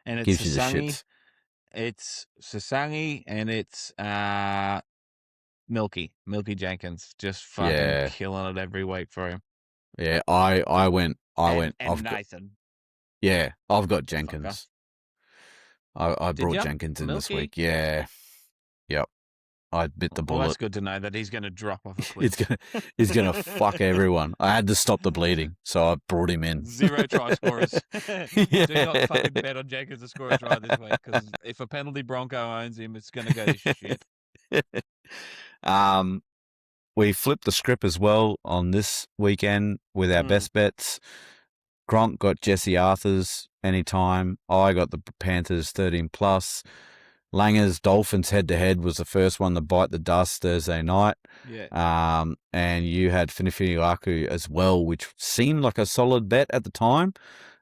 and it's Gives you the Sasangi. shits. It's Sasangi and it's Milky Jenkins, just fucking killing it every week for him. Yeah, I went. And Nathan. I've got Jenkins. I brought ya? Jenkins in Milky? this week. Yeah. Yep. I bit the bullet. Well, that's good to know that he's going to drop off a cliff. He's gonna fuck everyone. I had to stop the bleeding, so I brought him in. 0 try scorers. Do not fucking bet on Jenkins to score a try this week, because if a penalty Bronco owns him, it's going to go to shit. We flipped the script as well on this weekend with our best bets. Gronk got Jesse Arthur's anytime. I got the Panthers 13+. Langer's Dolphins head-to-head was the first one to bite the dust Thursday night. Yeah. And you had Finifinilaku as well, which seemed like a solid bet at the time.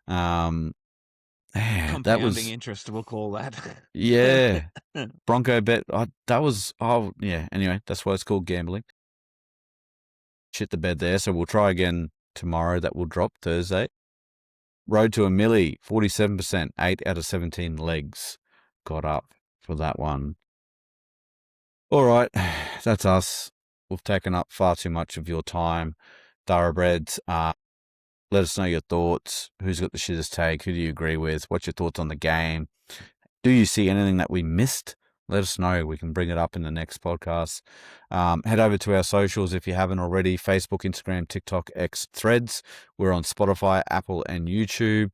Compounding that was interest, we'll call that. Yeah. Bronco bet. Anyway, that's why it's called gambling. Shit the bed there. So we'll try again tomorrow. That will drop Thursday. Road to a milli, 47%, 8 out of 17 legs got up for that one. All right, that's us. We've taken up far too much of your time, thoroughbreds. Let us know your thoughts. Who's got the shittest take? Who do you agree with? What's your thoughts on the game? Do you see anything that we missed? Let us know. We can bring it up in the next podcast. Head over to our socials if you haven't already. Facebook, Instagram, TikTok, X, Threads. We're on Spotify, Apple, and YouTube.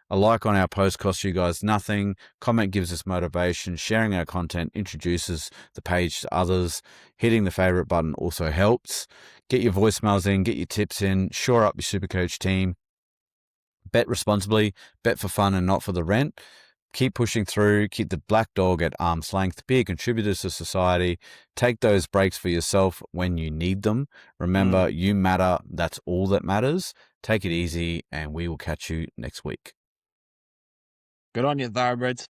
A like on our post costs you guys nothing. Comment gives us motivation. Sharing our content introduces the page to others. Hitting the favorite button also helps. Get your voicemails in. Get your tips in. Shore up your Supercoach team. Bet responsibly. Bet for fun and not for the rent. Keep pushing through. Keep the black dog at arm's length. Be a contributor to society. Take those breaks for yourself when you need them. Remember, you matter. That's all that matters. Take it easy, and we will catch you next week. Good on you, thoroughbreds.